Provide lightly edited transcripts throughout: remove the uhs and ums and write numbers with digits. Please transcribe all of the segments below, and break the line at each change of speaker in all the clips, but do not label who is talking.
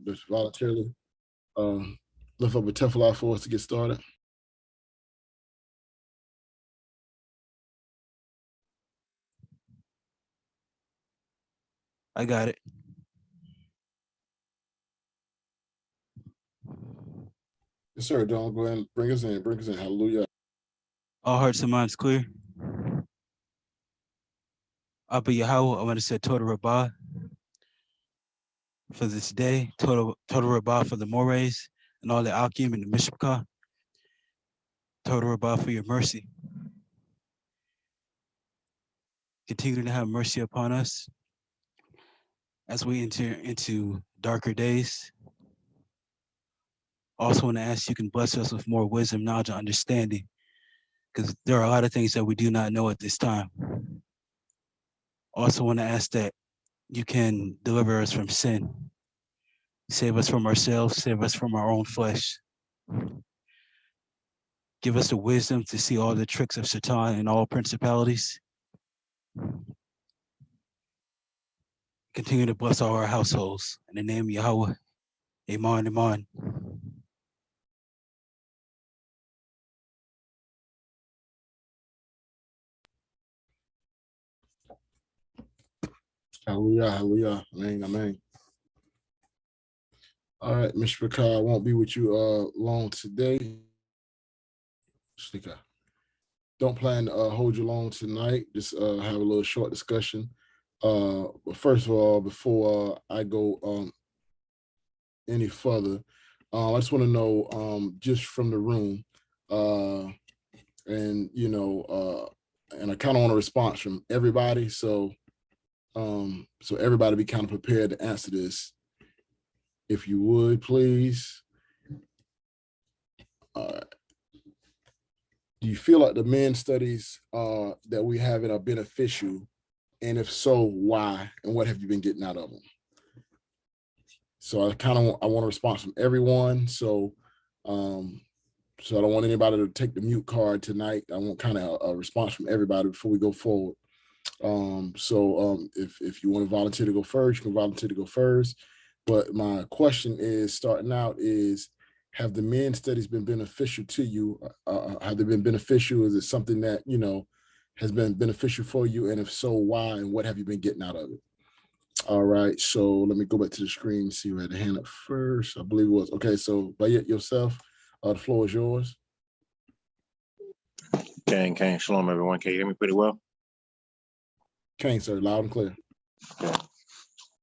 just voluntarily lift up a tefillah for us to get started?
I got it.
Yes, sir. Don, go ahead and bring us in. Bring us in. Hallelujah.
All hearts and minds clear. Abba Yahweh, I want to say total Rabbah for this day, total Rabbah for the Mores and all the Achim and the Mishpachah, total Rabbah for your mercy. Continue to have mercy upon us as we enter into darker days. Also want to ask you can bless us with more wisdom, knowledge, and understanding, because there are a lot of things that we do not know at this time. Also want to ask that you can deliver us from sin, save us from ourselves, save us from our own flesh. Give us the wisdom to see all the tricks of Satan and all principalities. Continue to bless all our households. In the name of Yahweh, amen, amen.
Hallelujah. Hallelujah. Amen. Amen. All right, Mr. Bakar, I won't be with you long today. Don't plan to hold you long tonight. Just have a little short discussion. But first of all, before I go any further, I just want to know just from the room, and you know, and I kind of want a response from everybody. So everybody be kind of prepared to answer this. If you would, please. Do you feel like the men's studies that we have are beneficial? And if so, why? And what have you been getting out of them? So I want a response from everyone. So I don't want anybody to take the mute card tonight. I want kind of a response from everybody before we go forward. If you want to volunteer to go first, you can volunteer to go first. But my question is, starting out, is have the men's studies been beneficial to you? Have they been beneficial? Is it something that, you know, has been beneficial for you? And if so, why? And what have you been getting out of it? All right, so let me go back to the screen and see who had the hand up first. I believe it was, okay, so Bayet, yourself, the floor is yours.
Kang, shalom, everyone. Can you hear me pretty well?
Kang, sir, loud and clear.
Okay.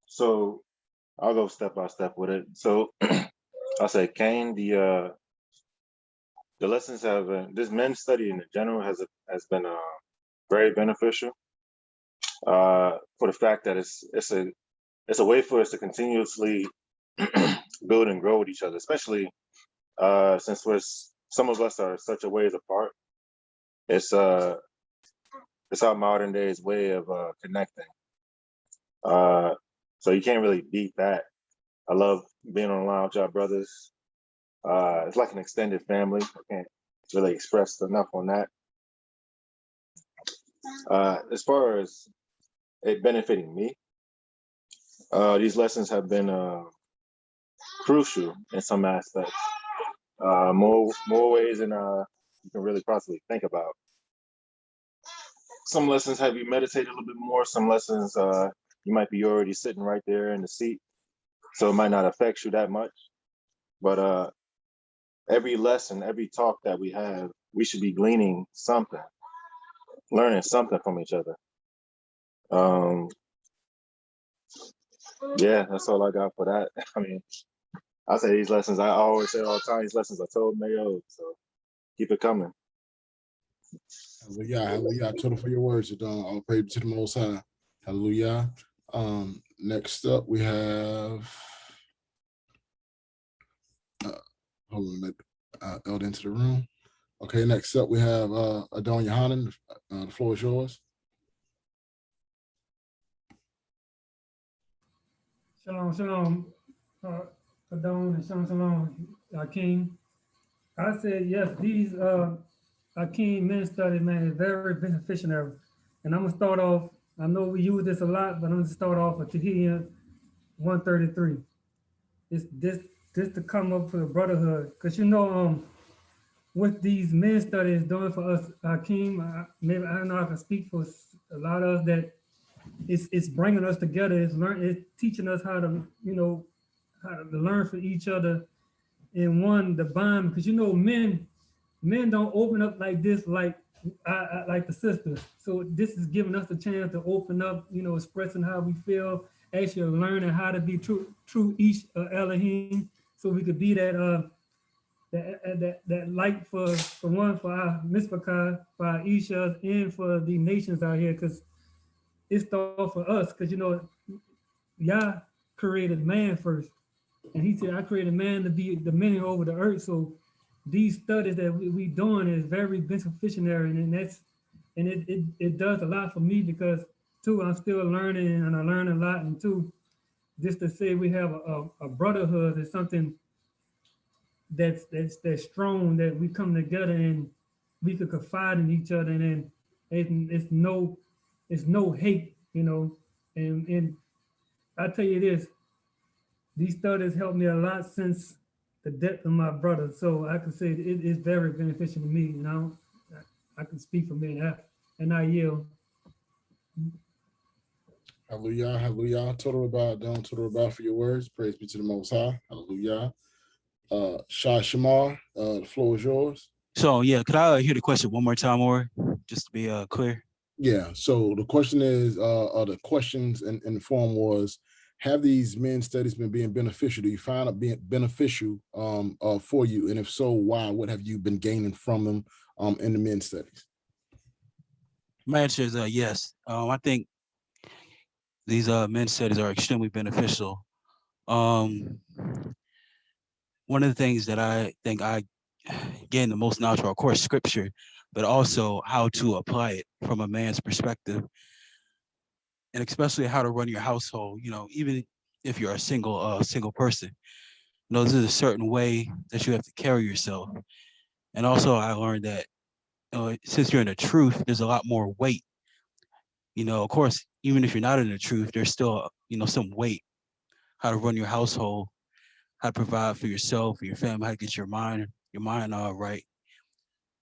So I'll go step by step with it. So I'll say, Kane, the lessons have been, this men's study in general has been very beneficial for the fact that it's a way for us to continuously build and grow with each other, especially since some of us are such a ways apart. It's our modern day's way of connecting. So you can't really beat that. I love being on the line with y'all brothers. It's like an extended family. I can't really express enough on that. As far as it benefiting me, these lessons have been crucial in some aspects, more ways than you can really possibly think about. Some lessons have you meditate a little bit more. Some lessons you might be already sitting right there in the seat, so it might not affect you that much. But every lesson, every talk that we have, we should be gleaning something, learning something from each other. Yeah, that's all I got for that. I mean, I say these lessons, I always say all the time, these lessons are told Mayo, so keep it coming.
Hallelujah. Total for your words, all praise to the Most High. Hallelujah. Next up, we have, hold on, let Elder into the room. Okay, next up, we have Adon Yohanan. The floor is yours.
Shalom, shalom, Adon, and shalom, Achim. I said, yes, these Achim men study, man, is very beneficial. And I'm going to start off, I know we use this a lot, but I'm going to start off with Tehillim 133. it's this to come up for the brotherhood. Cause what these men studies doing for us, Achim, maybe I don't know if I can speak for a lot of us that it's bringing us together. It's teaching us how to, how to learn from each other and one the bond because men don't open up like this like the sisters. So this is giving us a chance to open up, expressing how we feel, actually learning how to be true each Elohim, so we could be that light for one for our Mispakah, for our Isha, and for the nations out here, because it's all for us. Because Yah created man first, and He said, "I created man to be dominion over the earth." So these studies that we doing is very beneficial, and it does a lot for me because too I'm still learning and I learn a lot, and two, just to say we have a brotherhood is something that's strong, that we come together and we could confide in each other, and then it's no hate, and I tell you this, these studies helped me a lot since the death of my brother. So I can say it is very beneficial to me. I can speak for me, and I yield.
Hallelujah, hallelujah. Total about down, total about for your words. Praise be to the Most High. Hallelujah. Shah Shamar, the floor is yours.
So yeah, could I hear the question one more time, or just to be clear?
Yeah. So the question is, the questions in the form was, have these men studies been being beneficial? Do you find it being beneficial for you? And if so, why? What have you been gaining from them in the men studies?
My answer is yes. I think these men studies are extremely beneficial. One of the things that I think I gain the most knowledge from, of course, scripture, but also how to apply it from a man's perspective, and especially how to run your household. Even if you're a single person, there's a certain way that you have to carry yourself. And also, I learned that since you're in the truth, there's a lot more weight. Of course, even if you're not in the truth, there's still some weight. How to run your household, how to provide for yourself, for your family, how to get your mind right.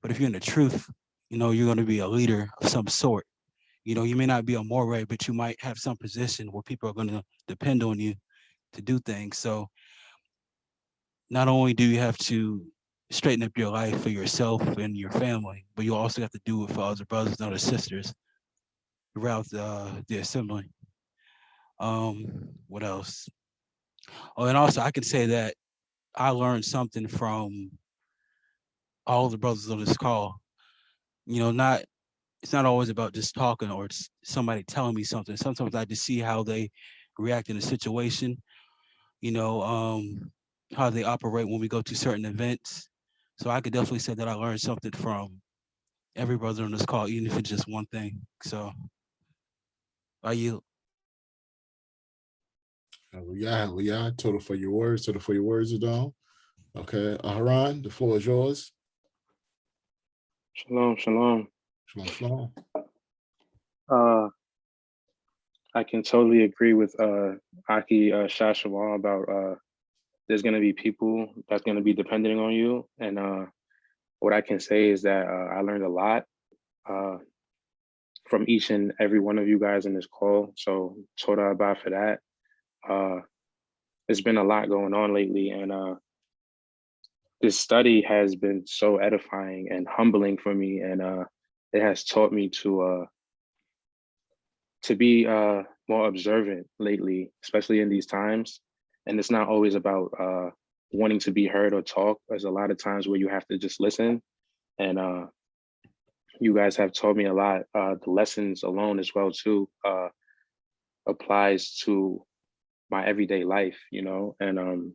But if you're in the truth, you're going to be a leader of some sort. You may not be a moray, but you might have some position where people are going to depend on you to do things. So not only do you have to straighten up your life for yourself and your family, but you also have to do it for other brothers and other sisters throughout the assembly. What else? Oh, and also I can say that I learned something from all the brothers on this call. Not it's not always about just talking or it's somebody telling me something. Sometimes I just see how they react in a situation, how they operate when we go to certain events. So I could definitely say that I learned something from every brother on this call, even if it's just one thing. So I yield.
Hallelujah. Total for your words. Total for your words, Adon. Okay. Aharon, the floor is yours.
Shalom, shalom.
Shalom, shalom.
I can totally agree with Aki Shashawan about there's going to be people that's going to be depending on you. And what I can say is that I learned a lot from each and every one of you guys in this call. So Toda Abba for that. There's been a lot going on lately, and this study has been so edifying and humbling for me, and it has taught me to be more observant lately, especially in these times. And it's not always about wanting to be heard or talk. There's a lot of times where you have to just listen. And you guys have taught me a lot. The lessons alone as well too applies to my everyday life, and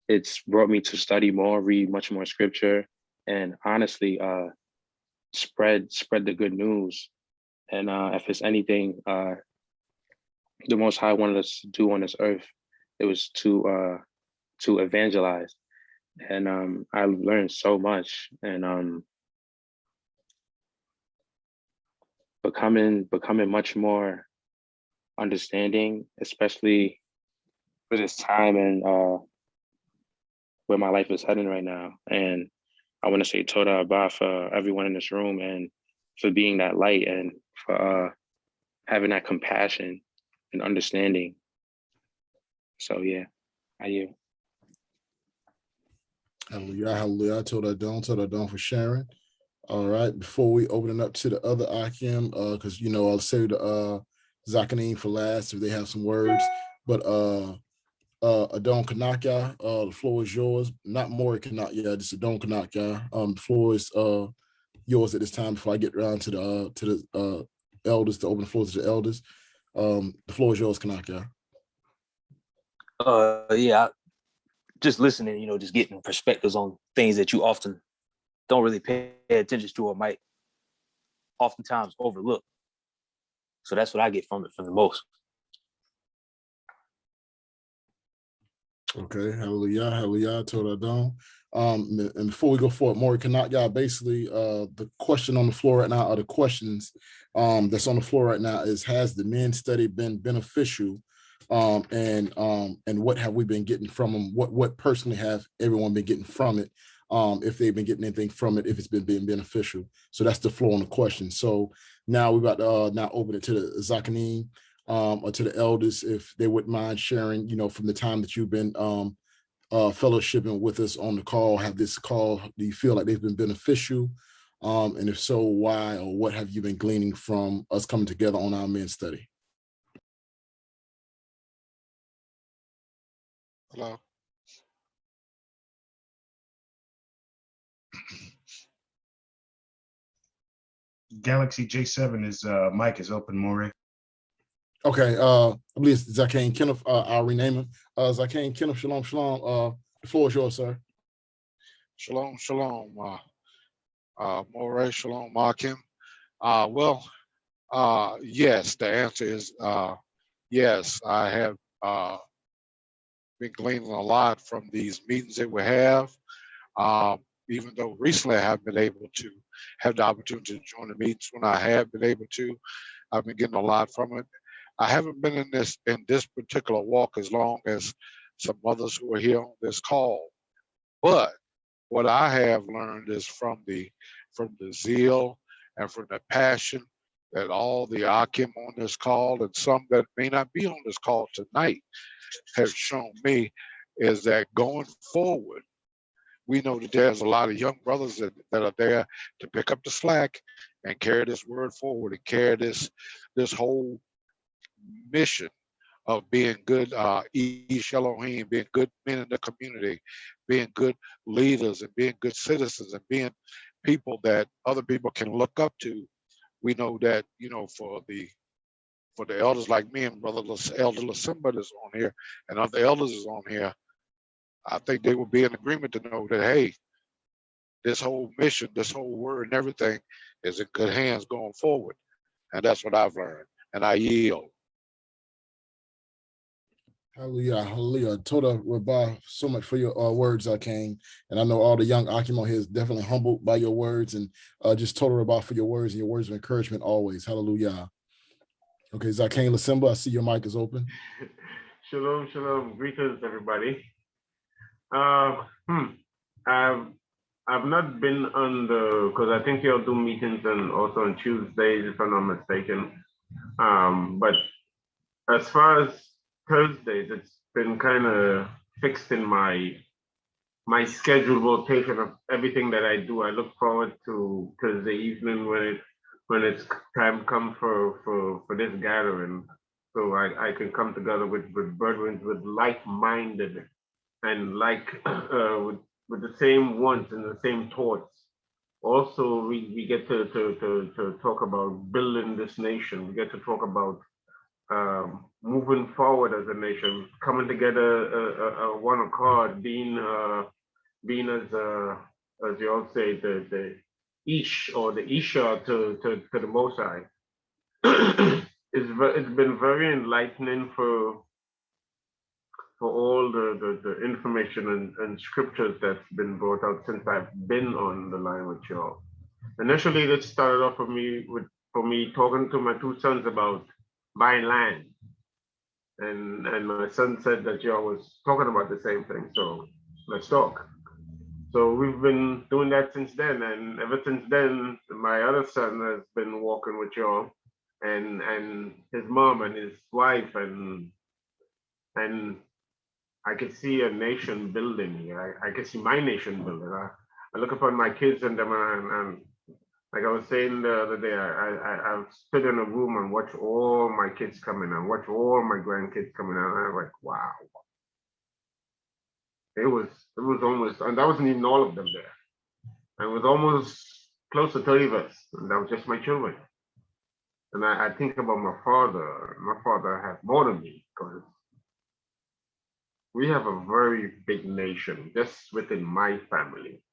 it's brought me to study more, read much more scripture, and honestly spread the good news. And if it's anything the Most High wanted us to do on this earth, it was to evangelize. And I learned so much, and becoming much more understanding, especially for this time and where my life is heading right now. And I want to say Toda Abba for everyone in this room and for being that light and for having that compassion and understanding. So yeah, I hear.
Hallelujah, hallelujah. I told her don't for sharing. All right, before we open it up to the other Achim, because I'll say the Zakanim for last if they have some words. But Adon Kanaka, the floor is yours. Not Maury Kanaka, just Adon Kanaka. The floor is yours at this time before I get around to the elders, to open the floor to the elders. The floor is yours, Kanaka.
Yeah, just listening, just getting perspectives on things that you often don't really pay attention to or might oftentimes overlook. So that's what I get from it for the most.
Okay, hallelujah, hallelujah, told Adon. And before we go forward, Maury Kanaka, basically the question on the floor right now, or the questions that's on the floor right now is, has the men study been beneficial? And what have we been getting from them? What personally have everyone been getting from it? If they've been getting anything from it, if it's been being beneficial. So that's the floor on the question. So now we're about to now open it to the Zakanim, or to the elders, if they wouldn't mind sharing, from the time that you've been fellowshipping with us on the call, have this call, do you feel like they've been beneficial? And if so, why, or what have you been gleaning from us coming together on our men study?
Hello.
Galaxy J7 is mic is open, Maury.
Okay, I believe it's Zakane Kenneth. I'll rename him. Zakane Kenneth, shalom, shalom. The floor is yours, sir.
Shalom, shalom. Moray, shalom, Achim. Yes, the answer is yes. I have been gleaning a lot from these meetings that we have. Even though recently I have been able to have the opportunity to join the meetings when I have been able to, I've been getting a lot from it. I haven't been in this particular walk as long as some others who are here on this call, but what I have learned is from the zeal and from the passion that all the Achim on this call and some that may not be on this call tonight have shown me, is that going forward, we know that there's a lot of young brothers that are there to pick up the slack and carry this word forward and carry this whole mission of being good Ish Elohim, being good men in the community, being good leaders and being good citizens and being people that other people can look up to. We know that, for the elders like me and Brother Elder Lasimba that's on here and other elders is on here, I think they will be in agreement to know that, hey, this whole mission, this whole word and everything is in good hands going forward. And that's what I've learned. And I yield.
Hallelujah, hallelujah. Toda Rabbah, so much for your words, King. And I know all the young Achim here is definitely humbled by your words, and just Toda Rabbah for your words and your words of encouragement always. Hallelujah. Okay, Zakane Lasimba, I see your mic is open.
Shalom, shalom. Greetings, everybody. I've not been on because I think y'all do meetings and also on Tuesdays, if I'm not mistaken. But as far as Thursdays, it's been kind of fixed in my schedule rotation of everything that I do. I look forward to Thursday evening when it's time come for this gathering, so I can come together with brethren with like-minded and with the same wants and the same thoughts. Also, we get to talk about building this nation. We get to talk about moving forward as a nation, coming together, one accord, being as you all say, the Ish or the Isha to the Most High. It's been very enlightening for all the information and scriptures that's been brought out since I've been on the line with y'all. Initially, it started off for me talking to my two sons about buying land, and my son said that y'all was talking about the same thing. So let's talk. So we've been doing that since then, and ever since then, my other son has been walking with y'all, and his mom and his wife, and I could see a nation building. I could see my nation building. I look upon my kids and them, and like I was saying the other day, I stood in a room and watched all my kids coming and watch all my grandkids coming out. And I was like, wow. It was almost, and that wasn't even all of them there. And it was almost close to 30 of us, and that was just my children. And I think about my father. My father had more than me because we have a very big nation just within my family.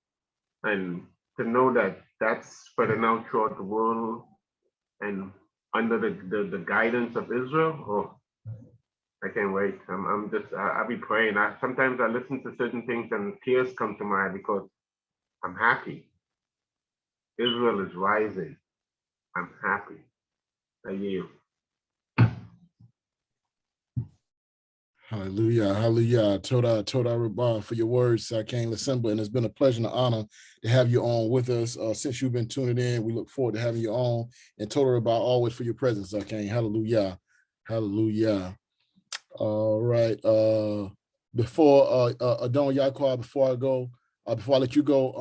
And to know that that's spreading out throughout the world and under the guidance of Israel, oh, I can't wait. I'll be praying. Sometimes I listen to certain things and tears come to my eye because I'm happy. Israel is rising. I'm happy. I yield.
Hallelujah, hallelujah. Toda Rabah for your words, King Lassemba, and it's been a pleasure and honor to have you on with us. Since you've been tuning in, we look forward to having you on. And Toda Rabah always for your presence, King. Hallelujah, hallelujah. All right. Before Adon Yaqua, before I let you go,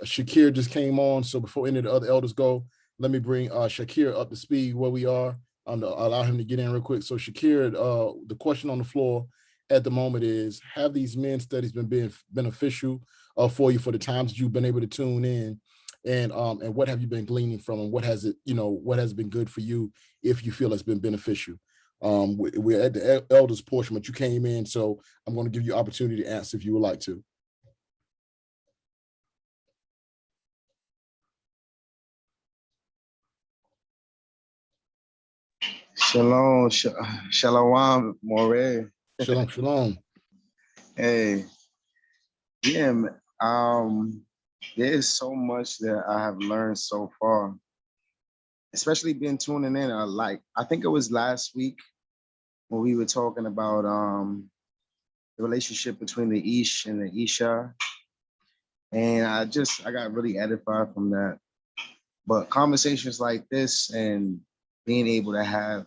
Shakir just came on. So before any of the other elders go, let me bring Shakir up to speed where we are. To allow him to get in real quick. So Shakir, the question on the floor at the moment is, have these men studies been beneficial for you for the times that you've been able to tune in? And what have you been gleaning from, and what has been good for you if you feel it's been beneficial? We're at the elders portion, but you came in, so I'm going to give you opportunity to answer if you would like to.
Shalom, shalom, more.
Shalom, shalom.
Hey, yeah, there is so much that I have learned so far, especially been tuning in. I think it was last week when we were talking about the relationship between the Ish and the Isha, and I got really edified from that. But conversations like this and being able to have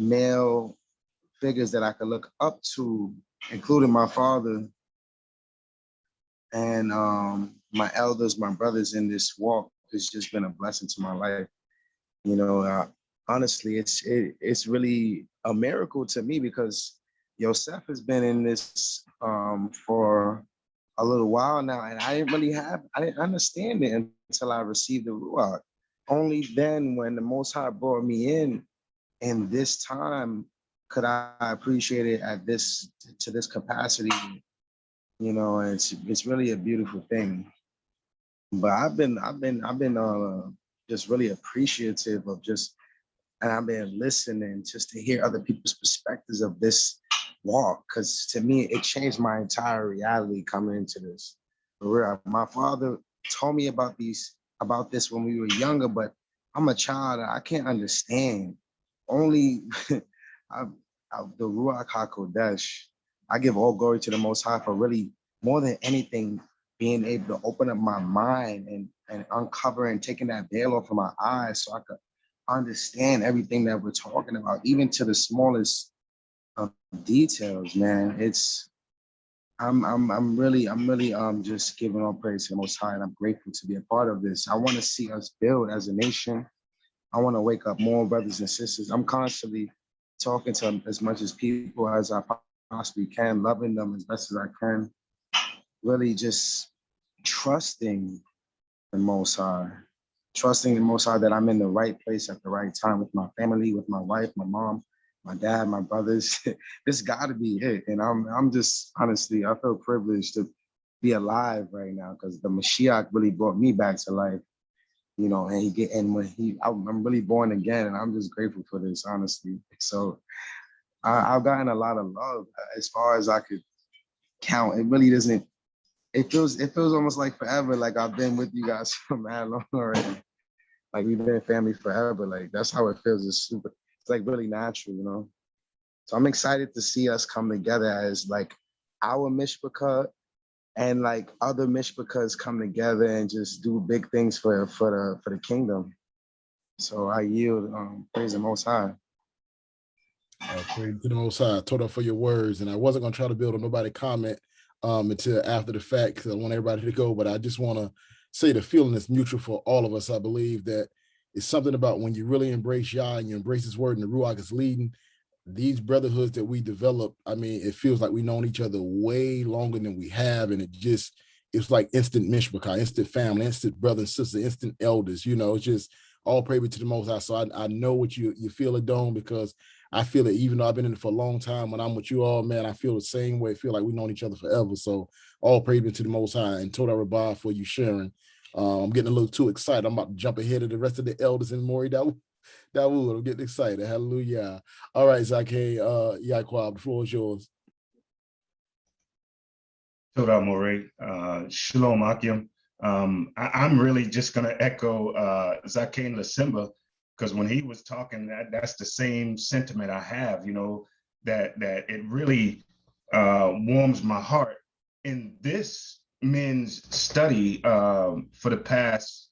male figures that I could look up to, including my father and my elders, my brothers in this walk, has just been a blessing to my life. You know, honestly, it's really a miracle to me because Yosef has been in this for a little while now, and I didn't understand it until I received the Ruach. Only then, when the Most High brought me in this time, could I appreciate it to this capacity. You know, it's really a beautiful thing. But I've been just really appreciative of and I've been listening just to hear other people's perspectives of this walk, because to me it changed my entire reality coming into this. For real, my father told me about this when we were younger, but I'm a child. I can't understand. Only the Ruach HaKodesh. I give all glory to the Most High for really, more than anything, being able to open up my mind and uncovering, taking that veil off of my eyes so I could understand everything that we're talking about, even to the smallest details, man. I'm really just giving all praise to the Most High, and I'm grateful to be a part of this. I want to see us build as a nation. I want to wake up more brothers and sisters. I'm constantly talking to as much as people as I possibly can, loving them as best as I can, really just trusting the Most High. Trusting the Most High that I'm in the right place at the right time with my family, with my wife, my mom, my dad, my brothers. This got to be it. And I'm just, honestly, I feel privileged to be alive right now because the Mashiach really brought me back to life. You know, I'm really born again, and I'm just grateful for this, honestly. So I've gotten a lot of love as far as I could count. It really doesn't. It feels almost like forever. Like I've been with you guys for mad long already. Like we've been family forever. Like that's how it feels. It's like really natural, you know. So I'm excited to see us come together as like our mishpachah and like other mishpachahs come together and just do big things for the kingdom. So I yield, praise the Most High.
Praise to the Most High. Told for your words, and I wasn't gonna try to build on nobody comment until after the fact because I want everybody to go. But I just want to say the feeling is mutual for all of us. I believe that it's something about when you really embrace Yah and you embrace His word and the Ruach is leading. These brotherhoods that we develop, I mean, it feels like we've known each other way longer than we have, and it's like instant mishpachah, instant family, instant brother and sister, instant elders. You know, it's just all praise to the Most High. So I know what you feel, Adon, because I feel it. Even though I've been in it for a long time, when I'm with you all, man, I feel the same way. I feel like we've known each other forever. So all praise to the Most High, and Toda Rabbah for you sharing. I'm getting a little too excited. I'm about to jump ahead of the rest of the elders and Maury Dawood. I'm getting excited. Hallelujah. All right, Zake, Yaquab, the floor is yours.
Toda More, Shalom Achim. I'm really just going to echo Zakein Lasimba, because when he was talking, that's the same sentiment I have, you know, that it really warms my heart. In this men's study for the past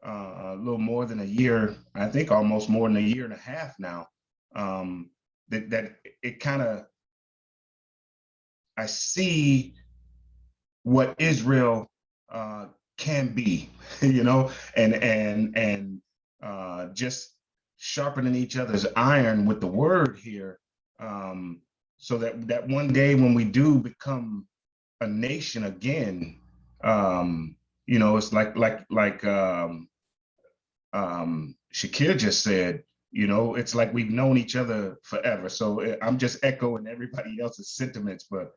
a little more than a year, I think almost more than a year and a half now, that it kind of, I see what Israel can be, you know, and just sharpening each other's iron with the word here, so that one day when we do become a nation again, you know, it's like Shakir just said, you know, it's like we've known each other forever. So I'm just echoing everybody else's sentiments, but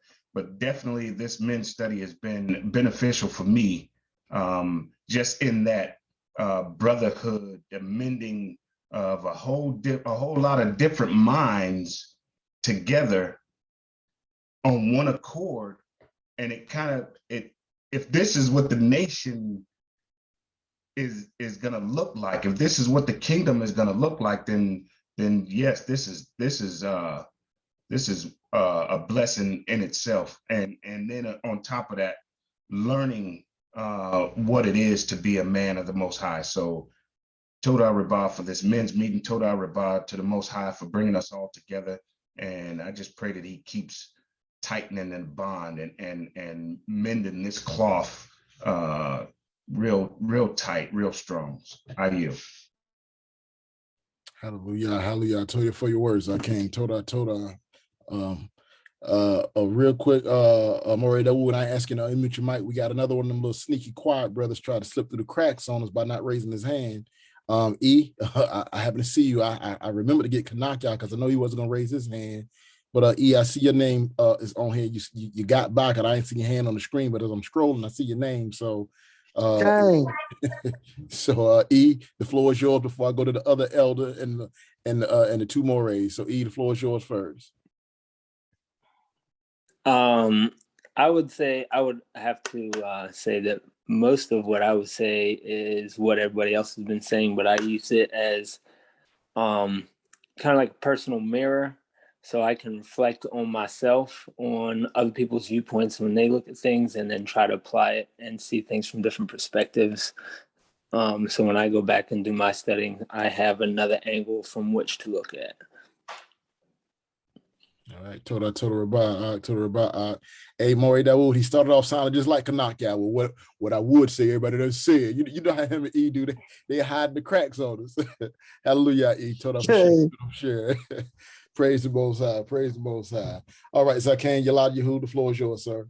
definitely this men's study has been beneficial for me, just in that brotherhood, the mending of a whole lot of different minds together on one accord. And if this is what the nation is going to look like, if this is what the kingdom is going to look like, then yes, this is a blessing in itself. And then on top of that, learning what it is to be a man of the Most High. So Toda Rabbah for this men's meeting, Toda Rabbah to the Most High for bringing us all together. And I just pray that He keeps tightening the bond and mending this cloth real tight, real strong. I yield.
Hallelujah, hallelujah. I told you for your words. I came. Toda. A real quick, Maury Dawood, I asking unmute your mic. We got another one of them little sneaky quiet brothers try to slip through the cracks on us by not raising his hand. I happen to see you. I remember to get Kanak out because I know he wasn't gonna raise his hand. But I see your name is on here. You got back, and I didn't see your hand on the screen, but as I'm scrolling, I see your name. So so the floor is yours before I go to the other elder and the two Morays. So the floor is yours first.
I would have to say that most of what I would say is what everybody else has been saying, but I use it as kind of like a personal mirror, so I can reflect on myself, on other people's viewpoints when they look at things, and then try to apply it and see things from different perspectives. So when I go back and do my studying, I have another angle from which to look at.
All right, Toda Rabbah. Hey, Maury Dawood, he started off sounding just like a knockout. Well, what I would say, everybody doesn't say it. You know how him and E do, they hide the cracks on us. Hallelujah, E. Toda for sure. Praise the Most High. Praise the Most High. All right, Zakan Yalad Yehu, the floor is yours, sir.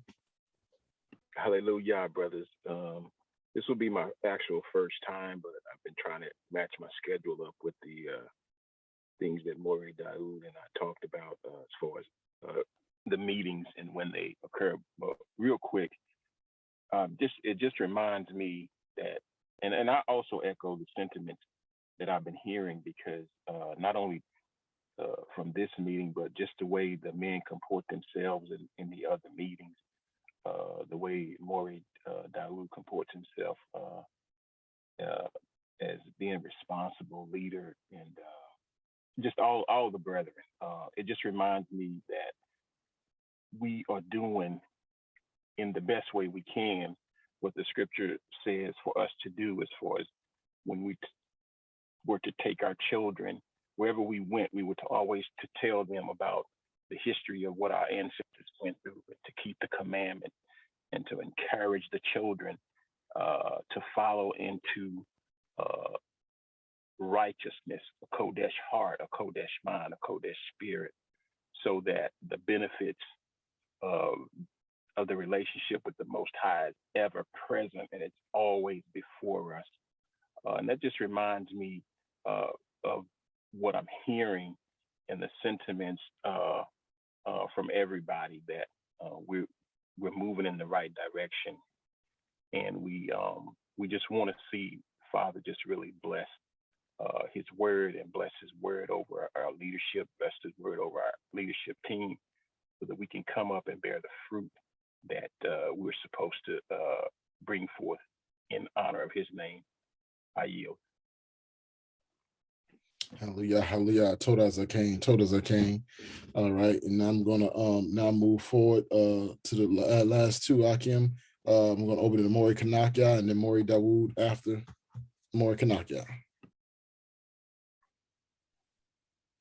Hallelujah, brothers. This will be my actual first time, but I've been trying to match my schedule up with the things that Maury Daoud and I talked about as far as the meetings and when they occur. But real quick, it just reminds me that, and I also echo the sentiments that I've been hearing, because not only from this meeting, but just the way the men comport themselves in the other meetings, the way Maury Daoud comports himself as being a responsible leader and just all the brethren. It just reminds me that we are doing in the best way we can what the scripture says for us to do, as far as when we were to take our children wherever we went, we were to always to tell them about the history of what our ancestors went through, to keep the commandment and to encourage the children to follow into righteousness, a Kodesh heart, a Kodesh mind, a Kodesh spirit, so that the benefits of the relationship with the Most High is ever present and it's always before us. And that just reminds me of what I'm hearing and the sentiments from everybody, that we're moving in the right direction, and we just want to see Father just really bless His word and bless His word over our leadership, bless His word over our leadership team, so that we can come up and bear the fruit that we're supposed to bring forth in honor of His name. I yield.
Hallelujah, hallelujah. Told as I came. All right, and I'm gonna now move forward to the last two, Achim. I'm gonna open it to Maury Kanaka and then Maury Dawood after Maury Kanaka.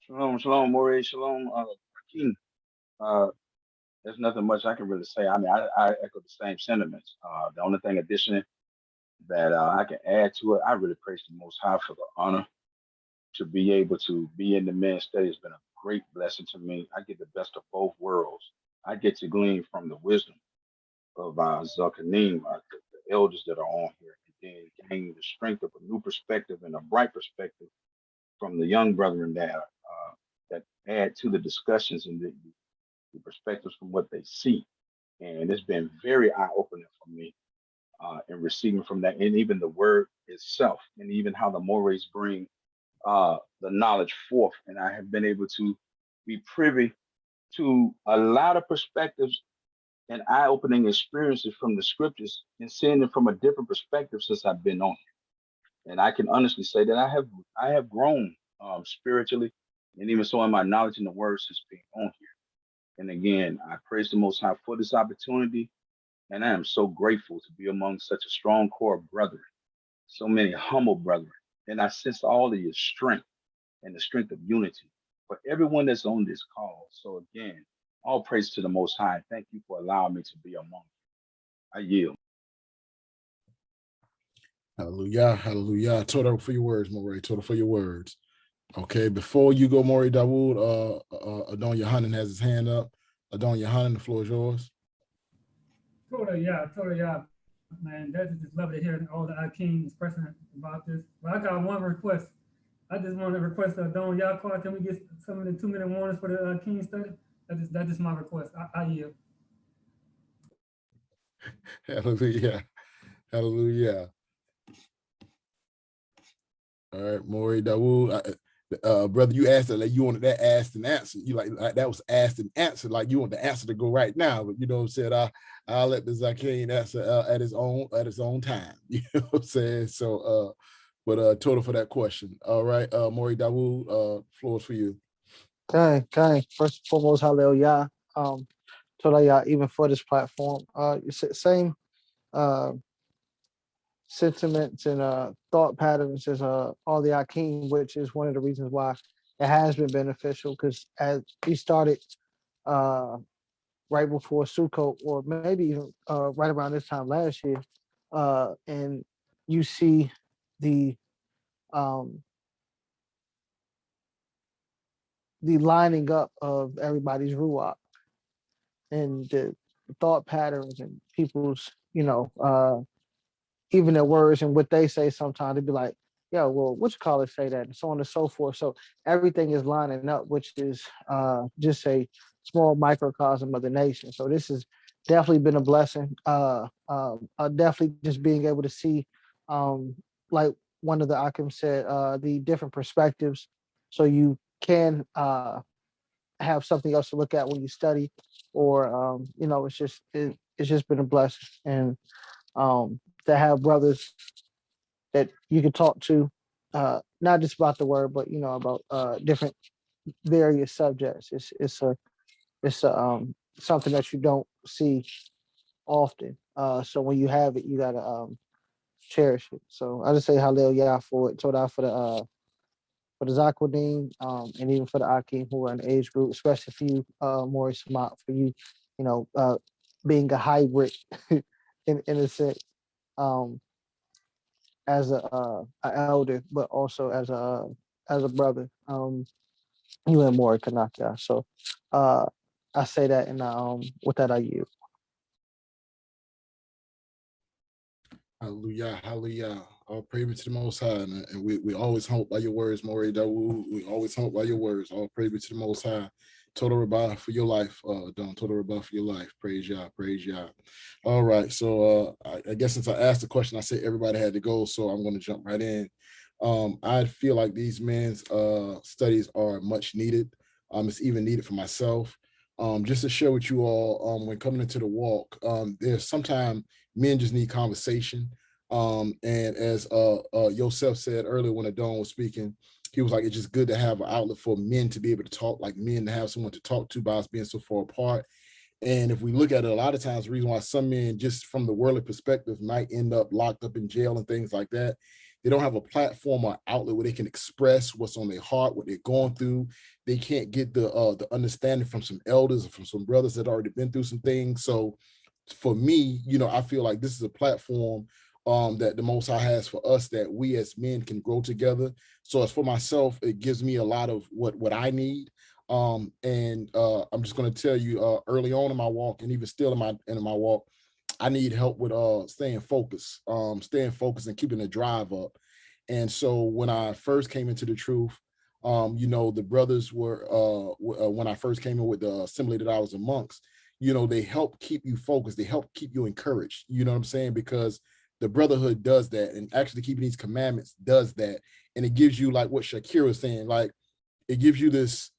Shalom, Maury, shalom, Achim. There's nothing much I can really say. I mean, I echo the same sentiments. The only thing addition that I can add to it, I really praise the Most High for the honor to be able to be in the men's study. Has been a great blessing to me. I get the best of both worlds. I get to glean from the wisdom of Zakanim, the elders that are on here, and then gain the strength of a new perspective and a bright perspective from the young brethren that add to the discussions and the perspectives from what they see. And it's been very eye-opening for me in receiving from that, and even the word itself, and even how the mores bring the knowledge forth. And I have been able to be privy to a lot of perspectives and eye-opening experiences from the scriptures, and seeing it from a different perspective since I've been on here. And I can honestly say that I have grown spiritually, and even so in my knowledge in the word since being on here. And again, I praise the Most High for this opportunity, and I am so grateful to be among such a strong core of brethren, so many humble brethren. And I sense all of your strength and the strength of unity for everyone that's on this call. So again, all praise to the Most High. Thank you for allowing me to be among you. I yield.
Hallelujah, hallelujah. Total for your words, Maury. Total for your words. Okay, before you go, Maury Dawood, Adon Yohanan has his hand up. Adon Yohanan, the floor is yours.
Total, yeah, man. That's just lovely to hear all the Achim expressing about this. But I got one request. I just want to request Adon Yaquar. Can we get some of the 2-minute warnings for the Achim study? That is my request. I yield.
Hallelujah, hallelujah. All right, Maury Dawood. Brother, you asked that, like you wanted that asked and answered. You like that was asked and answered, like you want the answer to go right now. But you know what I'm saying? I'll let the Zakian answer at his own time. You know what I'm saying? So but total for that question. All right, Maury Dawood, floor is for you.
Okay. First and foremost, hallelujah. Today, even for this platform, same sentiments and thought patterns as all the Achim, which is one of the reasons why it has been beneficial, because as we started right before Sukkot, or maybe even right around this time last year, and you see the lining up of everybody's ruach and the thought patterns and people's, even their words and what they say. Sometimes they'd be like, yeah, well, what you call it, say that, and so on and so forth. So everything is lining up, which is just a small microcosm of the nation. So this has definitely been a blessing. Definitely just being able to see, like one of the Achim said, the different perspectives. So you can have something else to look at when you study, or it's just been a blessing. And to have brothers that you can talk to not just about the word, but about different various subjects. It's something that you don't see often. So when you have it, you gotta cherish it. So I just say hallelujah for it, toda for the Zakwadeen, and even for the Achim who are in the age group, especially for you, Maurice Mott, for you, being a hybrid in a sense, um, as a elder, but also as a brother. You and more Kanaka. So uh I say that, and with that I yield.
Hallelujah, hallelujah. All praise to the Most High. And we always hope by your words, Mori Dawu. We always hope by your words. All praise to the Most High. Total Rabbah for your life, Don. Total Rabbah for your life. Praise Yah, praise Yah. All right, so I guess since I asked the question, I said everybody had to go, so I'm going to jump right in. I feel like these men's studies are much needed. It's even needed for myself. Just to share with you all, when coming into the walk, there's sometimes men just need conversation. And as Yosef said earlier when Adon was speaking, he was like, it's just good to have an outlet for men to be able to talk, like men to have someone to talk to by us being so far apart. And if we look at it, a lot of times the reason why some men, just from the worldly perspective, might end up locked up in jail and things like that, they don't have a platform or outlet where they can express what's on their heart, what they're going through. They can't get the understanding from some elders or from some brothers that already been through some things. So for me, I feel like this is a platform that the Most High has for us, that we as men can grow together. So as for myself, it gives me a lot of what I need. And I'm just going to tell you, early on in my walk, and even still in my walk, I need help with staying focused and keeping the drive up. And so when I first came into the truth, the brothers were when I first came in with the assembly that I was amongst, they help keep you focused. They help keep you encouraged. You know what I'm saying? Because the Brotherhood does that, and actually keeping these commandments does that. And it gives you, like what Shakira was saying, like it gives you this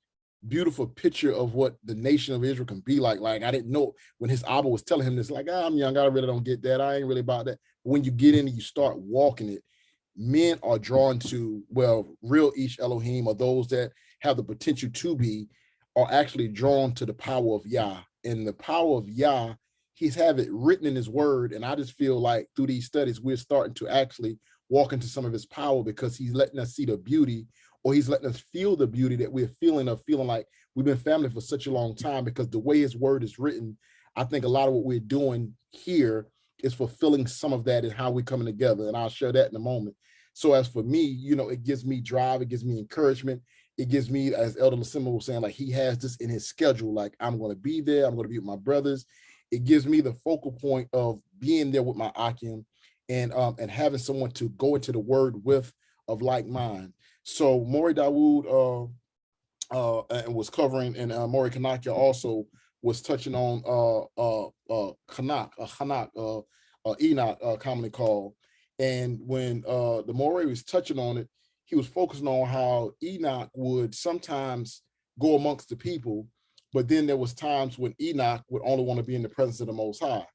beautiful picture of what the nation of Israel can be like. Like I didn't know when his Abba was telling him this, like, I'm young, I really don't get that. I ain't really about that. But when you get in and you start walking it, men are drawn to, well, real Ish Elohim, or those that have the potential to be, are actually drawn to the power of Yah. And the power of Yah, he's have it written in his word. And I just feel like through these studies, we're starting to actually walk into some of his power, because he's letting us see the beauty, or he's letting us feel the beauty that we're feeling like we've been family for such a long time. Because the way his word is written, I think a lot of what we're doing here is fulfilling some of that in how we're coming together. And I'll share that in a moment. So as for me, it gives me drive, it gives me encouragement. It gives me, as Elder Lassima was saying, like he has this in his schedule, like I'm going to be there, I'm going to be with my brothers. It gives me the focal point of being there with my Achim, and having someone to go into the word with, of like mind. So Mori Dawood and was covering, and Mori Kanakia also was touching on Enoch, commonly called. And when the Mori was touching on it, he was focusing on how Enoch would sometimes go amongst the people, but then there was times when Enoch would only want to be in the presence of the Most High.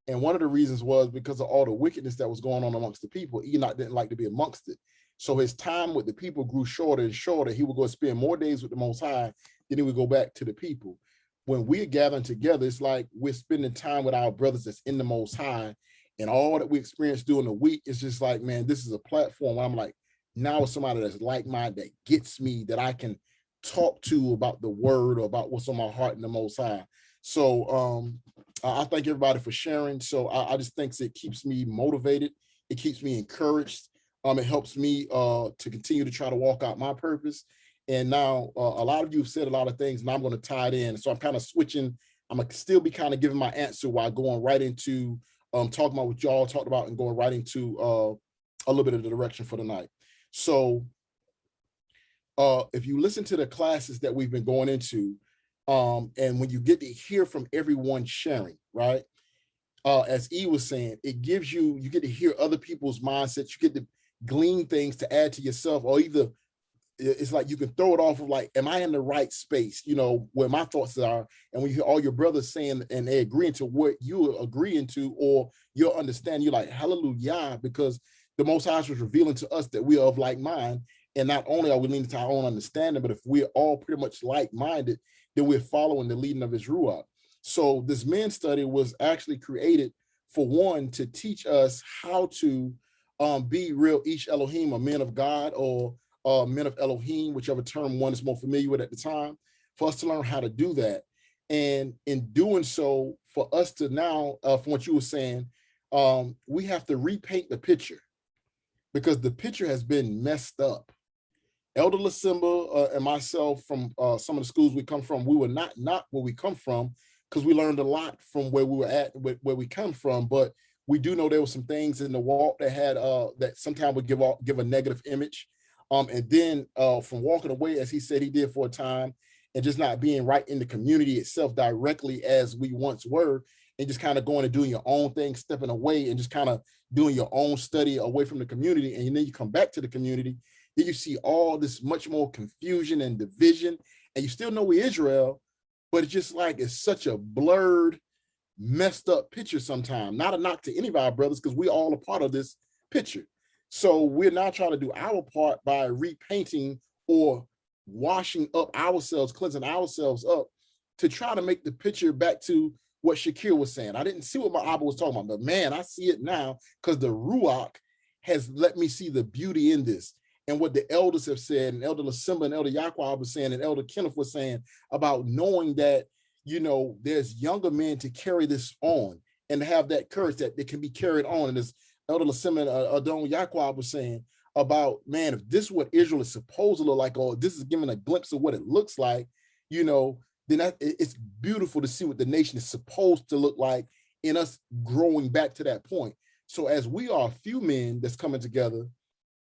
And one of the reasons was because of all the wickedness that was going on amongst the people. Enoch didn't like to be amongst it. So his time with the people grew shorter and shorter. He would go spend more days with the Most High, then he would go back to the people. When we're gathering together, it's like we're spending time with our brothers that's in the Most High, and all that we experience during the week is just like, man, this is a platform where I'm like, now it's somebody that's like-minded, that gets me, that I can talk to about the word or about what's on my heart in the Most High. So I thank everybody for sharing. So I just think it keeps me motivated. It keeps me encouraged. It helps me to continue to try to walk out my purpose. And now a lot of you have said a lot of things, and I'm going to tie it in. So I'm kind of switching. I'm going to still be kind of giving my answer while going right into talking about what y'all talked about, and going right into a little bit of the direction for the night. So if you listen to the classes that we've been going into, and when you get to hear from everyone sharing, right? As E was saying, it gives you get to hear other people's mindsets. You get to glean things to add to yourself, or either it's like you can throw it off of like, am I in the right space? Where my thoughts are. And when you hear all your brothers saying and they agreeing to what you're agreeing to, or you'll understand, you're like, hallelujah, because the Most High was revealing to us that we are of like mind. And not only are we leaning to our own understanding, but if we're all pretty much like-minded, then we're following the leading of his Ruach. So this men's study was actually created, for one, to teach us how to be real Ish Elohim, or men of God, or men of Elohim, whichever term one is more familiar with at the time, for us to learn how to do that. And in doing so, for us to now, from what you were saying, we have to repaint the picture, because the picture has been messed up. Elder Lasimba and myself, from some of the schools we come from, we were not where we come from, because we learned a lot from where we were at, where we come from. But we do know there were some things in the walk that had that sometimes would give a negative image. And then from walking away, as he said he did for a time, and just not being right in the community itself directly as we once were, and just kind of going and doing your own thing, stepping away and just kind of doing your own study away from the community. And then you come back to the community, then you see all this much more confusion and division, and you still know we're Israel, but it's just like, it's such a blurred, messed up picture sometimes. Not a knock to any of our brothers, because we all a part of this picture. So we're now trying to do our part by repainting or washing up ourselves, cleansing ourselves up, to try to make the picture back to what Shakir was saying. I didn't see what my Abba was talking about, but man, I see it now, because the Ruach has let me see the beauty in this. And what the elders have said, and Elder Lasimba and Elder Yaqua was saying, and Elder Kenneth was saying, about knowing that, you know, there's younger men to carry this on, and to have that courage that it can be carried on. And as Elder Lasimba and Adon Yaqua was saying about, man, if this is what Israel is supposed to look like, or this is giving a glimpse of what it looks like, you know, then it's beautiful to see what the nation is supposed to look like, in us growing back to that point. So as we are a few men that's coming together,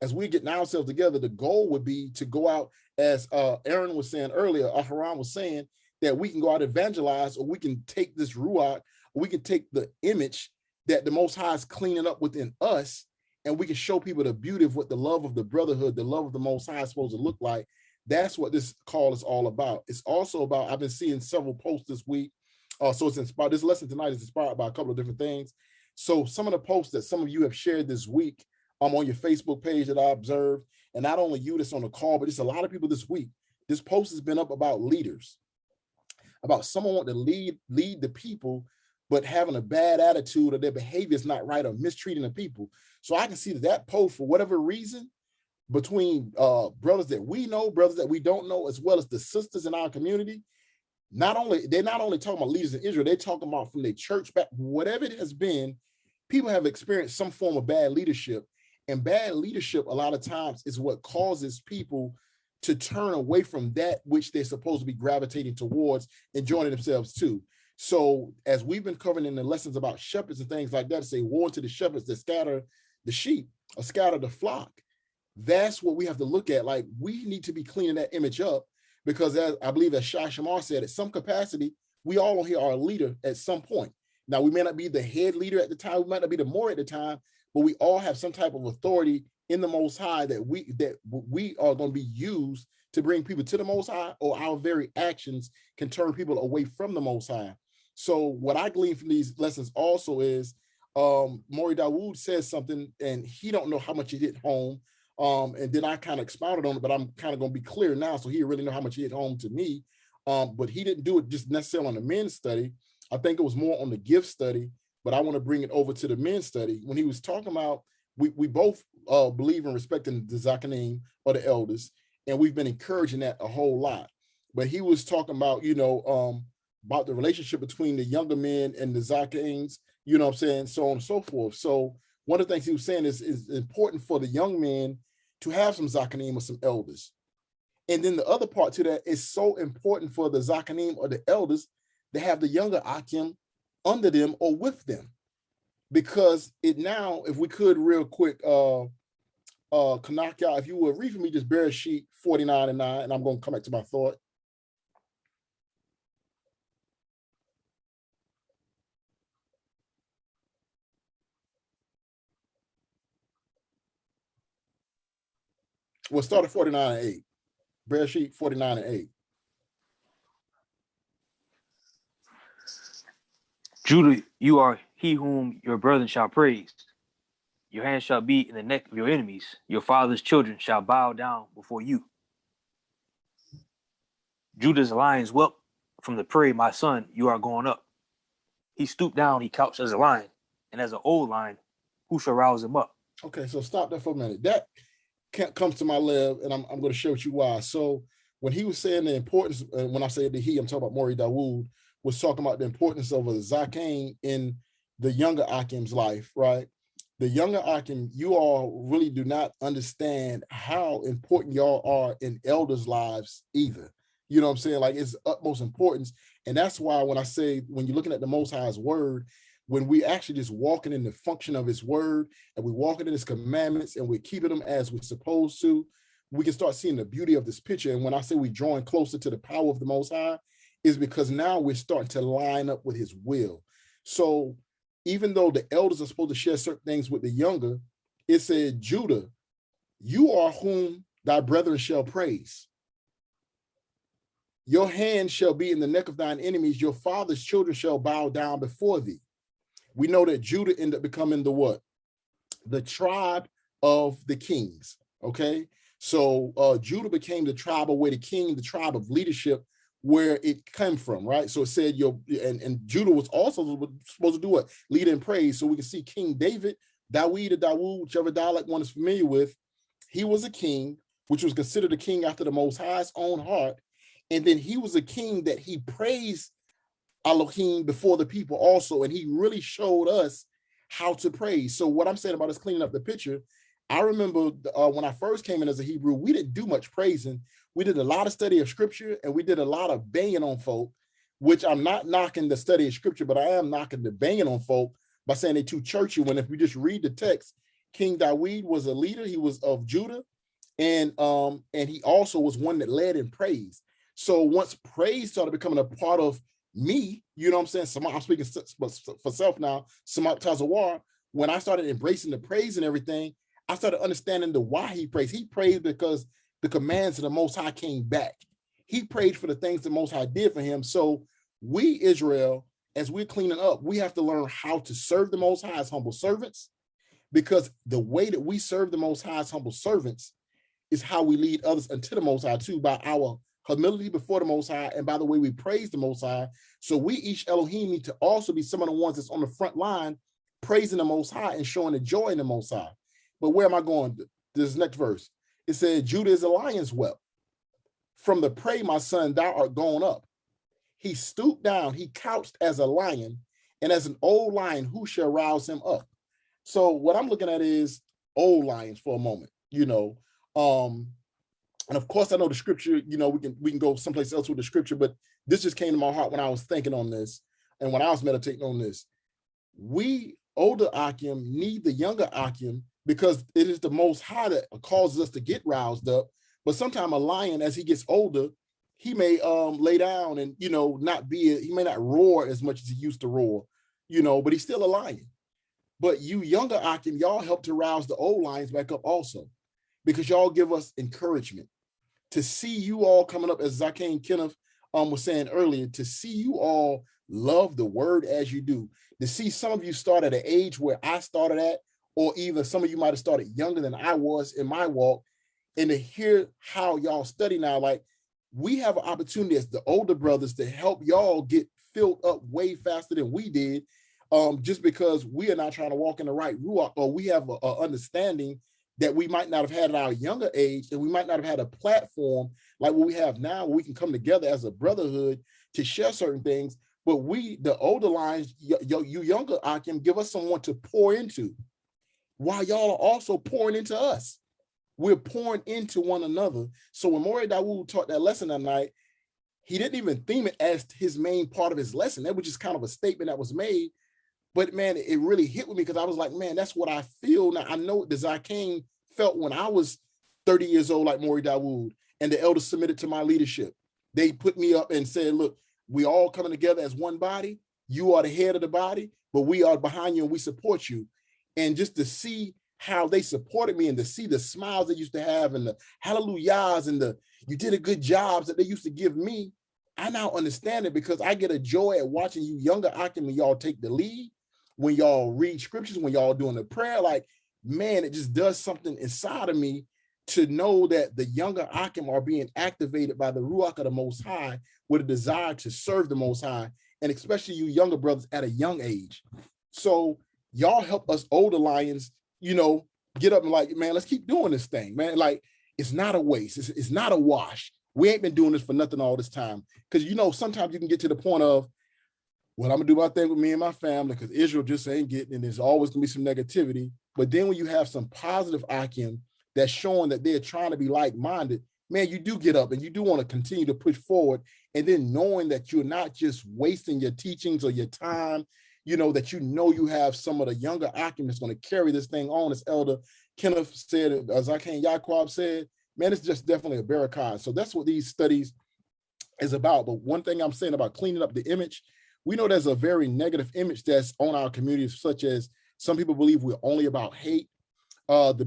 as we getting ourselves together, the goal would be to go out, as Aaron was saying earlier, Aharon was saying, that we can go out and evangelize, or we can take this Ruach, or we can take the image that the Most High is cleaning up within us, and we can show people the beauty of what the love of the brotherhood, the love of the Most High is supposed to look like. That's what this call is all about. It's also about, I've been seeing several posts this week. So it's inspired, this lesson tonight is inspired by a couple of different things. So some of the posts that some of you have shared this week on your Facebook page that I observed, and not only you that's on the call, but it's a lot of people this week. This post has been up about leaders, about someone wanting to lead the people, but having a bad attitude, or their behavior is not right, or mistreating the people. So I can see that post, for whatever reason, between brothers that we know, brothers that we don't know, as well as the sisters in our community, they're not only talking about leaders in Israel, they're talking about from their church back, whatever it has been, people have experienced some form of bad leadership. And bad leadership, a lot of times, is what causes people to turn away from that which they're supposed to be gravitating towards and joining themselves to. So as we've been covering in the lessons about shepherds and things like that, say, woe unto the shepherds that scatter the sheep or scatter the flock. That's what we have to look at. Like, we need to be cleaning that image up, because as I believe, as Shai Shamar said, at some capacity, we all on here are a leader at some point. Now, we may not be the head leader at the time, we might not be the more at the time, but we all have some type of authority in the Most High that we are going to be used to bring people to the Most High, or our very actions can turn people away from the Most High. So what I glean from these lessons also is, Maury Dawood says something, and he don't know how much it hit home. And then I kind of expounded on it, but I'm kind of going to be clear now, so he really know how much it hit home to me. But he didn't do it just necessarily on the men's study. I think it was more on the gift study, but I want to bring it over to the men's study. When he was talking about, we both believe in respecting the Zakanim, or the elders, and we've been encouraging that a whole lot. But he was talking about, about the relationship between the younger men and the Zakanims, you know what I'm saying, so on and so forth. So one of the things he was saying is important for the young men to have some Zakanim or some elders. And then the other part to that is so important for the Zakanim or the elders to have the younger Achim under them or with them. Because it now, if we could real quick, Kanaka, if you would read for me just Bereshit 49 and 9, and I'm going to come back to my thought. We'll start at 49 and 8. Bereshit 49 and 8.
Judah, you are he whom your brethren shall praise. Your hand shall be in the neck of your enemies. Your father's children shall bow down before you. Judah's lions whelp from the prairie, my son, you are going up. He stooped down, he couched as a lion, and as an old lion, who shall rouse him up?
Okay, so stop there for a minute. That comes to my left, and I'm going to share with you why. So when he was saying the importance, when I say the he, I'm talking about Mori Dawood, was talking about the importance of a Zaken in the younger Achim's life, right? The younger Achim, you all really do not understand how important y'all are in elders' lives either. You know what I'm saying? Like, it's utmost importance. And that's why when I say, when you're looking at the Most High's word, when we actually just walking in the function of his word and we're walking in his commandments and we're keeping them as we're supposed to, we can start seeing the beauty of this picture. And when I say we're drawing closer to the power of the Most High, is because now we're starting to line up with his will. So even though the elders are supposed to share certain things with the younger, it said, Judah, you are whom thy brethren shall praise. Your hand shall be in the neck of thine enemies. Your father's children shall bow down before thee. We know that Judah ended up becoming the what? The tribe of the kings, okay? So Judah became the tribe of where the king, the tribe of leadership, where it came from, right? So it said, and Judah was also supposed to do what? Lead in praise. So we can see King David, Dawid or Dawood, whichever dialect one is familiar with, he was a king, which was considered a king after the Most High's own heart. And then he was a king that he praised Elohim before the people also, and he really showed us how to praise. So what I'm saying about us cleaning up the picture, I remember when I first came in as a Hebrew, we didn't do much praising. We did a lot of study of scripture, and we did a lot of banging on folk, which I'm not knocking the study of scripture, but I am knocking the banging on folk by saying they're too churchy, when if we just read the text, King Dawid was a leader. He was of Judah, and he also was one that led in praise. So once praise started becoming a part of me, you know what I'm saying? I'm speaking for self now, Samak Tazawar, when I started embracing the praise and everything, I started understanding the why he praised. He praised because the commands of the Most High came back. He prayed for the things the Most High did for him. So we, Israel, as we're cleaning up, we have to learn how to serve the Most High as humble servants, because the way that we serve the Most High as humble servants is how we lead others unto the Most High too, by our humility before the Most High and by the way we praise the Most High. So we each Elohim need to also be some of the ones that's on the front line praising the Most High and showing the joy in the Most High. But where am I going? This next verse. It said, Judah is a lion's whelp. From the prey, my son, thou art gone up. He stooped down, he couched as a lion, and as an old lion, who shall rouse him up? So what I'm looking at is old lions for a moment, you know. And of course, I know the scripture, you know, we can go someplace else with the scripture, but this just came to my heart when I was thinking on this and when I was meditating on this. We older Achim need the younger Achim because it is the Most High that causes us to get roused up. But sometimes a lion, as he gets older, he may lay down and, you know, he may not roar as much as he used to roar, you know, but he's still a lion. But you younger Achim, y'all help to rouse the old lions back up also, because y'all give us encouragement. To see you all coming up, as Zaken Kenneth was saying earlier, to see you all love the word as you do, to see some of you start at an age where I started at, or even some of you might have started younger than I was in my walk, and to hear how y'all study now, like we have an opportunity as the older brothers to help y'all get filled up way faster than we did, just because we are not trying to walk in the right ruach, or we have an understanding that we might not have had at our younger age, and we might not have had a platform like what we have now, where we can come together as a brotherhood to share certain things. But we, the older lines, you younger Achim, give us someone to pour into, while y'all are also pouring into us. We're pouring into one another. So when Mori Dawood taught that lesson that night, he didn't even theme it as his main part of his lesson. That was just kind of a statement that was made. But man, it really hit with me, because I was like, man, that's what I feel. Now I know the Zaken felt when I was 30 years old, like Mori Dawood, and the elders submitted to my leadership. They put me up and said, look, we all coming together as one body. You are the head of the body, but we are behind you and we support you. And just to see how they supported me, and to see the smiles they used to have, and the hallelujahs, and the you did a good job that they used to give me, I now understand it, because I get a joy at watching you younger Achim, when y'all take the lead, when y'all read scriptures, when y'all doing the prayer. Like, man, it just does something inside of me to know that the younger Achim are being activated by the Ruach of the Most High with a desire to serve the Most High, and especially you younger brothers at a young age. So y'all help us older lions, get up and like, man, let's keep doing this thing, man. Like, it's not a waste. It's not a wash. We ain't been doing this for nothing all this time. Because, sometimes you can get to the point of, well, I'm going to do my thing with me and my family because Israel just ain't getting it. There's always going to be some negativity. But then when you have some positive Achim that's showing that they're trying to be like-minded, man, you do get up and you do want to continue to push forward. And then knowing that you're not just wasting your teachings or your time, that you have some of the younger Achim that's going to carry this thing on, as Elder Kenneth said, as Achim Yaquab said, man, it's just definitely a barakah. So that's what these studies is about. But one thing I'm saying about cleaning up the image, we know there's a very negative image that's on our communities, such as some people believe we're only about hate, the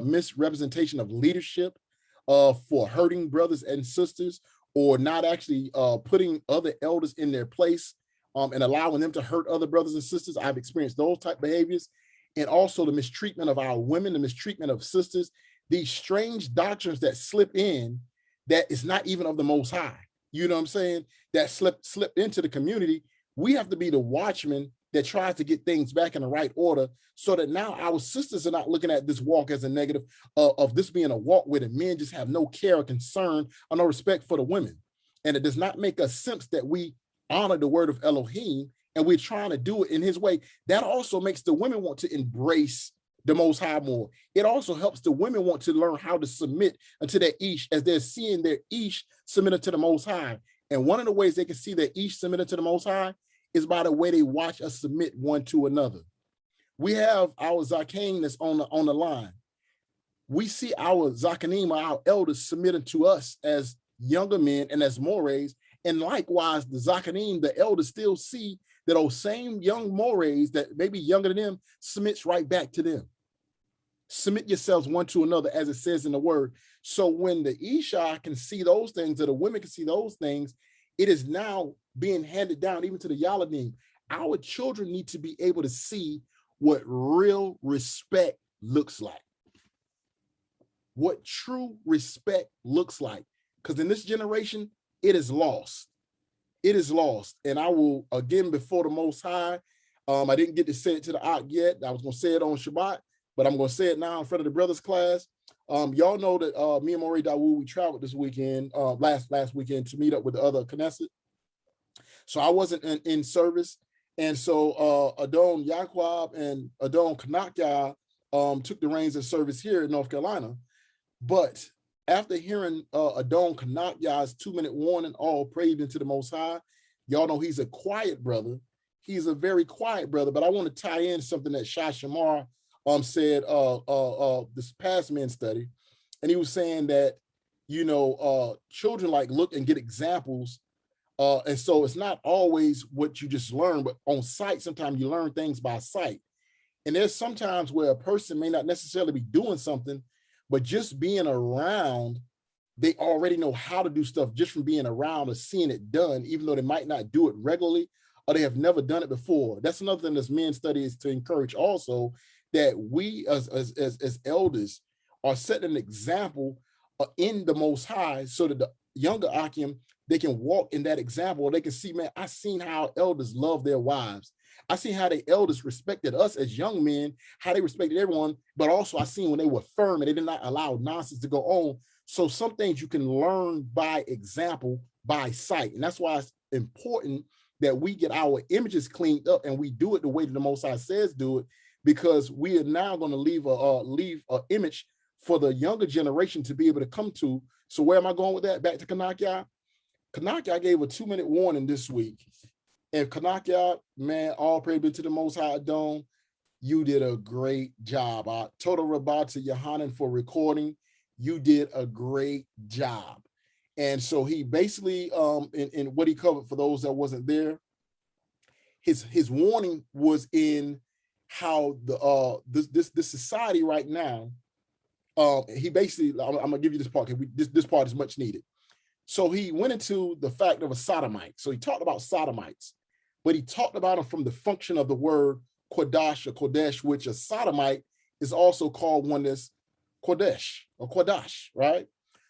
misrepresentation of leadership for hurting brothers and sisters, or not actually putting other elders in their place and allowing them to hurt other brothers and sisters. I've experienced those type behaviors. And also the mistreatment of our women, the mistreatment of sisters, these strange doctrines that slip in that is not even of the Most High. You know what I'm saying? That slip into the community. We have to be the watchmen that tries to get things back in the right order, so that now our sisters are not looking at this walk as a negative of this being a walk where the men just have no care or concern or no respect for the women. And it does not make us sense that we honor the word of Elohim and we're trying to do it in his way. That also makes the women want to embrace the Most High more. It also helps the women want to learn how to submit unto their ish as they're seeing their ish submitted to the Most High. And one of the ways they can see their ish submitted to the Most High is by the way they watch us submit one to another. We have our Zaken that's on the line. We see our Zakanim, our elders, submitting to us as younger men and as mores. And likewise, the Zakanim, the elders, still see that those same young mores that may be younger than them submits right back to them. Submit yourselves one to another, as it says in the word. So when the Isha can see those things, or the women can see those things, it is now being handed down even to the Yaladim. Our children need to be able to see what real respect looks like. What true respect looks like. Because in this generation, it is lost. It is lost. And I will, again, before the Most High, I didn't get to say it to the Ak yet. I was going to say it on Shabbat, but I'm going to say it now in front of the brothers class. Y'all know that me and Maury Dawood, we traveled this weekend, last weekend, to meet up with the other Knesset. So I wasn't in service. And so Adon Yaquab and Adon Kanakya took the reins of service here in North Carolina. But after hearing Adon Kanakya's 2-minute warning, all praise into the Most High, y'all know he's a quiet brother. He's a very quiet brother, but I want to tie in something that Shah Shamar said this past men's study. And he was saying that, children like look and get examples. And so it's not always what you just learn, but on sight, sometimes you learn things by sight. And there's sometimes where a person may not necessarily be doing something, but just being around, they already know how to do stuff just from being around or seeing it done, even though they might not do it regularly or they have never done it before. That's another thing this men's study is to encourage also, that we as elders are setting an example in the Most High, so that the younger Achim, they can walk in that example, or they can see, man, I seen how elders love their wives. I seen how the elders respected us as young men, how they respected everyone, but also I seen when they were firm and they did not allow nonsense to go on. So some things you can learn by example, by sight. And that's why it's important that we get our images cleaned up and we do it the way that the Most High says do it, because we are now going to leave an image for the younger generation to be able to come to. So where am I going with that? Back to Kanakya. Kanakya gave a 2-minute warning this week. And Kanakya, man, all praise be to the Most High Adon. You did a great job. Total Rabbah to Yohanan for recording. You did a great job. And so he basically, in what he covered for those that wasn't there, his warning was in how the this society right now. He basically, I'm gonna give you this part because this part is much needed. So he went into the fact of a sodomite. So he talked about sodomites, but he talked about them from the function of the word Kodash or Kodesh, which a sodomite is also called oneness Kodesh or Kodash, right?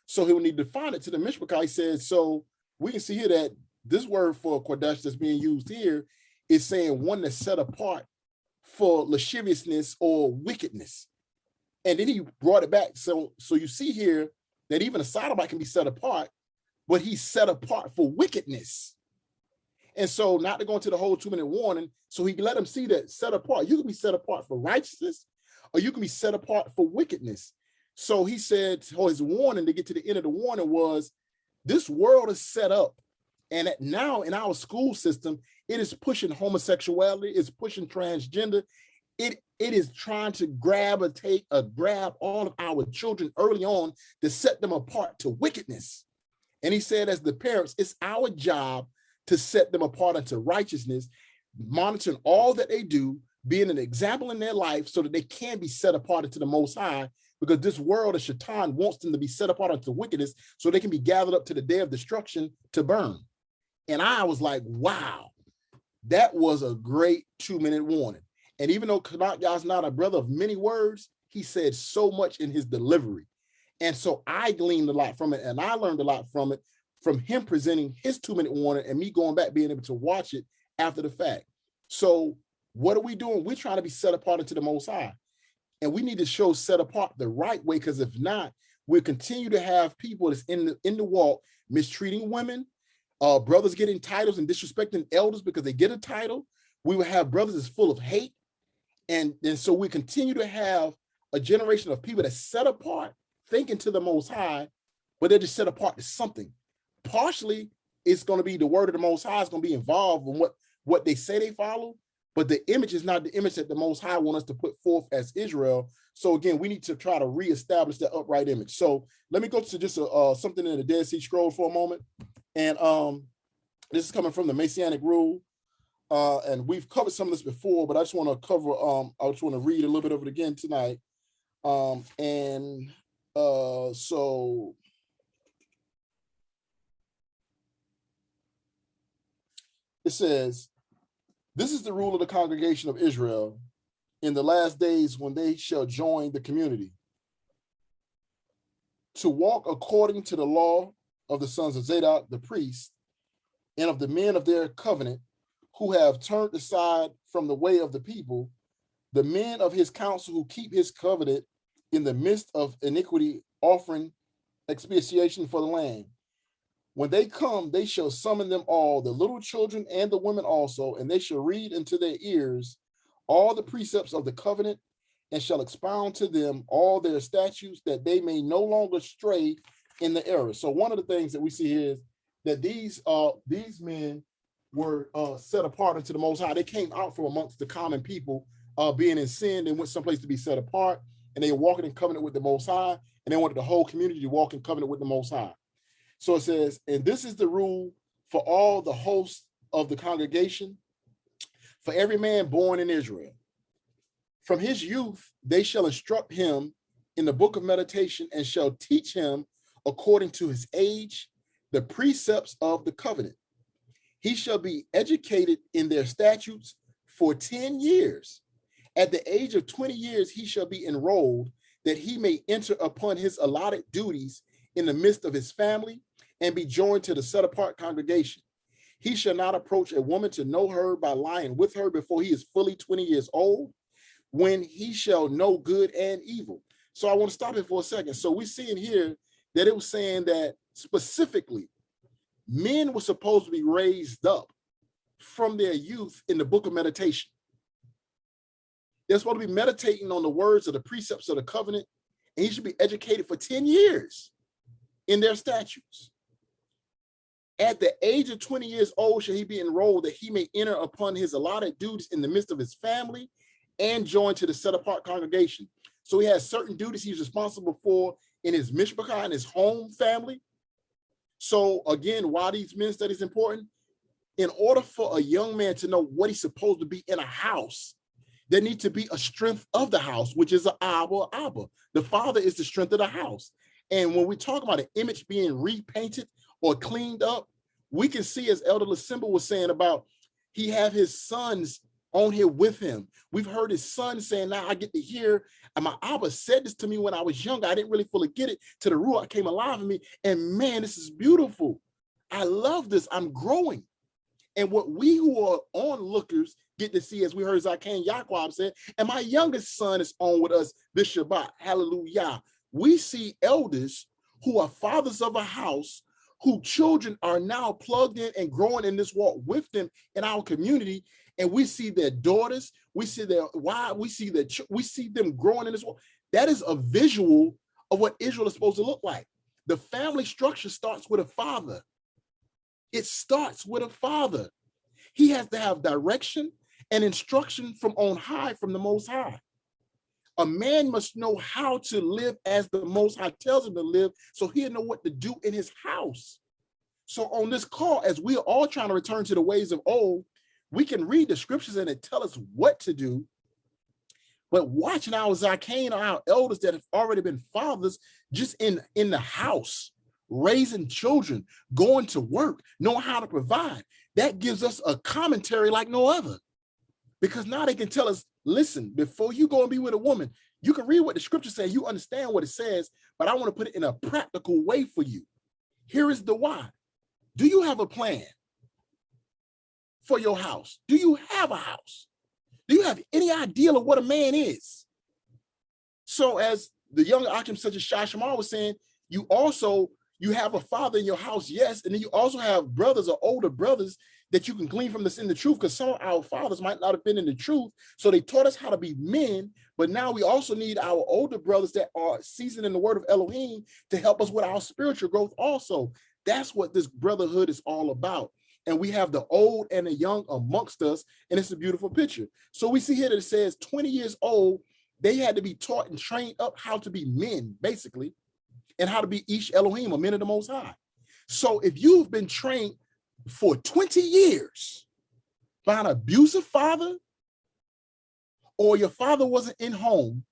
So when he defined it to the Mishpachah, he said, so we can see here that this word for Kodesh that's being used here is saying one that's set apart for lasciviousness or wickedness. And then he brought it back. So you see here that even a sodomite can be set apart, but he's set apart for wickedness. And so not to go into the whole 2-minute warning, so he can let them see that set apart. You can be set apart for righteousness, or you can be set apart for wickedness. So he said, his warning to get to the end of the warning was, this world is set up. And now in our school system, it is pushing homosexuality, it's pushing transgender. It is trying to grab all of our children early on to set them apart to wickedness. And he said, as the parents, it's our job to set them apart unto righteousness, monitoring all that they do, being an example in their life so that they can be set apart into the Most High, because this world of Shaitan wants them to be set apart unto wickedness so they can be gathered up to the day of destruction to burn. And I was like, wow, that was a great 2-minute warning. And even though Kanakya's not a brother of many words, he said so much in his delivery. And so I gleaned a lot from it, and I learned a lot from it, from him presenting his 2-minute warning and me going back, being able to watch it after the fact. So what are we doing? We're trying to be set apart into the Most High. And we need to show set apart the right way, because if not, we'll continue to have people that's in the walk mistreating women, brothers getting titles and disrespecting elders because they get a title. We will have brothers that's full of hate. And so we continue to have a generation of people that set apart, thinking to the Most High, but they're just set apart to something. Partially, it's going to be the word of the Most High is going to be involved in what they say they follow, but the image is not the image that the Most High wants us to put forth as Israel. So again, we need to try to reestablish that upright image. So let me go to just something in the Dead Sea Scrolls for a moment. And this is coming from the Messianic Rule. And we've covered some of this before, but I just want to cover, I just want to read a little bit of it again tonight. So it says, this is the rule of the congregation of Israel in the last days when they shall join the community, to walk according to the law of the sons of Zadok, the priest, and of the men of their covenant, who have turned aside from the way of the people, the men of his council who keep his covenant in the midst of iniquity, offering expiation for the land. When they come, they shall summon them all, the little children and the women also, and they shall read into their ears all the precepts of the covenant, and shall expound to them all their statutes, that they may no longer stray in the error. So one of the things that we see here is that these men were set apart unto the Most High. They came out from amongst the common people, being in sin. They went someplace to be set apart, and they were walking in covenant with the Most High, and they wanted the whole community to walk in covenant with the Most High. So it says, and this is the rule for all the hosts of the congregation, for every man born in Israel. From his youth, they shall instruct him in the book of meditation, and shall teach him according to his age, the precepts of the covenant. He shall be educated in their statutes for 10 years. At the age of 20 years, he shall be enrolled, that he may enter upon his allotted duties in the midst of his family, and be joined to the set apart congregation. He shall not approach a woman to know her by lying with her before he is fully 20 years old, when he shall know good and evil. So I want to stop it for a second. So we're seeing here that it was saying that specifically men were supposed to be raised up from their youth in the book of meditation. They're supposed to be meditating on the words of the precepts of the covenant, and he should be educated for 10 years in their statutes. At the age of 20 years old, shall he be enrolled, that he may enter upon his allotted duties in the midst of his family, and join to the set apart congregation. So he has certain duties he's responsible for in his mishpachah, in his home family. So again, why these men studies important? In order for a young man to know what he's supposed to be in a house, there needs to be a strength of the house, which is an Abba. The father is the strength of the house. And when we talk about an image being repainted or cleaned up, we can see, as Elder Lasimba was saying about, he have his sons on here with him. We've heard his son saying, now I get to hear, and my Abba said this to me when I was younger. I didn't really fully get it till the Ruach came alive in me. And man, this is beautiful. I love this. I'm growing. And what we who are onlookers get to see, as we heard Achim Yaquab said, and my youngest son is on with us this Shabbat. Hallelujah. We see elders who are fathers of a house, whose children are now plugged in and growing in this walk with them in our community. And we see their daughters, we see their wives, we see them growing in this walk. That is a visual of what Israel is supposed to look like. The family structure starts with a father. It starts with a father. He has to have direction and instruction from on high, from the Most High. A man must know how to live as the Most High tells him to live, so he'll know what to do in his house. So on this call, as we are all trying to return to the ways of old, we can read the scriptures and it tell us what to do. But watching our Zakein, our elders that have already been fathers, just in the house, raising children, going to work, knowing how to provide, that gives us a commentary like no other. Because now they can tell us, listen, before you go and be with a woman, you can read what the scripture says, you understand what it says, but I want to put it in a practical way for you. Here is the why. Do you have a plan for your house? Do you have a house? Do you have any idea of what a man is? So as the young Achim, such as Shah Shamar was saying, you have a father in your house, yes, and then you also have brothers or older brothers that you can glean from this in the truth, because some of our fathers might not have been in the truth, so they taught us how to be men, but now we also need our older brothers that are seasoned in the word of Elohim to help us with our spiritual growth also. That's what this brotherhood is all about. And we have the old and the young amongst us, and it's a beautiful picture. So we see here that it says 20 years old, they had to be taught and trained up how to be men, basically, and how to be Ish Elohim, a men of the Most High. So if you've been trained for 20 years by an abusive father, or your father wasn't in home,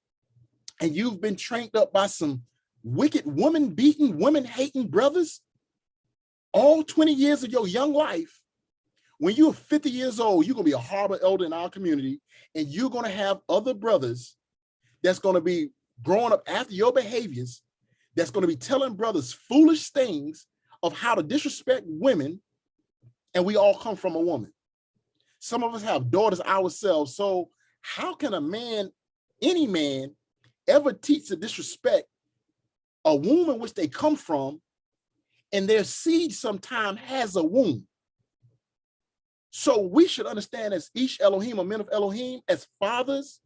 and you've been trained up by some wicked woman-beating, women-hating brothers, all 20 years of your young life, when you're 50 years old, you're going to be a horrible elder in our community, and you're going to have other brothers that's going to be growing up after your behaviors, that's going to be telling brothers foolish things of how to disrespect women, and we all come from a woman. Some of us have daughters ourselves, so how can a man, any man, ever teach to disrespect a womb in which they come from, and their seed sometime has a womb? So we should understand, as Ish Elohim, or men of Elohim, as fathers,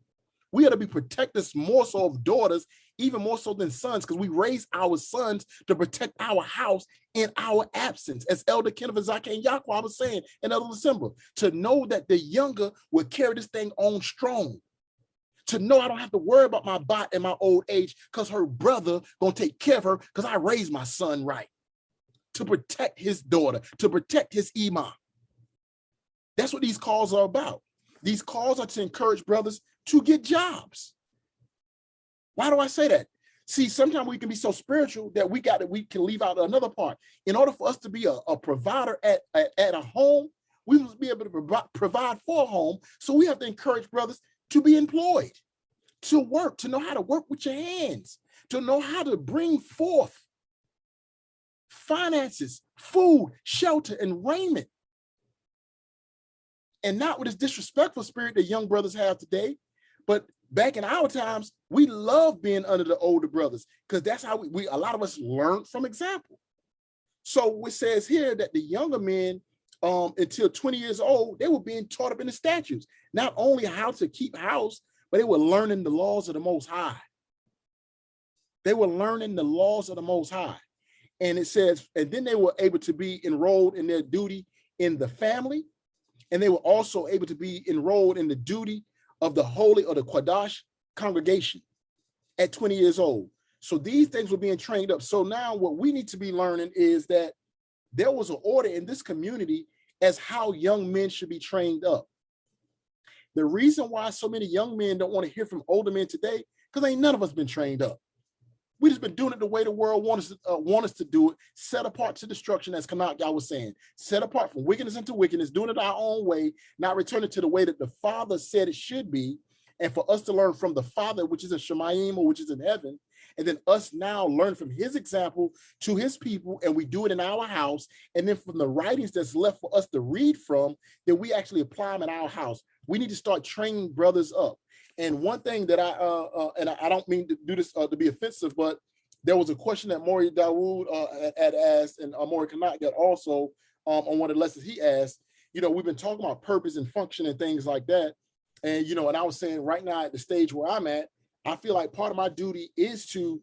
we ought to be protectors more so of daughters, even more so than sons, because we raise our sons to protect our house in our absence. As Elder Kenneth Achim Yaquab was saying in Elder December, to know that the younger will carry this thing on strong. To know I don't have to worry about my bot in my old age, because her brother gonna take care of her, because I raised my son right. To protect his daughter, to protect his imam. That's what these calls are about. These calls are to encourage brothers to get jobs. Why do I say that? See, sometimes we can be so spiritual that we can leave out another part. In order for us to be a provider at a home, we must be able to provide for a home. So we have to encourage brothers to be employed, to work, to know how to work with your hands, to know how to bring forth finances, food, shelter, and raiment. And not with this disrespectful spirit that young brothers have today, but back in our times, we love being under the older brothers, because that's how a lot of us learned from example. So it says here that the younger men, until 20 years old, they were being taught up in the statutes, not only how to keep house, but they were learning the laws of the Most High. They were learning the laws of the Most High. And it says, and then they were able to be enrolled in their duty in the family, and they were also able to be enrolled in the duty of the holy or the Qadash congregation at 20 years old. So these things were being trained up. So now what we need to be learning is that there was an order in this community as how young men should be trained up. The reason why so many young men don't want to hear from older men today, because ain't none of us been trained up. We just been doing it the way the world want us to do it, set apart to destruction, as Kanak y'all was saying, set apart from wickedness into wickedness, doing it our own way, not returning to the way that the Father said it should be, and for us to learn from the Father, which is in Shemayim, or which is in heaven, and then us now learn from his example to his people, and we do it in our house, and then from the writings that's left for us to read from, then we actually apply them in our house. We need to start training brothers up. And one thing that I don't mean to do this to be offensive, but there was a question that Maury Dawood had asked, and Maury Kanak got also on one of the lessons he asked. You know, we've been talking about purpose and function and things like that. And, you know, and I was saying right now at the stage where I'm at, I feel like part of my duty is to,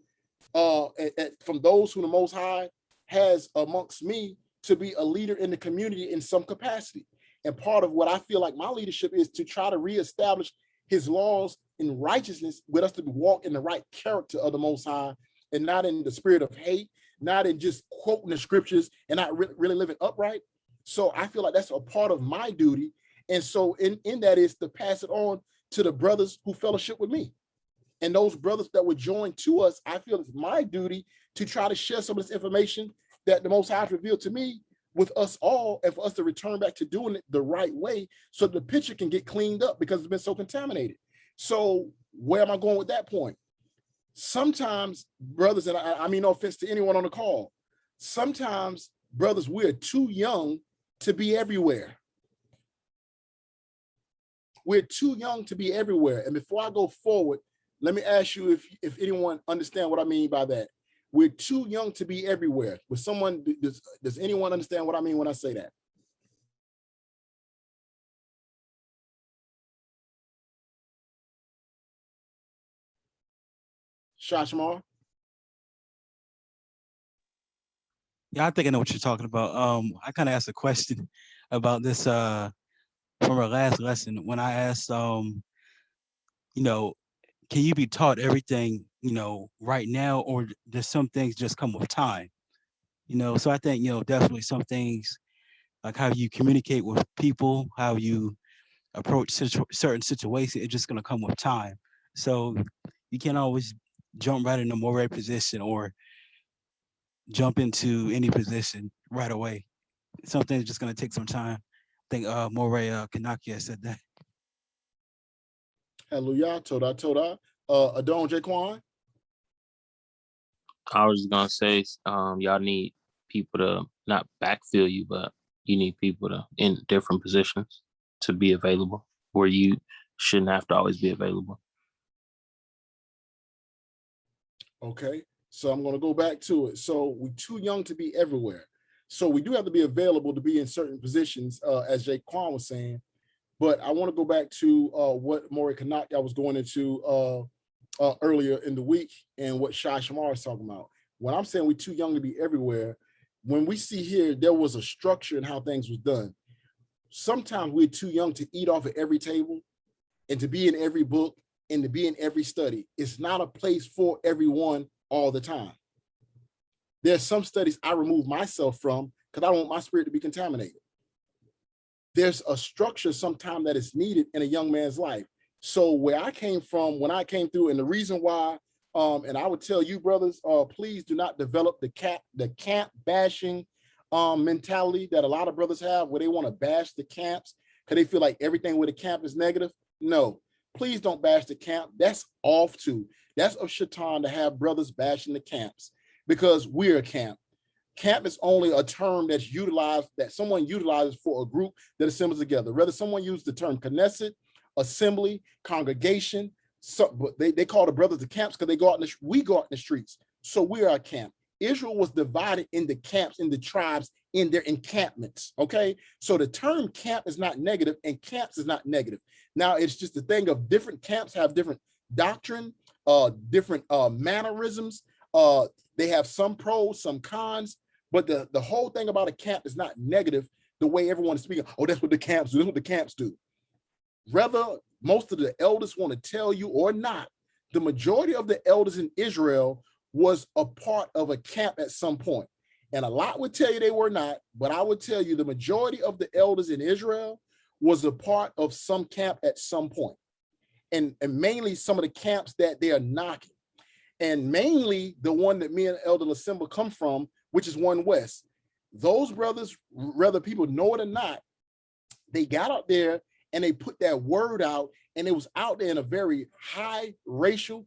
from those who the Most High has amongst me, to be a leader in the community in some capacity. And part of what I feel like my leadership is to try to reestablish his laws in righteousness, with us to walk in the right character of the Most High, and not in the spirit of hate, not in just quoting the scriptures and not really living upright. So I feel like that's a part of my duty. And so in that is to pass it on to the brothers who fellowship with me. And those brothers that would join to us, I feel it's my duty to try to share some of this information that the Most High has revealed to me with us all, and for us to return back to doing it the right way so the picture can get cleaned up, because it's been so contaminated. So where am I going with that point? Sometimes brothers, and I mean no offense to anyone on the call, sometimes brothers, we're too young to be everywhere. We're too young to be everywhere. And before I go forward, let me ask you if anyone understand what I mean by that. We're too young to be everywhere. Does anyone understand what I mean when I say that? Shashmar?
Yeah, I think I know what you're talking about. I kind of asked a question about this from our last lesson when I asked, you know, can you be taught everything, you know, right now, or does some things just come with time? You know, so I think, you know, definitely some things, like how you communicate with people, how you approach certain situations, it's just going to come with time. So you can't always jump right in the moray position or jump into any position right away. Something's just going to take some time. I think Moray Kanaki said that.
Hallelujah, Toda. Adon Jaquan?
I was gonna say, y'all need people to not backfill you, but you need people to in different positions to be available where you shouldn't have to always be available.
Okay, so I'm going to go back to it. So we're too young to be everywhere. So we do have to be available to be in certain positions, as Jay Kwan was saying. But I want to go back to what Maury Kanak I was going into earlier in the week, and what Shai Shamar is talking about. When I'm saying we're too young to be everywhere, when we see here, there was a structure in how things was done. Sometimes we're too young to eat off of every table and to be in every book and to be in every study. It's not a place for everyone all the time. There's some studies I remove myself from because I don't want my spirit to be contaminated. There's a structure sometimes that is needed in a young man's life. So where I came from, when I came through, and the reason why, and I would tell you brothers, please do not develop the camp bashing mentality that a lot of brothers have, where they want to bash the camps because they feel like everything with a camp is negative. No, please don't bash the camp. That's off too. That's of Shaitan to have brothers bashing the camps, because we're a camp. Camp is only a term that's utilized, that someone utilizes for a group that assembles together. Whether someone used the term Knesset, assembly, congregation, so, but they call the brothers the camps because we go out in the streets. So we are a camp. Israel was divided into camps, into tribes, in their encampments. Okay, so the term camp is not negative, and camps is not negative. Now it's just the thing of different camps have different doctrine, different mannerisms. They have some pros, some cons, but the whole thing about a camp is not negative the way everyone is speaking. Oh, that's what the camps do. That's what the camps do. Whether most of the elders want to tell you or not, the majority of the elders in Israel was a part of a camp at some point. And a lot would tell you they were not, but I would tell you the majority of the elders in Israel was a part of some camp at some point. And mainly some of the camps that they are knocking. and mainly the one that me and Elder Lasimba come from, which is One West. Those brothers, whether people know it or not, they got out there and they put that word out, and it was out there in a very high racial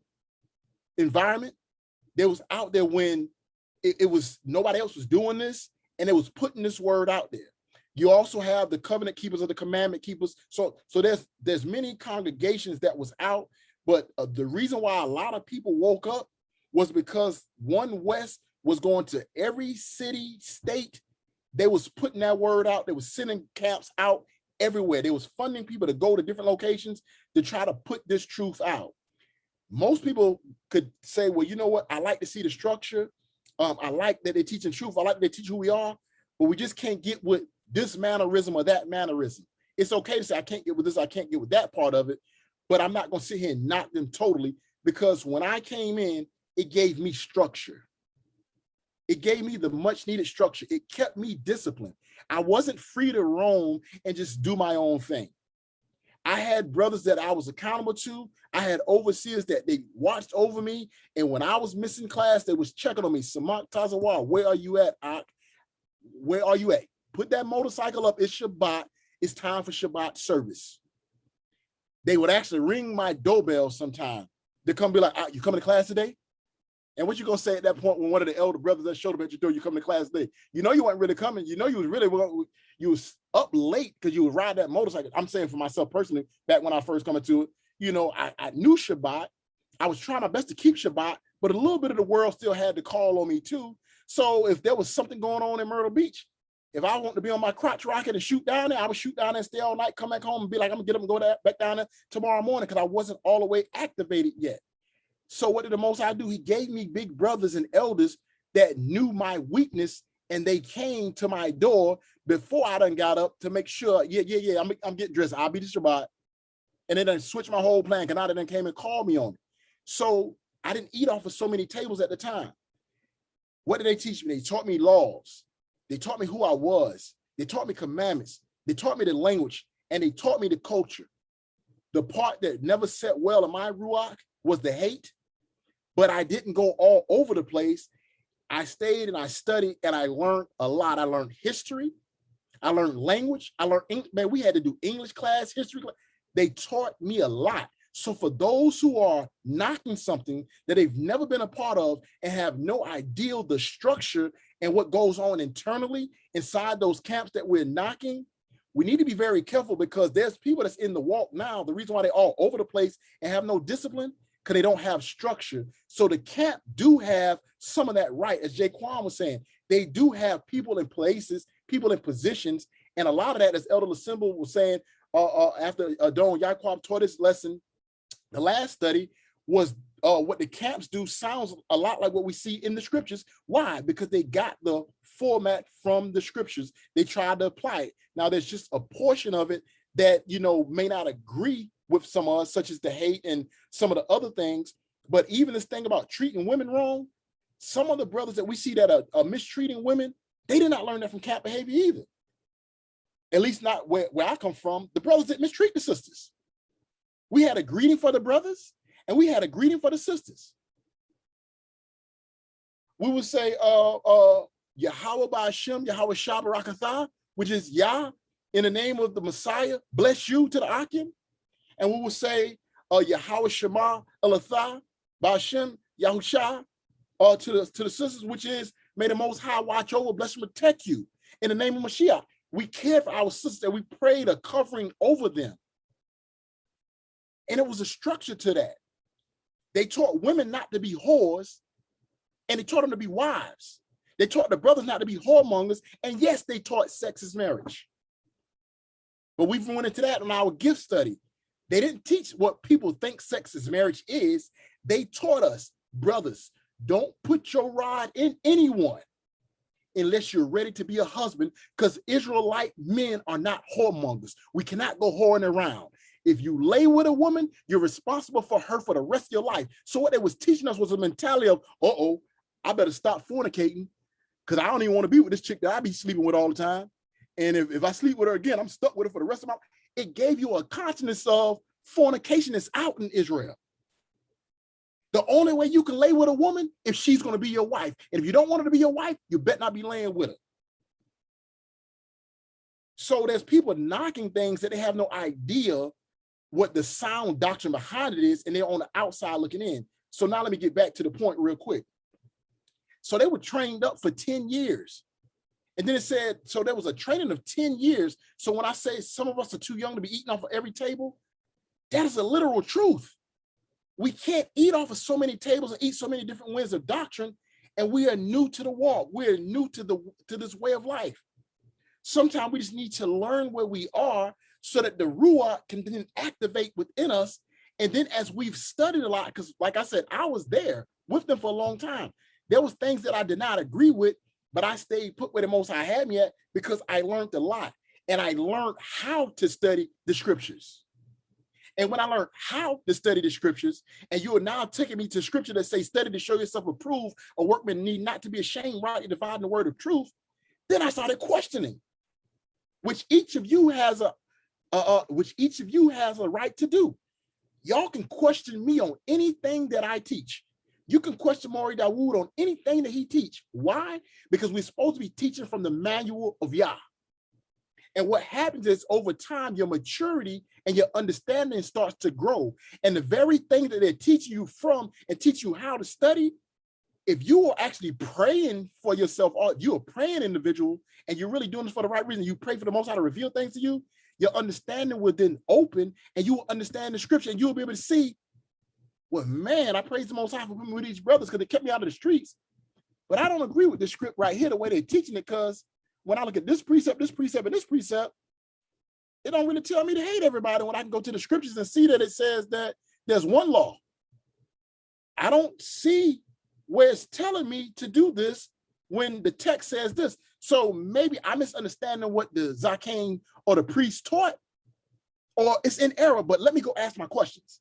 environment. They was out there when it was nobody else was doing this, and it was putting this word out there. You also have the covenant keepers of the commandment keepers. So there's many congregations that was out, but the reason why a lot of people woke up was because One West was going to every city, state. They was putting that word out. They was sending camps out everywhere. They was funding people to go to different locations to try to put this truth out. Most people could say, well, you know what? I like to see the structure. I like that they're teaching truth. I like that they teach who we are, but we just can't get with this mannerism or that mannerism. It's okay to say, I can't get with this, I can't get with that part of it, but I'm not going to sit here and knock them totally, because when I came in, it gave me structure. It gave me the much needed structure. It kept me disciplined. I wasn't free to roam and just do my own thing. I had brothers that I was accountable to. I had overseers that they watched over me. And when I was missing class, they was checking on me. Samak Tazawa, where are you at, Ak? Where are you at? Put that motorcycle up. It's Shabbat. It's time for Shabbat service. They would actually ring my doorbell sometime. They come be like, you coming to class today? And what you gonna say at that point when one of the elder brothers that showed up at your door, you coming to class today? You know you weren't really coming. You know you was really, you was up late because you would ride that motorcycle. I'm saying for myself personally, back when I first come into it, you know, I knew Shabbat. I was trying my best to keep Shabbat, but a little bit of the world still had to call on me too. So if there was something going on in Myrtle Beach, if I want to be on my crotch rocket and shoot down there, I would shoot down there and stay all night, come back home and be like, I'm gonna get up and go back down there tomorrow morning, because I wasn't all the way activated yet. So what did the Most High do? He gave me big brothers and elders that knew my weakness, and they came to my door before I done got up to make sure, I'm getting dressed. I'll be the Shabbat. And they done switched my whole plan, because now they done came and called me on it. So I didn't eat off of so many tables at the time. What did they teach me? They taught me laws. They taught me who I was. They taught me commandments. They taught me the language, and they taught me the culture. The part that never set well in my ruach was the hate, but I didn't go all over the place. I stayed and I studied and I learned a lot. I learned history. I learned language. I learned English. Man, we had to do English class, history class. They taught me a lot. So for those who are knocking something that they've never been a part of and have no idea the structure and what goes on internally inside those camps that we're knocking, we need to be very careful, because there's people that's in the walk now. The reason why they're all over the place and have no discipline, because they don't have structure. So the camp do have some of that right. As Jaquan was saying, they do have people in places, people in positions. And a lot of that, as Elder Lasimba was saying, after Don Yaquab taught his lesson, the last study was what the camps do sounds a lot like what we see in the scriptures. Why? Because they got the format from the scriptures. They tried to apply it. Now there's just a portion of it that, you know, may not agree with some of us, such as the hate and some of the other things. But even this thing about treating women wrong, some of the brothers that we see that are mistreating women, they did not learn that from camp behavior either. At least not where I come from. The brothers that mistreat the sisters. We had a greeting for the brothers, and we had a greeting for the sisters. We would say, Yahweh Ba'Hashem, Yahweh Shabarakatha, which is Yah, in the name of the Messiah, bless you to the Achim. And we would say, Yahweh Shema Elatha, Ba'Hashem, Yahusha, to the sisters, which is, may the Most High watch over, bless and protect you. In the name of Mashiach, we care for our sisters, and we prayed a covering over them. And it was a structure to that. They taught women not to be whores, and they taught them to be wives. They taught the brothers not to be whoremongers, and yes, they taught sex is marriage. But we went into that in our gift study. They didn't teach what people think sex is marriage is. They taught us, brothers, don't put your rod in anyone unless you're ready to be a husband, because Israelite men are not whoremongers. We cannot go whoring around. If you lay with a woman, you're responsible for her for the rest of your life. So what they was teaching us was a mentality of, I better stop fornicating, because I don't even want to be with this chick that I be sleeping with all the time. And if I sleep with her again, I'm stuck with her for the rest of my life. It gave you a consciousness of fornication is out in Israel. The only way you can lay with a woman if she's going to be your wife. And if you don't want her to be your wife, you better not be laying with her. So there's people knocking things that they have no idea what the sound doctrine behind it is, and they're on the outside looking in. So now let me get back to the point real quick. So they were trained up for 10 years. And then it said, so there was a training of 10 years. So when I say some of us are too young to be eating off of every table, that is a literal truth. We can't eat off of so many tables and eat so many different winds of doctrine, and we are new to the walk. We're new to this way of life. Sometimes we just need to learn where we are so that the Ruach can then activate within us. And then as we've studied a lot, because like I said, I was there with them for a long time. There was things that I did not agree with, but I stayed put where the Most High had me at because I learned a lot. And I learned how to study the scriptures. And when I learned how to study the scriptures, and you are now taking me to scripture that say, study to show yourself approved, a workman need not to be ashamed, rightly dividing the word of truth, then I started questioning, which each of you has a right to do. Y'all can question me on anything that I teach. You can question Maury Dawood on anything that he teach. Why? Because we're supposed to be teaching from the manual of Yah. And what happens is over time, your maturity and your understanding starts to grow. And the very thing that they're teaching you from and teach you how to study, if you are actually praying for yourself, or if you're a praying individual and you're really doing this for the right reason, you pray for the Most High to reveal things to you, your understanding will then open and you will understand the scripture and you'll be able to see, well, man, I praise the Most High for putting me with these brothers because they kept me out of the streets. But I don't agree with this script right here, the way they're teaching it, because when I look at this precept, and this precept, it don't really tell me to hate everybody when I can go to the scriptures and see that it says that there's one law. I don't see where it's telling me to do this when the text says this. So maybe I'm misunderstanding what the Zaken or the priest taught, or it's in error, but let me go ask my questions.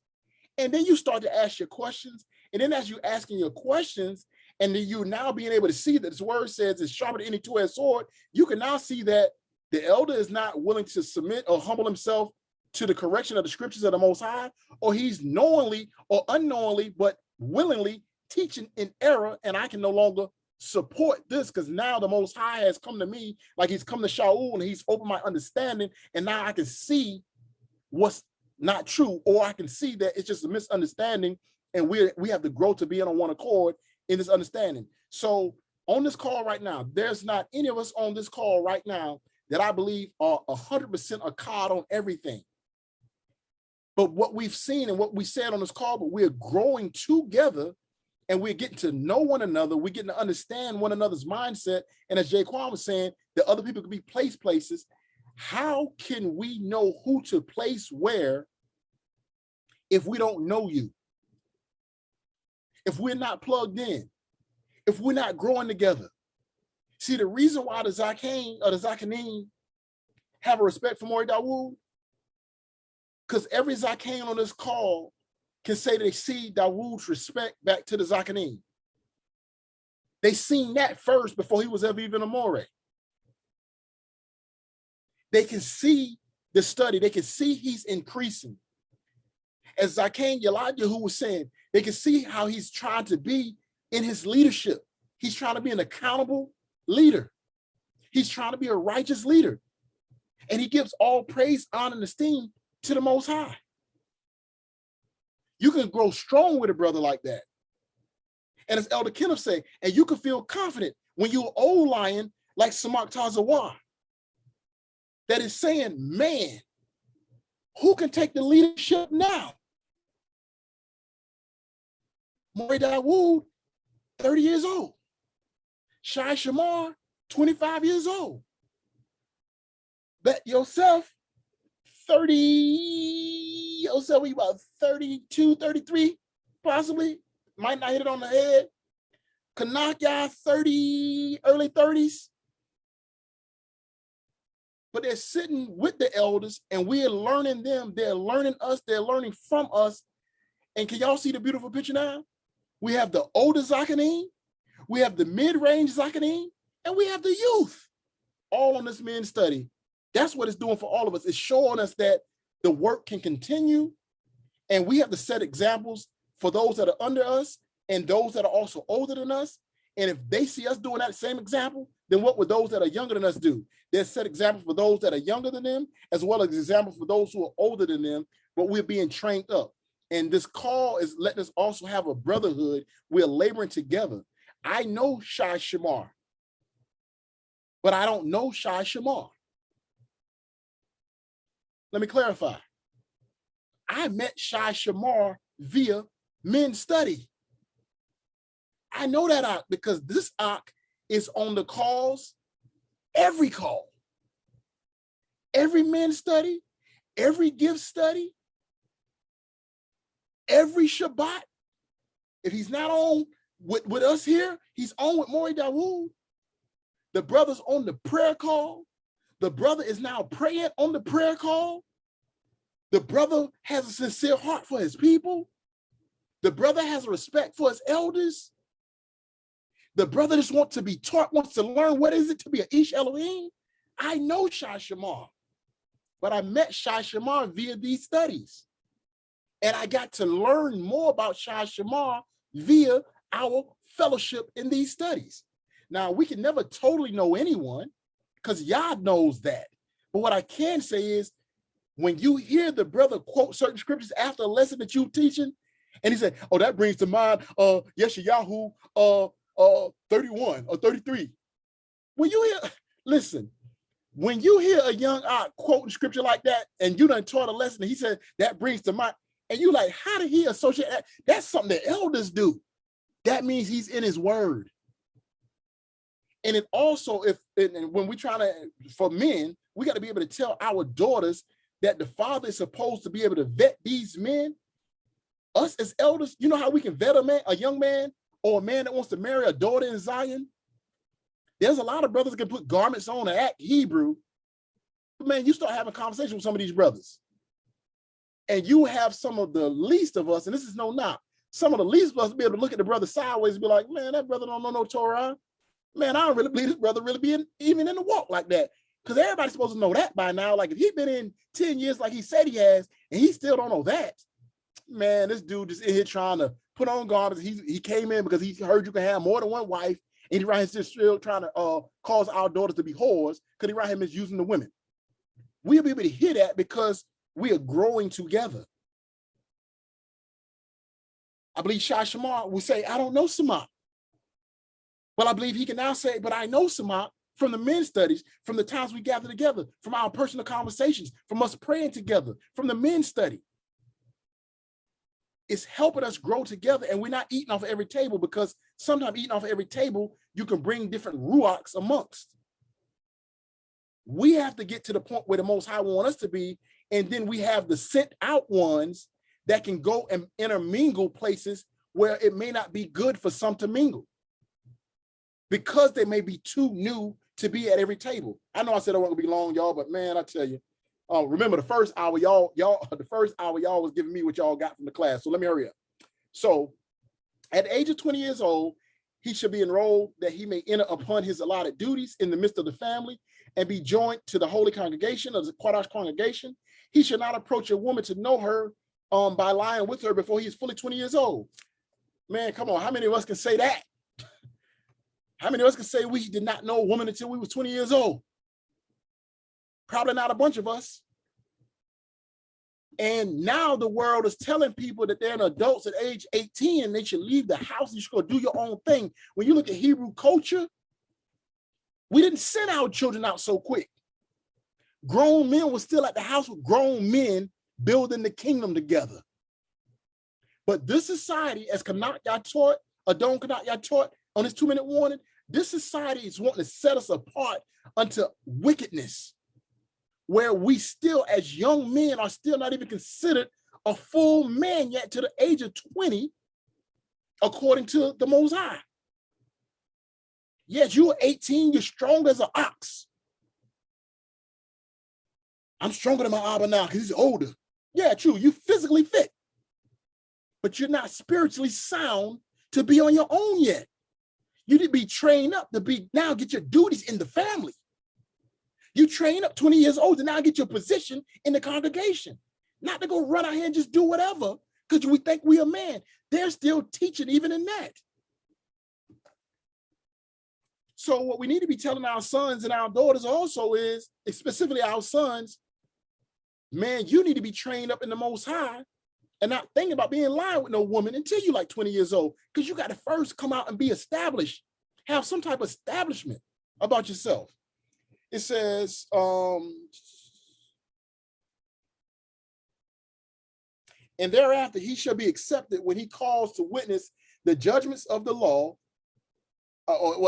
And then you start to ask your questions. And then as you asking your questions, and then you now being able to see that this word says it's sharper than any two-edged sword, you can now see that the elder is not willing to submit or humble himself to the correction of the scriptures of the Most High, or he's knowingly or unknowingly, but willingly teaching in error, and I can no longer support this because now the Most High has come to me like he's come to Shaul and he's opened my understanding, and now I can see what's not true, or I can see that it's just a misunderstanding, and we have to grow to be on one accord in this understanding. So on this call right now, there's not any of us on this call right now that I believe are 100% a cod on everything. But what we've seen and what we said on this call, but we're growing together and we're getting to know one another. We're getting to understand one another's mindset. And as Jaquan was saying, that other people could be placed places. How can we know who to place where if we don't know you? If we're not plugged in, if we're not growing together. See, the reason why the Zaken or the Zakanim have a respect for Maury Dawood, because every Zaken on this call can say they see Dawood's respect back to the Zakanim. They seen that first before he was ever even a Moreh. They can see the study. They can see he's increasing. As Zaken Yaladia, who was saying, they can see how he's trying to be in his leadership. He's trying to be an accountable leader. He's trying to be a righteous leader. And he gives all praise, honor, and esteem to the Most High. You can grow strong with a brother like that. And as Elder Kenneth say, and you can feel confident when you're an old lion like Samak Tazawa, that is saying, man, who can take the leadership now? Maury Dawood, 30 years old. Shai Shamar, 25 years old. Bet yourself, about 32, 33, possibly. Might not hit it on the head. Kanaka, 30, early 30s. But they're sitting with the elders and we're learning them. They're learning us. They're learning from us. And can y'all see the beautiful picture now? We have the older Zakanim, we have the mid-range Zakanim, and we have the youth, all on this men's study. That's what it's doing for all of us. It's showing us that the work can continue, and we have to set examples for those that are under us and those that are also older than us. And if they see us doing that same example, then what would those that are younger than us do? They'll set examples for those that are younger than them, as well as examples for those who are older than them, but we're being trained up. And this call is letting us also have a brotherhood. We're laboring together. I know Shai Shamar, but I don't know Shai Shamar. Let me clarify. I met Shai Shamar via men's study. I know that Ak because this Ak is on the calls, every call, every men's study, every gift study, every Shabbat. If he's not on with us here, he's on with Maury Dawood. The brother's on the prayer call. The brother is now praying on the prayer call. The brother has a sincere heart for his people. The brother has a respect for his elders. The brother just wants to be taught, wants to learn what is it to be an Ish Elohim. I know Shai Shamar, but I met Shai Shamar via these studies. And I got to learn more about Shai Shamar via our fellowship in these studies. Now, we can never totally know anyone because Yah knows that. But what I can say is, when you hear the brother quote certain scriptures after a lesson that you're teaching, and he said, oh, that brings to mind Yeshayahu 31 or 33. When you hear, listen, when you hear a young quoting scripture like that, and you done taught a lesson, and he said, that brings to mind, and you like, how did he associate that? That's something that elders do. That means he's in his word. And it also, when we try to, for men, we got to be able to tell our daughters that the father is supposed to be able to vet these men. Us as elders, you know how we can vet a young man or a man that wants to marry a daughter in Zion? There's a lot of brothers that can put garments on and act Hebrew. Man, you start having conversation with some of these brothers. And you have some of the least of us, and this is no knock, some of the least of us be able to look at the brother sideways and be like, man, that brother don't know no Torah. Man, I don't really believe this brother really being even in the walk like that. Because everybody's supposed to know that by now. Like if he's been in 10 years like he said he has, and he still don't know that, man, this dude just in here trying to put on garments. He came in because he heard you can have more than one wife, and he right here still trying to cause our daughters to be whores because he right here misusing the women. We'll be able to hear that because we are growing together. I believe Shai Shamar will say, I don't know Samach. But I believe he can now say, but I know Samach from the men's studies, from the times we gather together, from our personal conversations, from us praying together, from the men's study. It's helping us grow together, and we're not eating off of every table, because sometimes eating off of every table, you can bring different ruachs amongst. We have to get to the point where the Most High want us to be, and then we have the sent out ones that can go and intermingle places where it may not be good for some to mingle, because they may be too new to be at every table. I know I said I wasn't gonna be long, y'all, but man, I tell you, remember the first hour, y'all was giving me what y'all got from the class. So let me hurry up. So at the age of 20 years old, he should be enrolled that he may enter upon his allotted duties in the midst of the family and be joined to the holy congregation of the Quadash congregation. He should not approach a woman to know her by lying with her before he is fully 20 years old. Man, come on, how many of us can say that? How many of us can say we did not know a woman until we were 20 years old? Probably not a bunch of us. And now the world is telling people that they're adults at age 18 and they should leave the house and you should go do your own thing. When you look at Hebrew culture, we didn't send our children out so quick. Grown men were still at the house with grown men building the kingdom together. But this society, as Kanak Yah taught, Adon Kanak Yah taught on his 2-minute warning, this society is wanting to set us apart unto wickedness, where we still, as young men, are still not even considered a full man yet to the age of 20, according to the Most High. Yes, you're 18, you're strong as an ox. I'm stronger than my Abba now because he's older. Yeah, true, you're physically fit, but you're not spiritually sound to be on your own yet. You need to be trained up to be now get your duties in the family. You train up 20 years old to now get your position in the congregation, not to go run out here and just do whatever because we think we are man. They're still teaching even in that. So what we need to be telling our sons and our daughters also is, specifically our sons, man, you need to be trained up in the Most High and not thinking about being in line with no woman until you're like 20 years old, because you got to first come out and be established, have some type of establishment about yourself. It says, and thereafter he shall be accepted when he calls to witness the judgments of the law.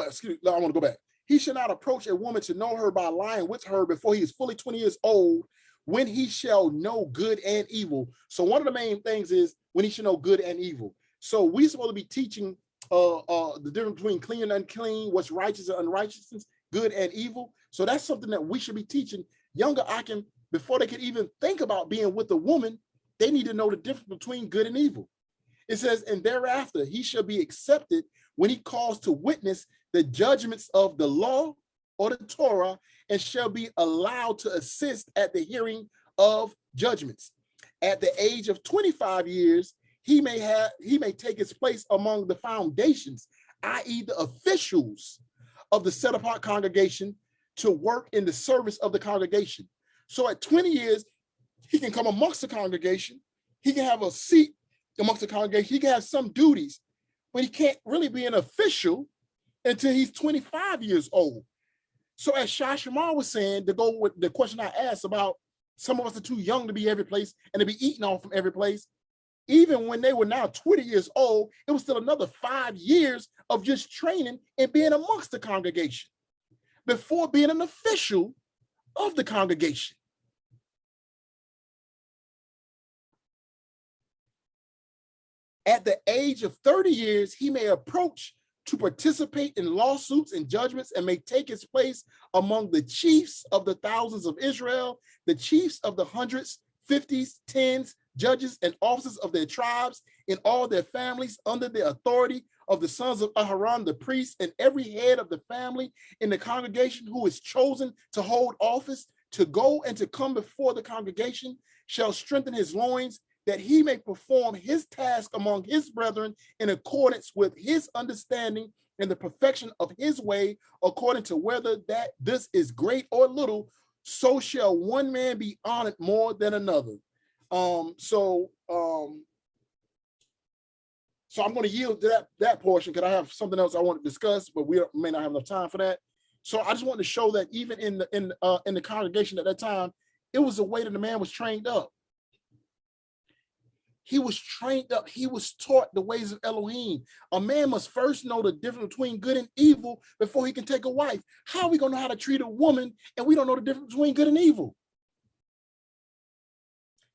Excuse me, I want to go back. He shall not approach a woman to know her by lying with her before he is fully 20 years old, when he shall know good and evil. So one of the main things is when he shall know good and evil. So we're supposed to be teaching the difference between clean and unclean, what's righteous and unrighteousness, good and evil. So that's something that we should be teaching younger Achim before they can even think about being with a woman. They need to know the difference between good and evil. It says, and thereafter he shall be accepted when he calls to witness the judgments of the law or the Torah, and shall be allowed to assist at the hearing of judgments. At the age of 25 years, he may take his place among the foundations, i.e. the officials of the set apart congregation, to work in the service of the congregation. So at 20 years, he can come amongst the congregation. He can have a seat amongst the congregation. He can have some duties, but he can't really be an official until he's 25 years old. So as Shashamar was saying, to go with the question I asked about some of us are too young to be every place and to be eaten off from every place, even when they were now 20 years old, it was still another 5 years of just training and being amongst the congregation before being an official of the congregation. At the age of 30 years, he may approach to participate in lawsuits and judgments, and may take his place among the chiefs of the thousands of Israel, the chiefs of the hundreds, fifties, tens, judges, and officers of their tribes, in all their families, under the authority of the sons of Aharon, the priest, and every head of the family in the congregation who is chosen to hold office, to go and to come before the congregation, shall strengthen his loins, that he may perform his task among his brethren in accordance with his understanding and the perfection of his way, according to whether that this is great or little, so shall one man be honored more than another. So I'm going to yield to that portion, because I have something else I want to discuss, but we may not have enough time for that. So I just want to show that even in the congregation at that time, it was the way that the man was trained up. He was trained up. He was taught the ways of Elohim. A man must first know the difference between good and evil before he can take a wife. How are we going to know how to treat a woman and we don't know the difference between good and evil?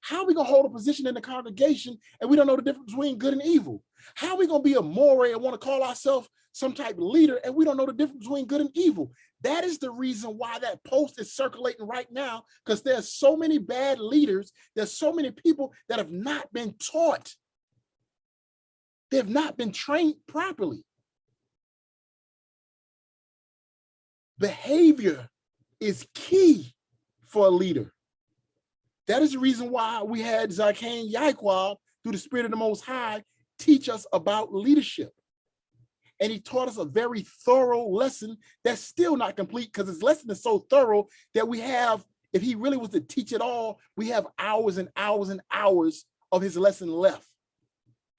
How are we going to hold a position in the congregation and we don't know the difference between good and evil? How are we going to be a more and want to call ourselves some type of leader and we don't know the difference between good and evil? That is the reason why that post is circulating right now, because there's so many bad leaders. There's so many people that have not been taught. They have not been trained properly. Behavior is key for a leader. That is the reason why we had Zakein Yaikwab, through the Spirit of the Most High, teach us about leadership. And he taught us a very thorough lesson that's still not complete, because his lesson is so thorough that we have, if he really was to teach it all, we have hours and hours and hours of his lesson left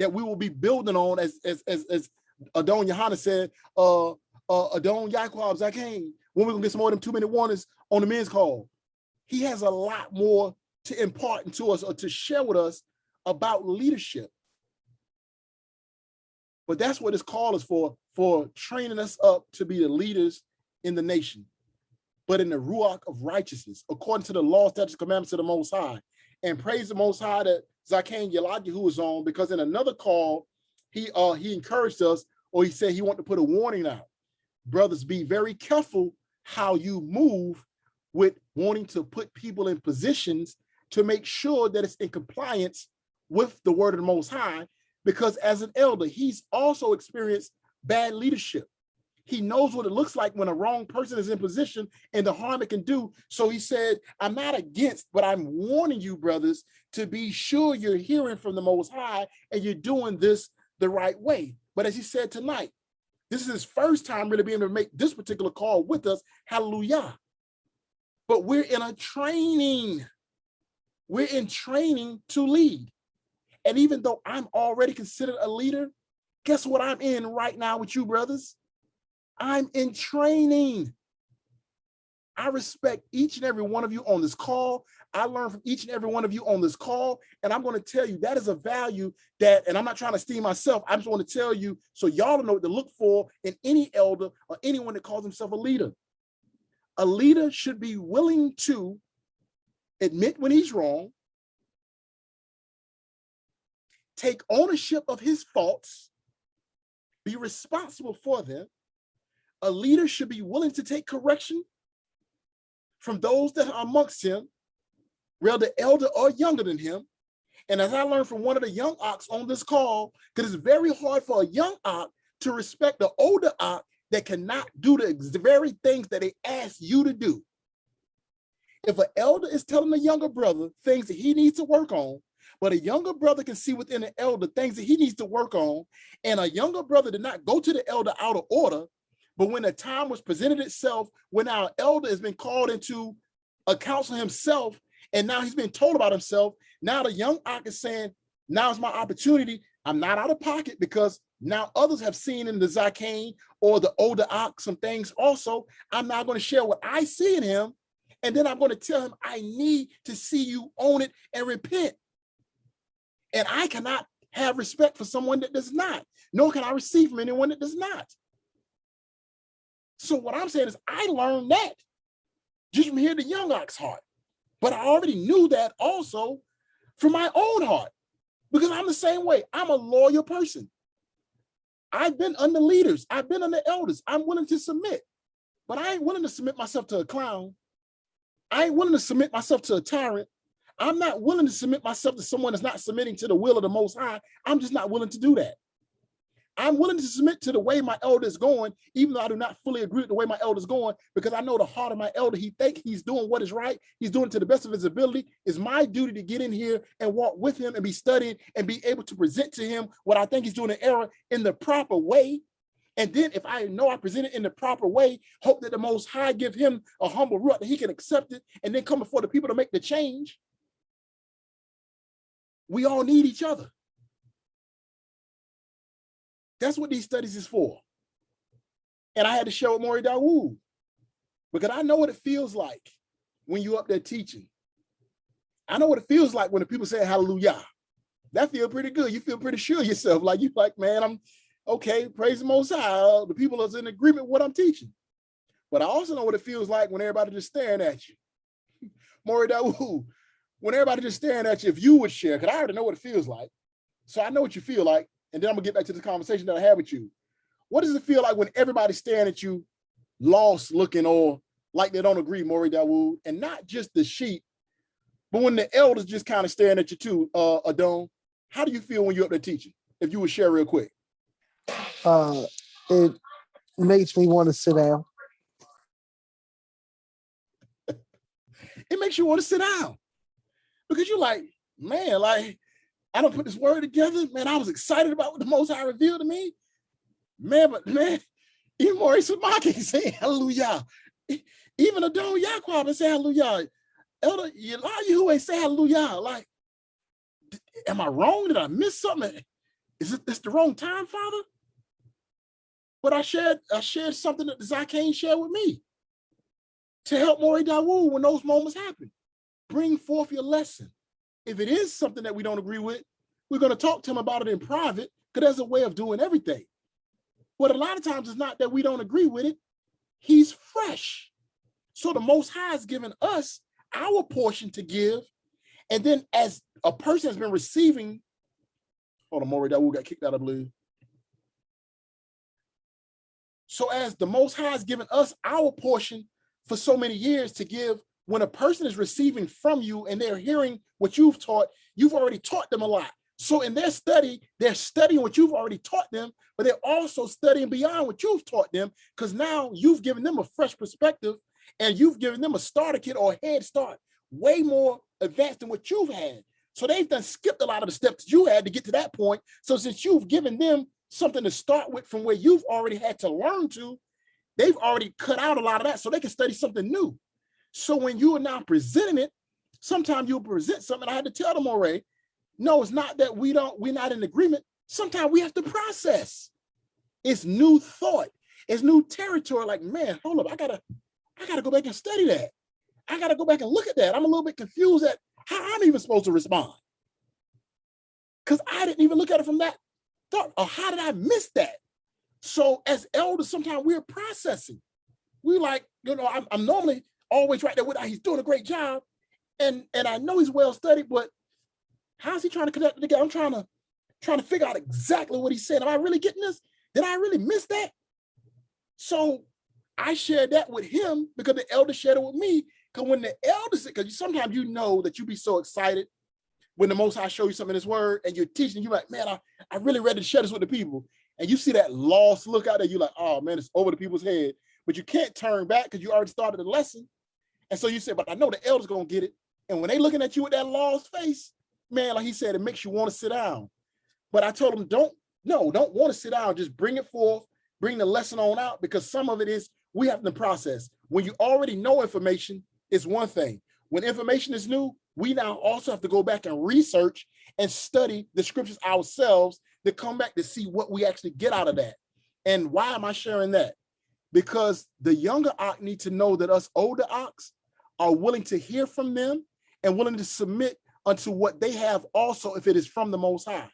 that we will be building on, as Adon Yohanan said, Adon Yaikwab Zakein, when we're going to get some more of them 2-minute warnings on the men's call. He has a lot more to impart into us or to share with us about leadership. But that's what this call is for training us up to be the leaders in the nation, but in the ruach of righteousness, according to the law, statutes, commandments of the Most High. And praise the Most High that Zakein Yelagi, who was on, because in another call, he encouraged us, or he said he wanted to put a warning out. Brothers, be very careful how you move with wanting to put people in positions to make sure that it's in compliance with the word of the Most High, because as an elder, he's also experienced bad leadership. He knows what it looks like when a wrong person is in position and the harm it can do. So he said, I'm not against, but I'm warning you, brothers, to be sure you're hearing from the Most High and you're doing this the right way. But as he said tonight, this is his first time really being able to make this particular call with us. Hallelujah. But we're in a training. We're in training to lead. And even though I'm already considered a leader, guess what I'm in right now with you, brothers? I'm in training. I respect each and every one of you on this call. I learn from each and every one of you on this call. And I'm going to tell you that is a value that, and I'm not trying to steam myself. I just want to tell you so y'all know what to look for in any elder or anyone that calls himself a leader. A leader should be willing to admit when he's wrong, take ownership of his faults, be responsible for them. A leader should be willing to take correction from those that are amongst him, whether elder or younger than him. And as I learned from one of the young ox on this call, because it's very hard for a young ox to respect the older ox that cannot do the very things that they ask you to do. If an elder is telling a younger brother things that he needs to work on, but a younger brother can see within the elder things that he needs to work on, and a younger brother did not go to the elder out of order, but when the time was presented itself, when our elder has been called into a counsel himself, and now he's been told about himself, now the young ox is saying, now's my opportunity. I'm not out of pocket because now others have seen in the Zakein or the older ox some things also. I'm not going to share what I see in him. And then I'm going to tell him, I need to see you own it and repent. And I cannot have respect for someone that does not, nor can I receive from anyone that does not. So what I'm saying is I learned that just from hearing the young ox heart. But I already knew that also from my own heart, because I'm the same way. I'm a loyal person. I've been under leaders. I've been under elders. I'm willing to submit, but I ain't willing to submit myself to a clown. I ain't willing to submit myself to a tyrant. I'm not willing to submit myself to someone that's not submitting to the will of the Most High. I'm just not willing to do that. I'm willing to submit to the way my elder is going, even though I do not fully agree with the way my elder is going, because I know the heart of my elder, he thinks he's doing what is right. He's doing it to the best of his ability. It's my duty to get in here and walk with him and be studying and be able to present to him what I think he's doing in error in the proper way. And then if I know I present it in the proper way, hope that the Most High give him a humble root that he can accept it and then come before the people to make the change. We all need each other. That's what these studies is for. And I had to share with Maury Dawood because I know what it feels like when you're up there teaching. I know what it feels like when the people say hallelujah. That feels pretty good. You feel pretty sure of yourself. Like you're like, man, I'm okay, praise the Most High. The people are in agreement with what I'm teaching. But I also know what it feels like when everybody just staring at you. Maury Dawood, when everybody just staring at you, if you would share, because I already know what it feels like. So I know what you feel like. And then I'm gonna get back to the conversation that I had with you. What does it feel like when everybody's staring at you, lost looking or like they don't agree, Maury Dawood, and not just the sheep, but when the elders just kind of staring at you too, Adon, how do you feel when you're up there teaching? If you would share real quick.
It makes me want to sit down.
It makes you want to sit down because you're like, man, like, I don't put this word together. Man, I was excited about what the Most High revealed to me. Man, but man, even Maurice Samaki saying hallelujah. Even Adon Yaquab say hallelujah. Elder Eliyahu ain't say hallelujah. Like, am I wrong? Did I miss something? Is this the wrong time, Father? But I shared something that the Zakein shared with me to help Maury Dawood when those moments happen. Bring forth your lesson. If it is something that we don't agree with, we're going to talk to him about it in private because there's a way of doing everything. But a lot of times it's not that we don't agree with it. He's fresh. So the Most High has given us our portion to give. And then as a person has been receiving, hold on, Maury Dawood got kicked out, I believe. So as the Most High has given us our portion for so many years to give, when a person is receiving from you and they're hearing what you've taught, you've already taught them a lot. So in their study, they're studying what you've already taught them, but they're also studying beyond what you've taught them, because now you've given them a fresh perspective and you've given them a starter kit or a head start, way more advanced than what you've had. So they've done skipped a lot of the steps you had to get to that point. So since you've given them something to start with from where you've already had to learn to, they've already cut out a lot of that so they can study something new. So when you are now presenting it, sometimes you'll present something. I had to tell them already, no, it's not that we're not in agreement. Sometimes we have to process. It's new thought. It's new territory. Like, man, hold up. I gotta go back and study that. I gotta go back and look at that. I'm a little bit confused at how I'm even supposed to respond. Because I didn't even look at it from that thought. Or how did I miss that? So as elders, sometimes we're processing. We like, I'm normally always right there with, he's doing a great job. And I know he's well studied, but how's he trying to connect it together? I'm trying to figure out exactly what he's saying. Am I really getting this? Did I really miss that? So I shared that with him because the elder shared it with me. Because when the elder said, because sometimes you know that you be so excited when the Most High show you something in his word and you're teaching, you're like, man, I really ready to share this with the people. And you see that lost look out there, you're like, oh man, it's over the people's head. But you can't turn back because you already started the lesson. And so you said, but I know the elder's going to get it. And when they looking at you with that lost face, man, like he said, it makes you want to sit down. But I told him, don't want to sit down. Just bring it forth, bring the lesson on out, because some of it is we have to process. When you already know information, it's one thing. When information is new, we now also have to go back and research and study the scriptures ourselves to come back to see what we actually get out of that. And why am I sharing that? Because the younger ox need to know that us older ox are willing to hear from them and willing to submit unto what they have also if it is from the Most High.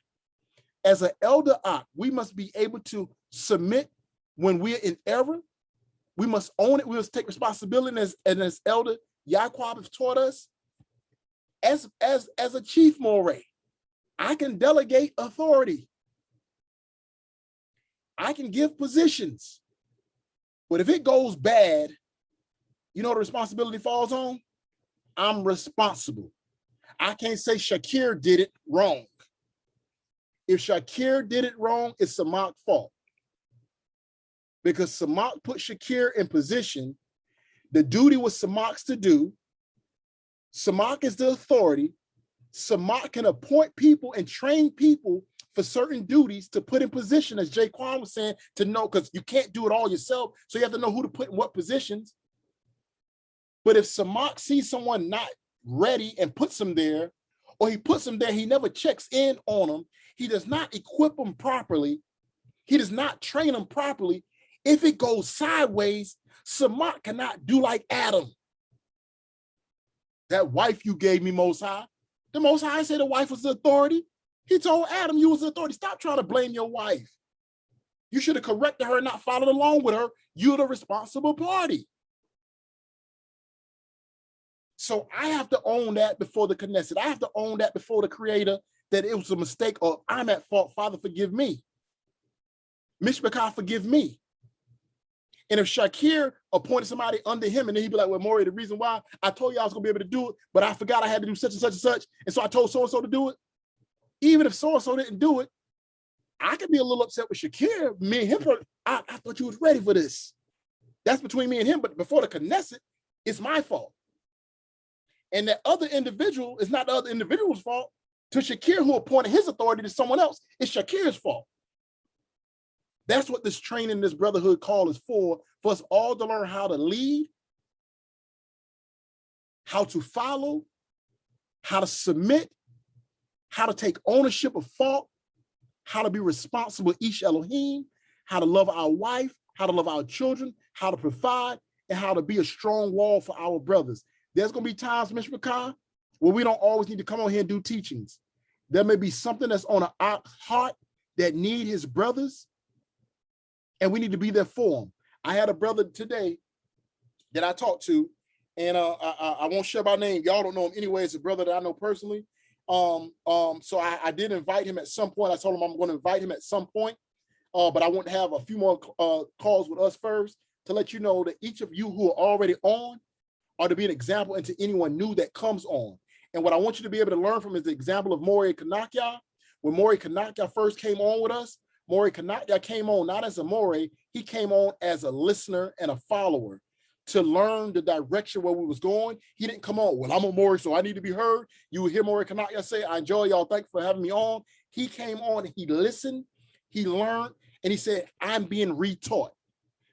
As an elder ox, we must be able to submit when we're in error. We must own it. We must take responsibility. And as Elder Yaquab has taught us, as a chief moray, I can delegate authority. I can give positions. But if it goes bad, you know the responsibility falls on? I'm responsible. I can't say Shakir did it wrong. If Shakir did it wrong, it's Samak's fault. Because Samak put Shakir in position. The duty was Samak's to do. Samak is the authority. Samak can appoint people and train people for certain duties to put in position, as Jay Quan was saying, to know, because you can't do it all yourself. So you have to know who to put in what positions. But if Samak sees someone not ready and puts them there, or he puts them there, he never checks in on them, he does not equip them properly, he does not train them properly. If it goes sideways, Samak cannot do like Adam. That wife you gave me, Most High. The Most High said the wife was the authority. He told Adam you was the authority. Stop trying to blame your wife. You should have corrected her and not followed along with her. You're the responsible party. So I have to own that before the Knesset. I have to own that before the Creator, that it was a mistake, or I'm at fault. Father, forgive me. Mishpachah, forgive me. And if Shakir appointed somebody under him, and then he'd be like, well, Maury, the reason why I told you I was going to be able to do it, but I forgot I had to do such and such and such, and so I told so-and-so to do it. Even if so-and-so didn't do it, I could be a little upset with Shakir. Me and him, I thought you was ready for this. That's between me and him, but before the Knesset, it's my fault. And that other individual is not the other individual's fault. To Shakir, who appointed his authority to someone else, it's Shakir's fault. That's what this training, this brotherhood call is for us all to learn how to lead, how to follow, how to submit, how to take ownership of fault, how to be responsible, Ish Elohim, how to love our wife, how to love our children, how to provide, and how to be a strong wall for our brothers. There's going to be times, Mr. McCall, where we don't always need to come on here and do teachings. There may be something that's on our heart that need his brothers, and we need to be there for them. I had a brother today that I talked to, and I won't share my name. Y'all don't know him anyway. It's a brother that I know personally. So I did invite him at some point. I told him I'm going to invite him at some point, but I want to have a few more calls with us first to let you know that each of you who are already on are to be an example into anyone new that comes on. And what I want you to be able to learn from is the example of Maury and Kanakya, when Maury Kanaka first came on with us, Maury Kanaka came on not as a Maury, he came on as a listener and a follower to learn the direction where we was going. He didn't come on, well, I'm a Maury, so I need to be heard. You will hear Maury Kanaka say, I enjoy y'all, thank you for having me on. He came on and he listened, he learned, and he said, I'm being retaught.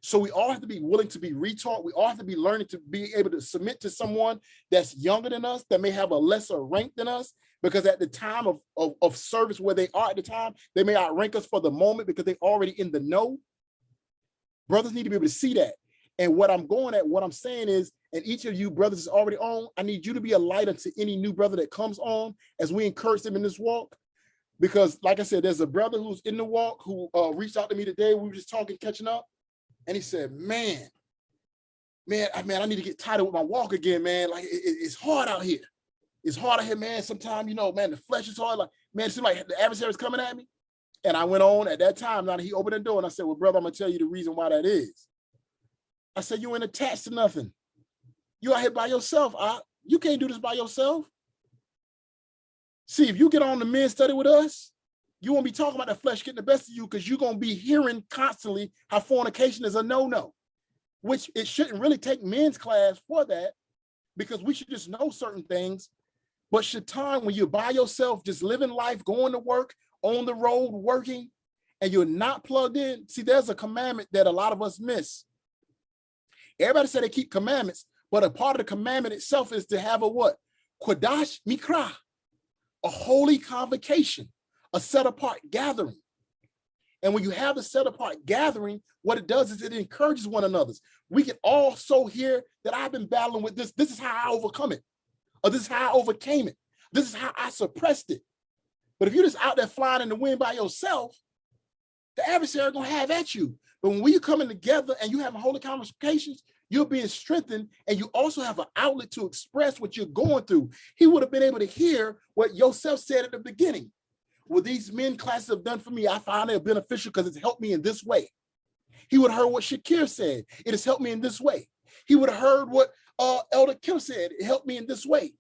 So we all have to be willing to be retaught. We all have to be learning to be able to submit to someone that's younger than us, that may have a lesser rank than us, because at the time of service where they are at the time, they may outrank us for the moment because they're already in the know. Brothers need to be able to see that. And what I'm saying is, and each of you brothers is already on, I need you to be a light unto any new brother that comes on as we encourage them in this walk. Because like I said, there's a brother who's in the walk who reached out to me today. We were just talking, catching up. And he said, man, I need to get tighter with my walk again, man. Like it's hard out here. It's hard out here, man. Sometimes, man, the flesh is hard. Like, man, it seems like the adversary is coming at me. And I went on at that time. Now he opened the door and I said, well, brother, I'm gonna tell you the reason why that is. I said, you ain't attached to nothing. You out here by yourself. You can't do this by yourself. See, if you get on the men's study with us, you won't be talking about the flesh getting the best of you, because you're going to be hearing constantly how fornication is a no-no, which it shouldn't really take men's class for that, because we should just know certain things. But Shaitan, when you're by yourself, just living life, going to work, on the road, working, and you're not plugged in, see, there's a commandment that a lot of us miss. Everybody say they keep commandments, but a part of the commandment itself is to have a what? Kodash Mikra, a holy convocation, a set apart gathering. And when you have the set apart gathering, what it does is it encourages one another. We can also hear that I've been battling with this. This is how I overcome it. Or this is how I overcame it. This is how I suppressed it. But if you're just out there flying in the wind by yourself, the adversary is going to have at you. But when we're coming together and you have holy conversations, you're being strengthened, and you also have an outlet to express what you're going through. He would have been able to hear what Yosef said at the beginning. What these men classes have done for me, I find it beneficial because it's helped me in this way. He would have heard what Shakir said. It has helped me in this way. He would have heard what Elder Kim said. It helped me in this way.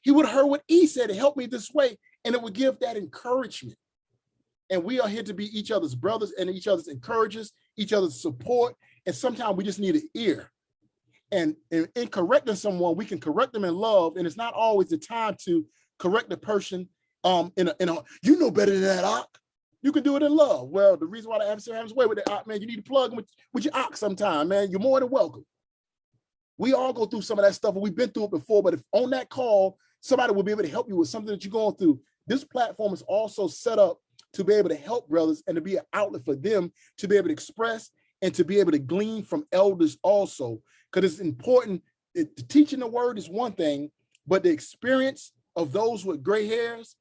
He would have heard what E said. It helped me this way. And it would give that encouragement. And we are here to be each other's brothers and each other's encouragers, each other's support. And sometimes we just need an ear. And in correcting someone, we can correct them in love. And it's not always the time to correct the person in a you know better than that, Ock. You can do it in love. Well, the reason why the adversary has his way with that, Ock, man, you need to plug with your Ock sometime, man. You're more than welcome. We all go through some of that stuff, and we've been through it before. But if on that call, somebody will be able to help you with something that you're going through. This platform is also set up to be able to help brothers and to be an outlet for them to be able to express and to be able to glean from elders also. Because it's important. Teaching the word is one thing, but the experience of those with gray hairs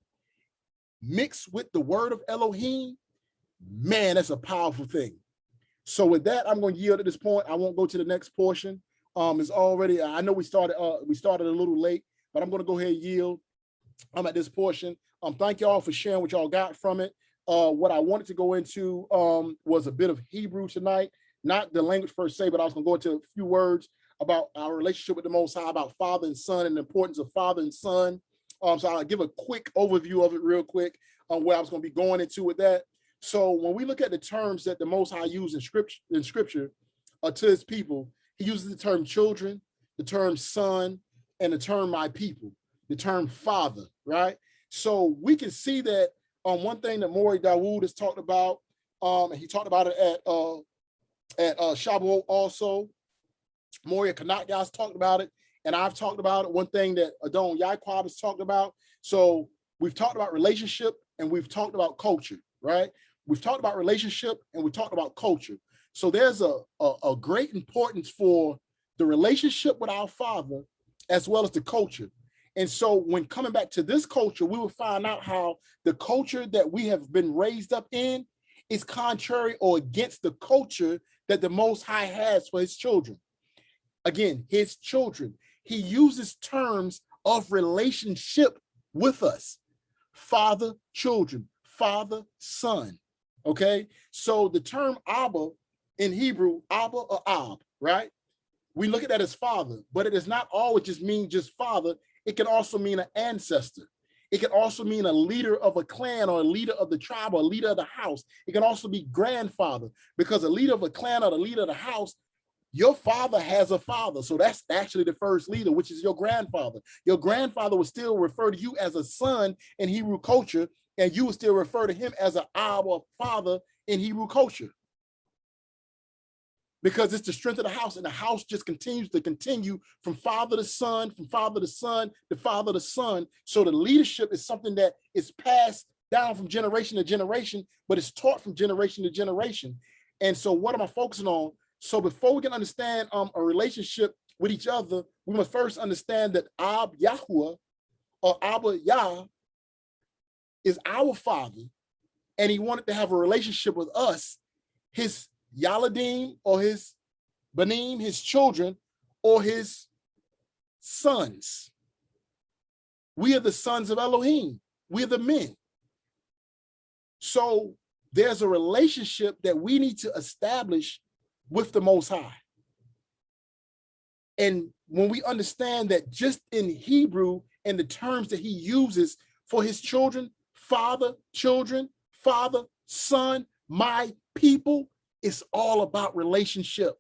mixed with the word of Elohim, man, that's a powerful thing. So with that, I'm going to yield at this point. I won't go to the next portion. It's already, I know we started a little late, but I'm going to go ahead and yield. I'm at this portion. Thank y'all for sharing what y'all got from it. What I wanted to go into was a bit of Hebrew tonight, not the language per se, but I was going to go into a few words about our relationship with the Most High, about father and son and the importance of father and son. So I'll give a quick overview of it real quick on where I was going to be going into with that. So when we look at the terms that the Most High used in scripture to his people, he uses the term children, the term son, and the term my people, the term father, right? So we can see that one thing that Maury Dawood has talked about, and he talked about it at Shavuot also. Maury Kanakya has talked about it, and I've talked about it. One thing that Adon Yaquab has talked about. So we've talked about relationship and we've talked about culture, right? We've talked about relationship and we talked about culture. So there's a great importance for the relationship with our Father as well as the culture. And so when coming back to this culture, we will find out how the culture that we have been raised up in is contrary or against the culture that the Most High has for his children. Again, his children. He uses terms of relationship with us. Father, children, father, son. Okay? So the term Abba in Hebrew, Abba or Ab, right? We look at that as father, but it does not always just mean just father. It can also mean an ancestor. It can also mean a leader of a clan or a leader of the tribe or a leader of the house. It can also be grandfather, because a leader of a clan or the leader of the house, your father has a father. So that's actually the first leader, which is your grandfather. Your grandfather would still refer to you as a son in Hebrew culture, and you would still refer to him as an Abba father in Hebrew culture. Because it's the strength of the house, and the house just continues to continue from father to son, from father to son, to father to son. So the leadership is something that is passed down from generation to generation, but it's taught from generation to generation. And so what am I focusing on? So before we can understand a relationship with each other, we must first understand that Ab Yahuwah, or Abba Yah, is our father, and he wanted to have a relationship with us, his Yaladim, or his Banim, his children, or his sons. We are the sons of Elohim. We are the men. So there's a relationship that we need to establish with the Most High. And when we understand that just in Hebrew and the terms that he uses for his children, father, son, my people, it's all about relationship.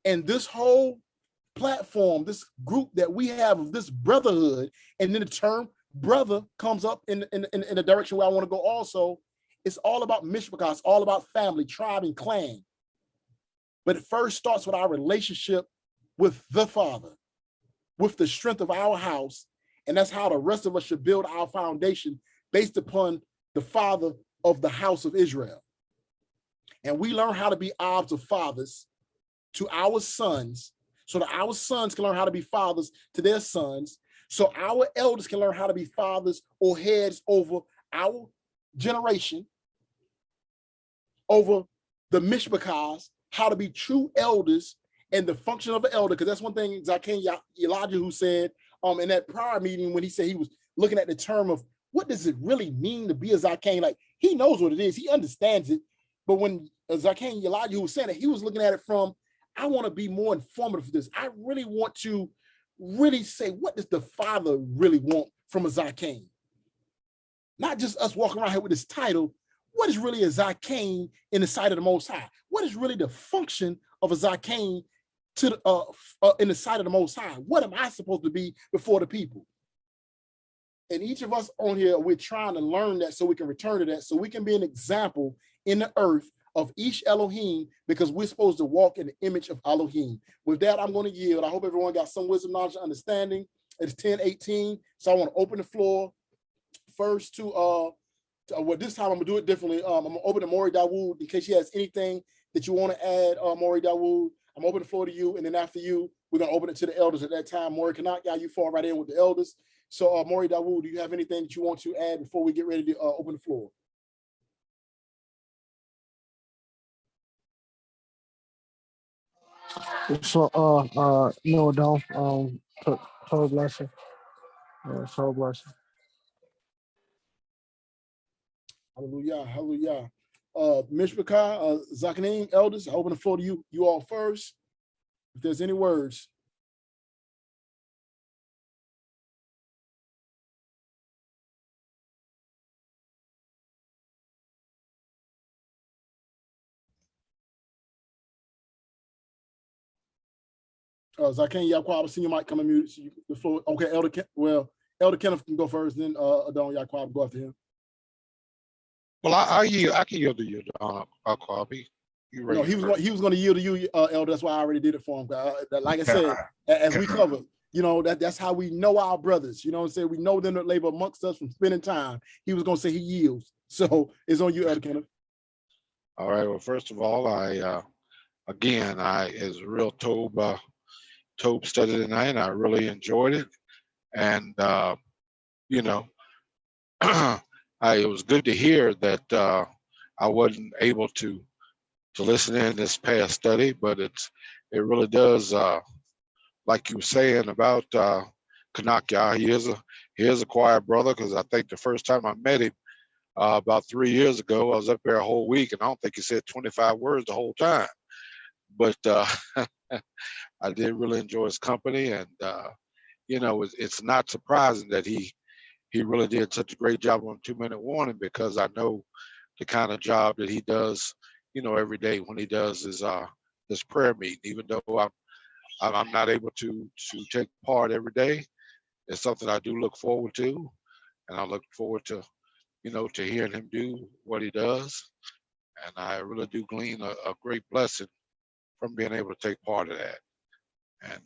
And this whole platform, this group that we have of this brotherhood, and then the term brother comes up in the direction where I want to go also, it's all about mishpachah, it's all about family, tribe, and clan. But it first starts with our relationship with the Father, with the strength of our house. And that's how the rest of us should build our foundation, based upon the father of the house of Israel. And we learn how to be Abs of fathers to our sons, so that our sons can learn how to be fathers to their sons, so our elders can learn how to be fathers or heads over our generation, over the mishpachahs, how to be true elders and the function of an elder. Because that's one thing Zaken Elijah, who said in that prior meeting, when he said he was looking at the term of what does it really mean to be a Zaken, like he knows what it is, he understands it. But when Zaken Elijah, who was saying it, he was looking at it from, I want to be more informative for this. I really want to really say, what does the Father really want from a Zaken? Not just us walking around here with this title. What is really a Zaken in the sight of the Most High? What is really the function of a Zaken to in the sight of the Most High? What am I supposed to be before the people? And each of us on here, we're trying to learn that so we can return to that, so we can be an example in the earth of each Elohim, because we're supposed to walk in the image of Elohim. With that, I'm going to yield. I hope everyone got some wisdom, knowledge, and understanding. It's 10:18, so I want to open the floor first to well, this time I'm gonna do it differently. I'm gonna open to Maury Dawood in case she has anything that you want to add. Maury Dawood, I'm open the floor to you, and then after you, we're gonna open it to the elders at that time. Maury Kanak, you fall right in with the elders. So Maury Dawood, do you have anything that you want to add before we get ready to open the floor?
So no, don't total blessing. Total blessing.
Hallelujah, hallelujah. Mishpachah, Zakanim, elders, I open the floor to you all first. If there's any words. Zaken Yaquab, I've seen your mic come and mute. So the floor. Okay, Elder Kenneth can go first, then Adon Yaquab go after him.
Well, I can yield to you, Aquabi.
No, he was going to yield to you, Elder. That's why I already did it for him. Like I said, as we covered, that's how we know our brothers. You know what I'm saying? We know them that labor amongst us from spending time. He was going to say he yields. So it's on you, Elder Kenneth.
All right. Well, first of all, I is a real Tobe study tonight, and I really enjoyed it. And it was good to hear that I wasn't able to listen in this past study, but it really does, like you were saying about Kanakya. He is a quiet brother, because I think the first time I met him about 3 years ago, I was up there a whole week, and I don't think he said 25 words the whole time. But I did really enjoy his company, and it's not surprising that he he really did such a great job on 2-minute warning, because I know the kind of job that he does, every day when he does his prayer meeting. Even though I'm not able to take part every day, it's something I do look forward to, and I look forward to to hearing him do what he does. And I really do glean a great blessing from being able to take part of that. And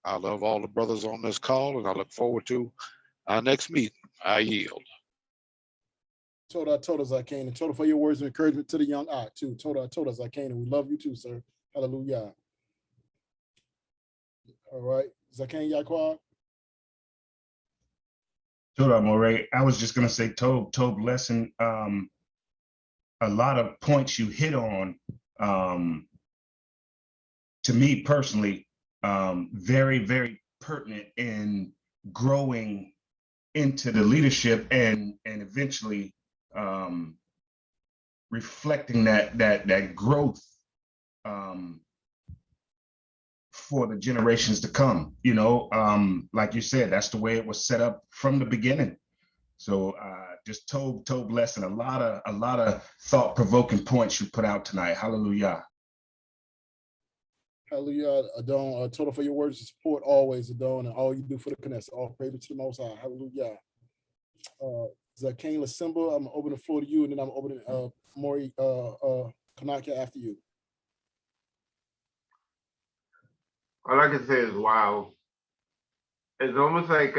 I love all the brothers on this call, and I look forward to our next meeting. I yield.
I told us I can, and told for your words of encouragement to the young too. I told us I can, and we love you too, sir. Hallelujah. All right, Zakan Yaquab.
Toda Moray, I was just gonna say, Tob lesson. A lot of points you hit on, to me personally, very, very pertinent in growing into the leadership and eventually reflecting that growth for the generations to come. Like you said, that's the way it was set up from the beginning. So just Tob lesson, a lot of thought-provoking points you put out tonight. Hallelujah.
Hallelujah, Adon. Total for your words of support always, Adon, and all you do for the Knesset. All praise to the Most High. Hallelujah. Zakan Lasimba, I'm gonna open the floor to you, and then I'm opening Maury Kanaka after you.
All I can say is wow. It's almost like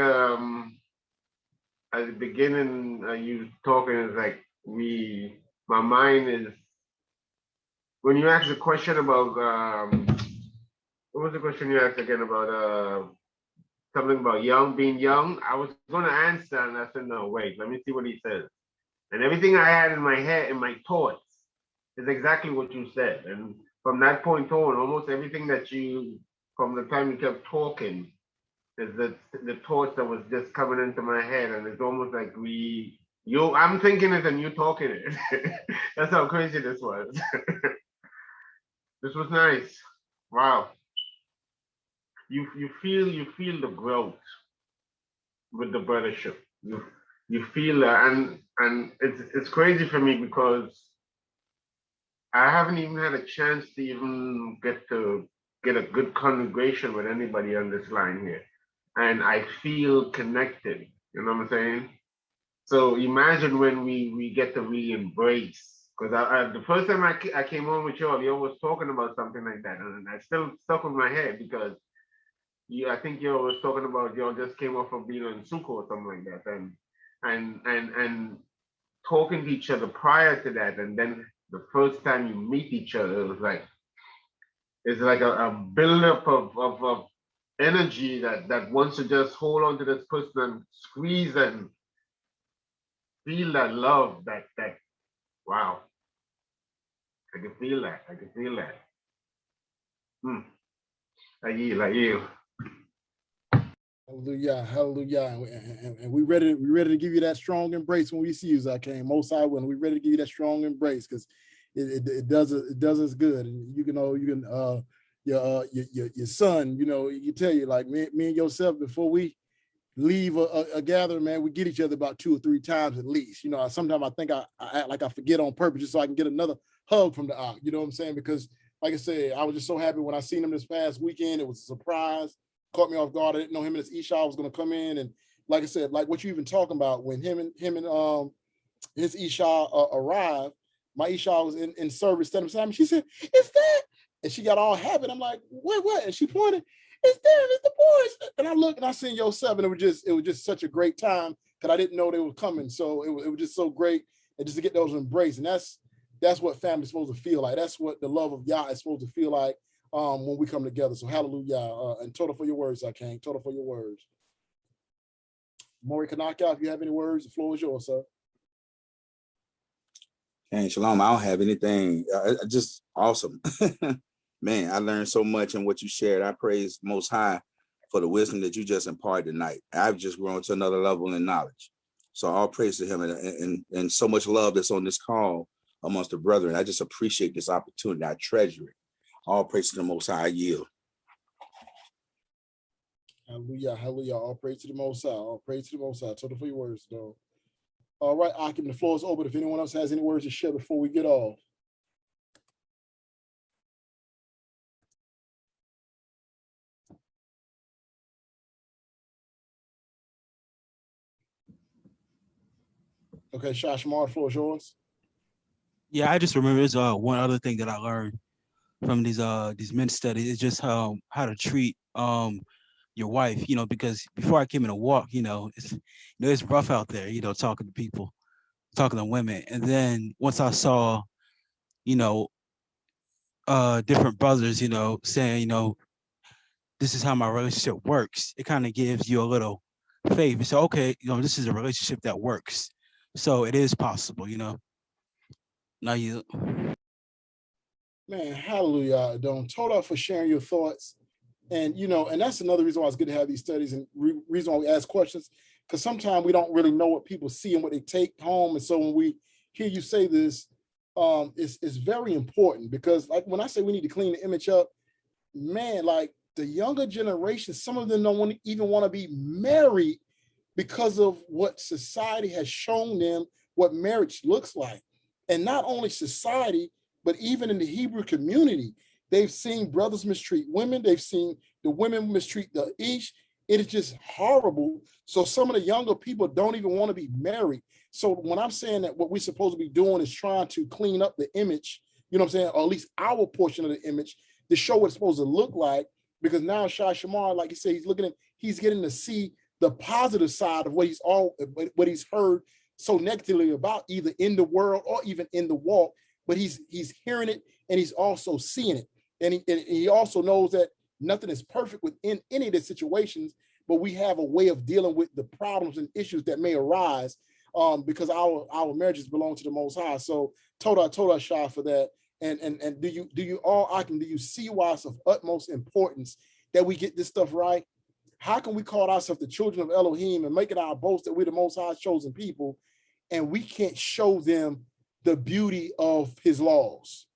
at the beginning you talking is like my mind is, when you ask a question about what was the question you asked again about something about being young? I was gonna answer and I said, no, wait, let me see what he says. And everything I had in my head, in my thoughts, is exactly what you said. And from that point on, almost everything that from the time you kept talking, is the thoughts that was just coming into my head. And it's almost like I'm thinking it and you talking it. That's how crazy this was. This was nice. Wow. You feel the growth with the brothership. You feel that, and it's crazy for me because I haven't even had a chance to even get a good congregation with anybody on this line here, and I feel connected. You know what I'm saying? So imagine when we get to really embrace. Because the first time I came on with y'all was talking about something like that, and I still stuck with my head because I think y'all was talking about y'all just came off of being on Sukkot or something like that, and talking to each other prior to that, and then the first time you meet each other, it's like a buildup of energy that wants to just hold on to this person and squeeze and feel that love, that wow. I can feel that. I can feel that. I yield.
Hallelujah, hallelujah. And we ready to give you that strong embrace when we see you, Zakan. Most High, when we ready to give you that strong embrace, because it does us good. And you can your son, you tell you, like me and yourself, before we leave a gathering, man, we get each other about 2 or 3 times at least. Sometimes I think I act like I forget on purpose just so I can get another hug from the Ak. You know what I'm saying? Because like I said, I was just so happy when I seen him this past weekend. It was a surprise. Caught me off guard. I didn't know him and his Isha was going to come in. And like I said, like what you even talking about, when him and his Isha arrived, my Isha was in service standing beside me. She said, "It's that," and she got all happy. I'm like, what? And she pointed, "It's them, it's the boys." And I looked and I seen Yosef, and it was just such a great time because I didn't know they were coming. So it was just so great, and just to get those embraced. And that's what family's supposed to feel like. That's what the love of Yah is supposed to feel like when we come together. So hallelujah. And total for your words, Zakan. Total for your words. Maury Kanaka, if you have any words, the floor is yours, sir.
Hey, Shalom, I don't have anything. Just awesome. Man, I learned so much in what you shared. I praise Most High for the wisdom that you just imparted tonight. I've just grown to another level in knowledge. So all praise to him and so much love that's on this call amongst the brethren. I just appreciate this opportunity. I treasure it. All praise to the Most High. I yield.
Hallelujah, hallelujah. All praise to the Most High. All praise to the Most High. Total for your words, though. All right, Achim, the floor is open. If anyone else has any words to share before we get off. Okay, Shashmar, the floor is yours.
Yeah, I just remember there's one other thing that I learned from these men studies is just how to treat your wife, because before I came in to walk, it's rough out there, talking to people, talking to women. And then once I saw, you know, different brothers, saying, this is how my relationship works, it kind of gives you a little faith. So, okay, this is a relationship that works. So it is possible, Now you.
Man, hallelujah, Don. Toda for sharing your thoughts. And, and that's another reason why it's good to have these studies and reason why we ask questions, because sometimes we don't really know what people see and what they take home. And so when we hear you say this, it's very important, because like when I say we need to clean the image up, man, like the younger generation, some of them don't even want to be married because of what society has shown them what marriage looks like. And not only society, but even in the Hebrew community, they've seen brothers mistreat women. They've seen the women mistreat the ish. It is just horrible. So some of the younger people don't even want to be married. So when I'm saying that what we're supposed to be doing is trying to clean up the image, you know what I'm saying, or at least our portion of the image, to show what it's supposed to look like, because now Shah Shamar, like you said, he's getting to see the positive side of what he's heard so negatively about, either in the world or even in the walk. But he's hearing it, and he's also seeing it, and he also knows that nothing is perfect within any of the situations, but we have a way of dealing with the problems and issues that may arise, because our marriages belong to the Most High. So Toda Shah for that. And do you all, Achim, do you see why it's of utmost importance that we get this stuff right? How can we call ourselves the children of Elohim and make it our boast that we're the Most High chosen people, and we can't show them the beauty of his laws?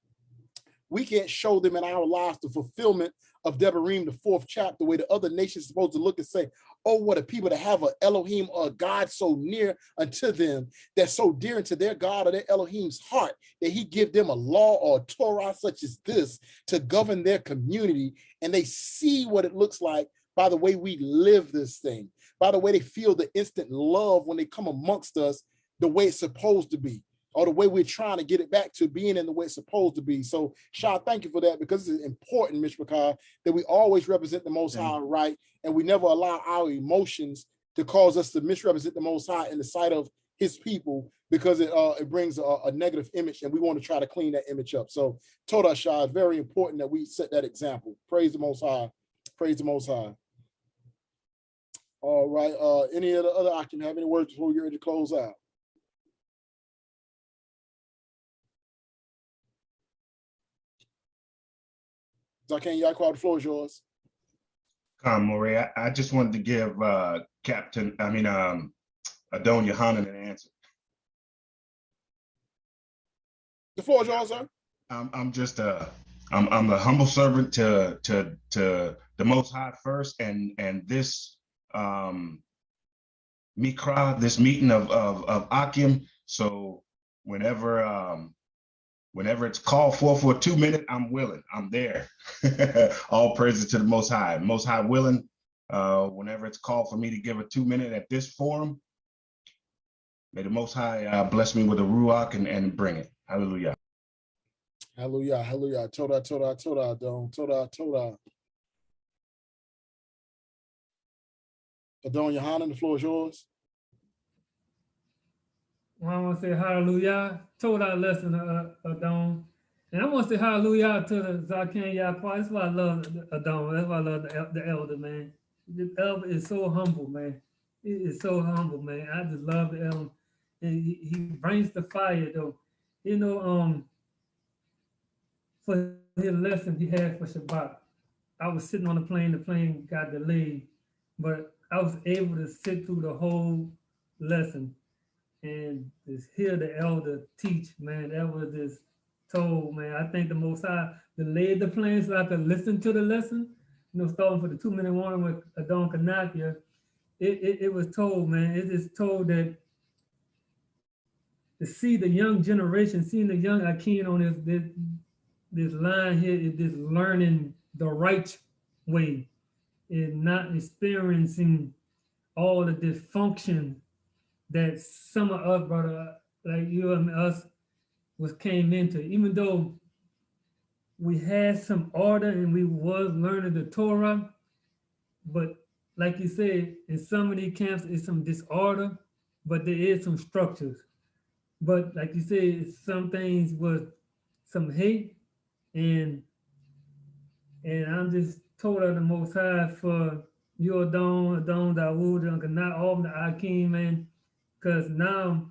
We can't show them in our lives the fulfillment of Devarim, the 4th chapter, where the other nations are supposed to look and say, oh, what a people to have an Elohim or a God so near unto them, that's so dear unto their God or their Elohim's heart, that he give them a law or a Torah such as this to govern their community. And they see what it looks like by the way we live this thing, by the way they feel the instant love when they come amongst us, the way it's supposed to be, or the way we're trying to get it back to being in the way it's supposed to be. So, Shah, thank you for that, because it's important, Mishpachah, that we always represent the Most High right, and we never allow our emotions to cause us to misrepresent the Most High in the sight of his people, because it brings a negative image, and we want to try to clean that image up. So, Toda Shah, it's very important that we set that example. Praise the Most High. Praise the Most High. All right. Any of the other Achim have any words before we get ready to close out? Zaken Yaquad, the floor is yours.
Maury, I just wanted to give Adon Yohanan an answer.
The floor is yours, sir.
I'm just I'm the humble servant to the Most High first, and this mikra, this meeting of Achim. So whenever it's called for a 2-minute, I'm willing. I'm there. All praises to the Most High. Most High willing. Whenever it's called for me to give a 2-minute at this forum, may the Most High bless me with a ruach and bring it. Hallelujah.
Hallelujah. Hallelujah. Toda, Adon. Toda. Adon Yohanan, the floor is yours.
Well, I want to say hallelujah. Toda lesson, Adon. And I want to say hallelujah to the Zaken Yaqua. That's why I love Adon. That's why I love the elder, man. The elder is so humble, man. He is so humble, man. I just love the elder. And he brings the fire, though. For his lesson he had for Shabbat. I was sitting on the plane got delayed, but I was able to sit through the whole lesson and just hear the elder teach, man. That was just told, man. I think the Most High delayed the plane so I could listen to the lesson, starting for the 2-minute warning with Adon Kanakia, it was told, man, it is told that to see the young generation, seeing the young Achim on this line here, is this learning the right way, and not experiencing all the dysfunction that some of us, brother, like you and us, came into. Even though we had some order and we was learning the Torah, but like you said, in some of these camps, it's some disorder, but there is some structures. But like you said, some things was some hate, and I'm just told of the Most High for you, Adon Dawood, and not all the Achim, man, because now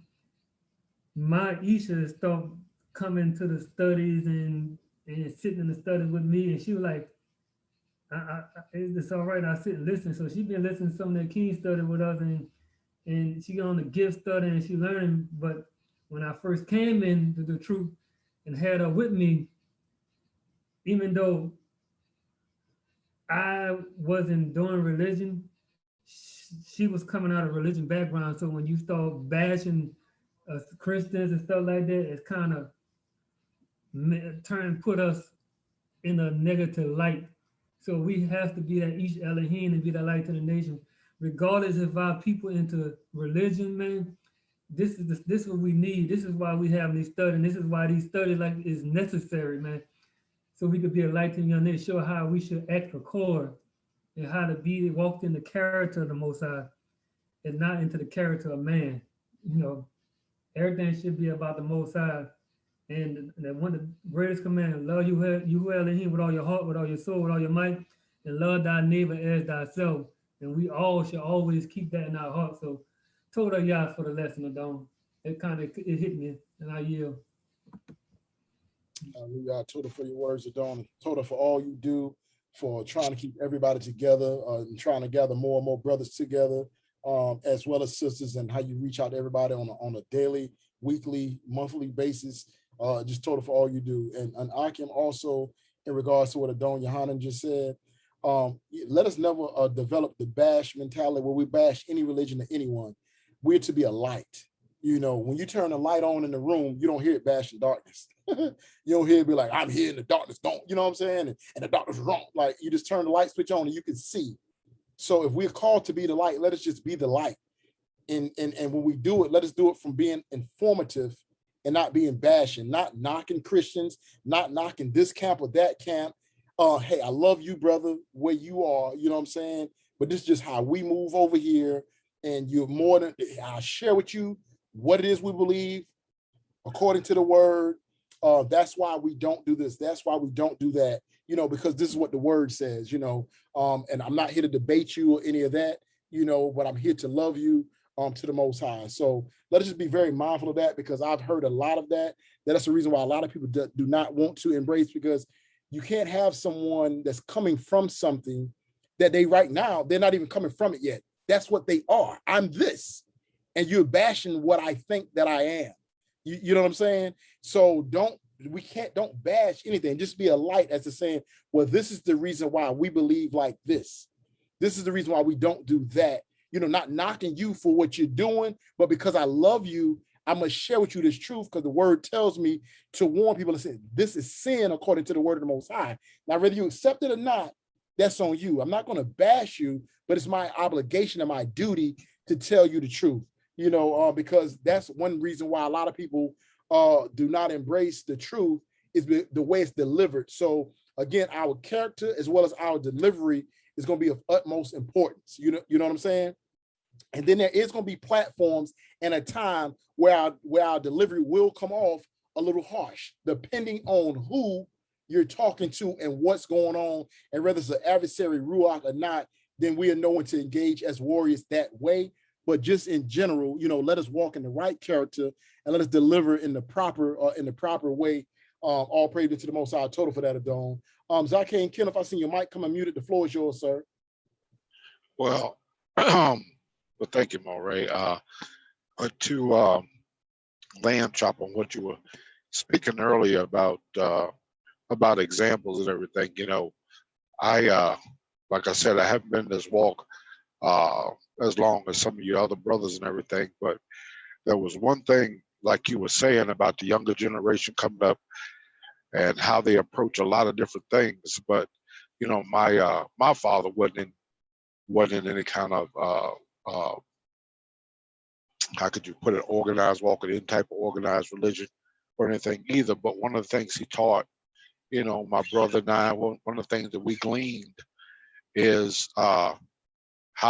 my Isha start coming to the studies and sitting in the studies with me, and she was like, it's all right, I sit and listen. So she been listening to some of the King study with us, and she on the gift study and she learning. But when I first came into the truth and had her with me, even though I wasn't doing religion, she was coming out of religion background. So when you start bashing Christians and stuff like that, it's kind of put us in a negative light. So we have to be that Ish Elohim and be that light to the nation, regardless if our people into religion, man. This is what we need. This is why we have these studies. And this is why these studies is necessary, man. So we could be a light to the young nation, show how we should act accord and how to be walked in the character of the Most High and not into the character of man. Everything should be about the Most High. And one of the greatest commandments, love you Elohim with all your heart, with all your soul, with all your might, and love thy neighbor as thyself. And we all should always keep that in our heart. So, total Yah for the lesson, Adon. It hit me, and I yield.
Hallelujah. Total for your words, Adon. Total for all you do for trying to keep everybody together and trying to gather more and more brothers together, as well as sisters, and how you reach out to everybody on a daily, weekly, monthly basis. Just total for all you do. And Achim, also in regards to what Adon Yohanan just said, let us never develop the bash mentality where we bash any religion to anyone. We're to be a light. When you turn the light on in the room, you don't hear it bashing darkness. You don't hear it be like, I'm here in the darkness, don't, you know what I'm saying? And the darkness is wrong. Like, you just turn the light switch on and you can see. So if we're called to be the light, let us just be the light. And when we do it, let us do it from being informative and not being bashing, not knocking Christians, not knocking this camp or that camp. Hey, I love you, brother, where you are, you know what I'm saying? But this is just how we move over here. And you're more than, I'll share with you what it is we believe according to the word. That's why we don't do this. That's why we don't do that, because this is what the word says, and I'm not here to debate you or any of that, but I'm here to love you to the Most High. So let us just be very mindful of that, because I've heard a lot of that. That's the reason why a lot of people do not want to embrace, because you can't have someone that's coming from something that right now, they're not even coming from it yet. That's what they are. I'm this. And you're bashing what I think that I am. You know what I'm saying? So don't bash anything. Just be a light as to saying, well, this is the reason why we believe like this. This is the reason why we don't do that. Not knocking you for what you're doing, but because I love you, I must share with you this truth, because the word tells me to warn people to say, this is sin according to the word of the Most High. Now, whether you accept it or not, that's on you. I'm not going to bash you, but it's my obligation and my duty to tell you the truth, because that's one reason why a lot of people do not embrace the truth, is the way it's delivered. So again, our character as well as our delivery is going to be of utmost importance. You know what I'm saying? And then there is going to be platforms and a time where our delivery will come off a little harsh, depending on who you're talking to and what's going on, and whether it's an adversary ruach or not. Then we are knowing to engage as warriors that way. But just in general, let us walk in the right character and let us deliver in the proper way. All praise to the Most High. Total for that, Adon. Zaki and Ken, if I see your mic come unmuted, the floor is yours, sir.
Well, thank you, Moray. To lamb chop on what you were speaking earlier about examples and everything. like I said, I haven't been in this walk as long as some of your other brothers and everything, but there was one thing, like you were saying, about the younger generation coming up and how they approach a lot of different things. But you know, my father wasn't in any kind of how could you put it, organized walk or any type of organized religion or anything either. But one of the things he taught, you know, my brother and I, one of the things that we gleaned is how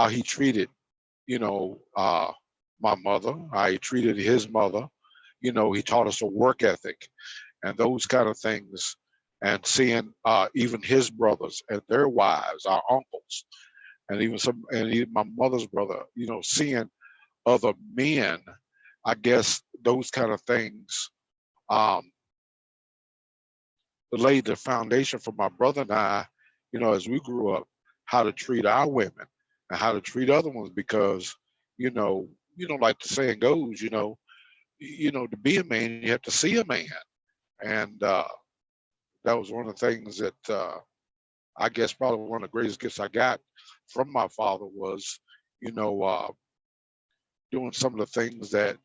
he treated, you know, my mother, how he treated his mother. You know, he taught us a work ethic and those kind of things. And seeing even his brothers and their wives, our uncles, and even my mother's brother, you know, seeing other men, I guess those kind of things um, laid the foundation for my brother and I, you know, as we grew up, how to treat our women and how to treat other ones because, you know, like the saying goes, to be a man, you have to see a man. And that was one of the things that I guess probably one of the greatest gifts I got from my father was, you know, doing some of the things that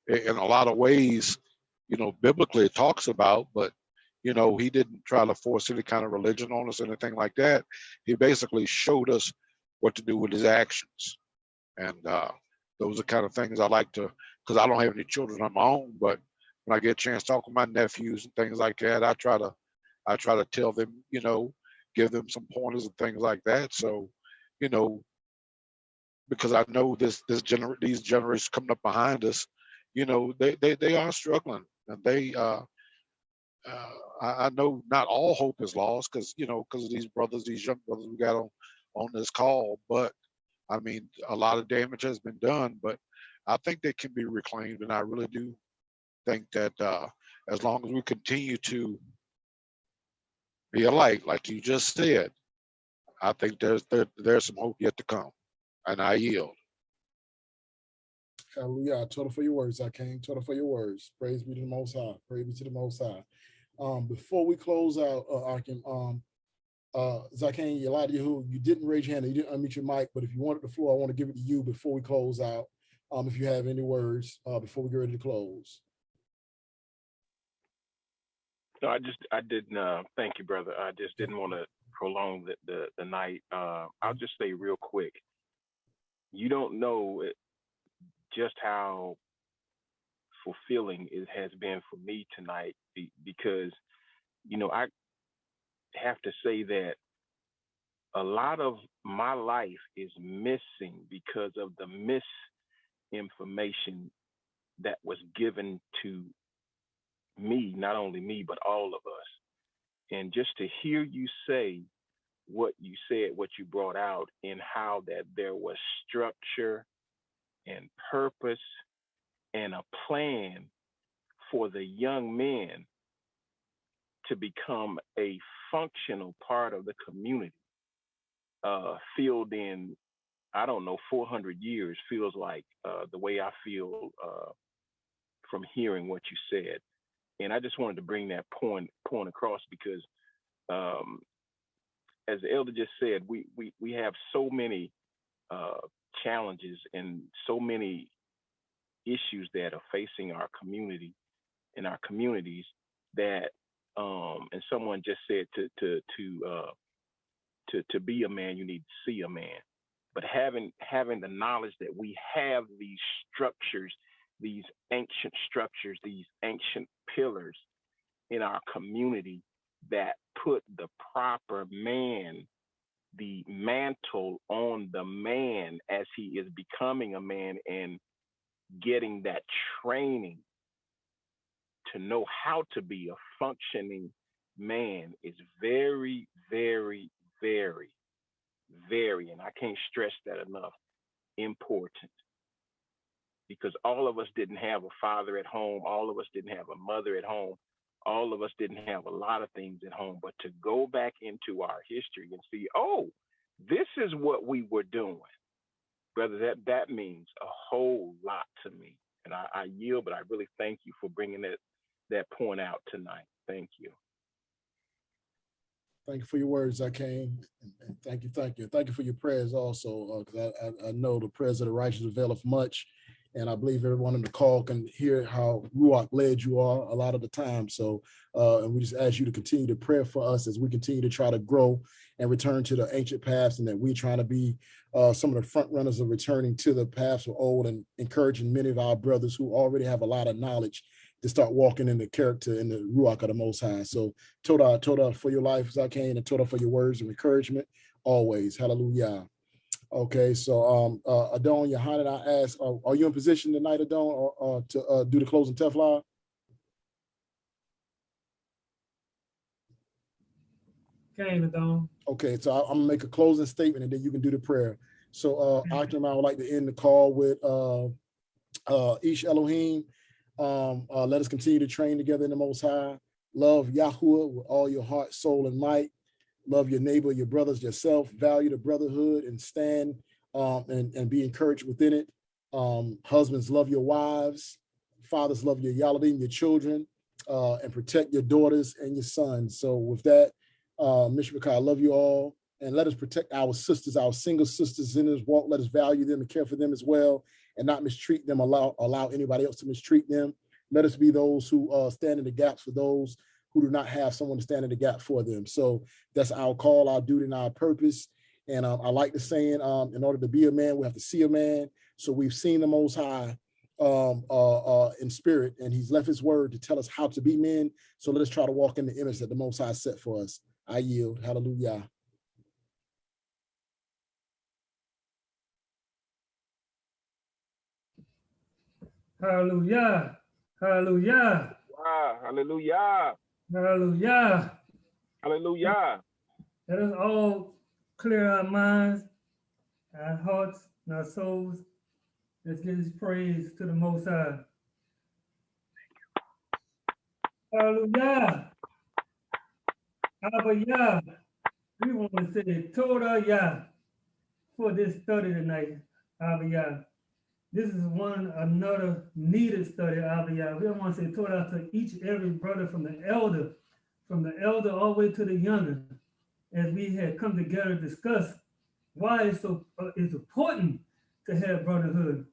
in a lot of ways, you know, biblically it talks about, but you know, he didn't try to force any kind of religion on us or anything like that. He basically showed us what to do with his actions. And those are kind of things I like to, because I don't have any children of my own, but when I get a chance to talk with my nephews and things like that, I try to tell them, you know, give them some pointers and things like that. So, you know, because I know these generations coming up behind us, you know, they are struggling, and I know not all hope is lost because of these young brothers we got on this call, but I mean a lot of damage has been done, but I think they can be reclaimed, and I really do think that as long as we continue to be a light, like you just said, I think there's some hope yet to come, and I yield.
Hallelujah. Total for your words, Achim. Total for your words. Praise be to the Most High. Praise be to the Most High. Before we close out, Achim, Zaken Yeladiyahu, you didn't raise your hand, you didn't unmute your mic, but if you wanted the floor, I want to give it to you before we close out. If you have any words before we get ready to close.
No, I didn't. Thank you, brother. I just didn't want to prolong the night. I'll just say real quick. You don't know just how fulfilling it has been for me tonight because, I have to say that a lot of my life is missing because of the misinformation that was given to me, not only me, but all of us. And just to hear you say what you said, what you brought out, and how that there was structure and purpose and a plan for the young men to become a functional part of the community, filled in, I don't know, 400 years feels like the way I feel from hearing what you said. And I just wanted to bring that point across because, as the elder just said, we have so many challenges and so many issues that are facing our community and our communities that, and someone just said to be a man, you need to see a man. But having the knowledge that we have these structures, these ancient structures, these ancient pillars in our community that put the proper man, the mantle on the man as he is becoming a man and getting that training to know how to be a functioning man is very, very, very, very, and I can't stress that enough, important. Because all of us didn't have a father at home. All of us didn't have a mother at home. All of us didn't have a lot of things at home. But to go back into our history and see, oh, this is what we were doing, brother, that means a whole lot to me. And I yield, but I really thank you for bringing that point out tonight. Thank you.
Thank you for your words, Achim. And thank you. Thank you for your prayers also, because I know the prayers of the righteous availeth much. And I believe everyone on the call can hear how Ruach led you are a lot of the time. So, and we just ask you to continue to pray for us as we continue to try to grow and return to the ancient paths, and that we're trying to be some of the front runners of returning to the paths of old, and encouraging many of our brothers who already have a lot of knowledge to start walking in the character and the Ruach of the Most High. So Toda for your life, Zakein, and Toda for your words of encouragement always. Hallelujah. Okay, so Adon Yohanan, I asked, are you in position tonight, Adon, or to do the closing teflon?
Came, Adon.
Okay, so I'm gonna make a closing statement, and then you can do the prayer. So Achim, I would like to end the call with Ish Elohim. Let us continue to train together in the Most High. Love Yahuwah with all your heart, soul, and might. Love your neighbor, your brothers, yourself. Value the brotherhood and stand and be encouraged within it. Husbands, love your wives. Fathers, love your Yaladim, your children, and protect your daughters and your sons. So with that, Mishpachah, I love you all. And let us protect our sisters, our single sisters in this walk. Let us value them and care for them as well, and not mistreat them, allow anybody else to mistreat them. Let us be those who stand in the gaps for those who do not have someone to stand in the gap for them. So that's our call, our duty, and our purpose. And I like the saying, in order to be a man, we have to see a man. So we've seen the Most High in spirit, and he's left his word to tell us how to be men. So let us try to walk in the image that the Most High set for us. I yield. Hallelujah.
Hallelujah. Hallelujah.
Wow, hallelujah.
Hallelujah.
Hallelujah.
Let us all clear our minds, our hearts, and our souls. Let's give this praise to the Most High. Hallelujah. Abba Yah. We want to say Torah Yah for this study tonight, Abba Yah. This is another needed study, Abba Yah. We want to say Torah to each and every brother, from the elder all the way to the younger, as we had come together to discuss why it's so it's important to have brotherhood.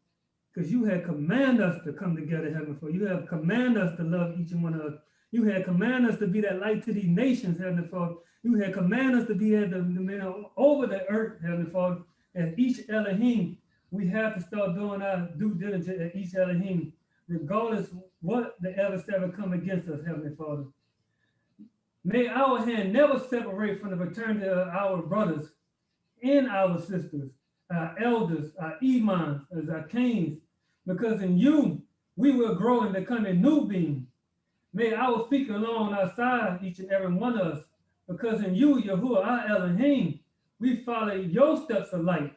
Because you had commanded us to come together, Heavenly Father. You have commanded us to love each and one of us. You had commanded us to be that light to these nations, Heavenly Father. You had commanded us to be the men over the earth, Heavenly Father. As each Elohim, we have to start doing our due diligence at each Elohim, regardless what the adversary come against us, Heavenly Father. May our hand never separate from the fraternity of our brothers and our sisters, our elders, our imams, as our kings, because in you, we will grow and become a new being. May our feet along our side, each and every one of us, because in you, Yahuwah, our Elohim, we follow your steps of light.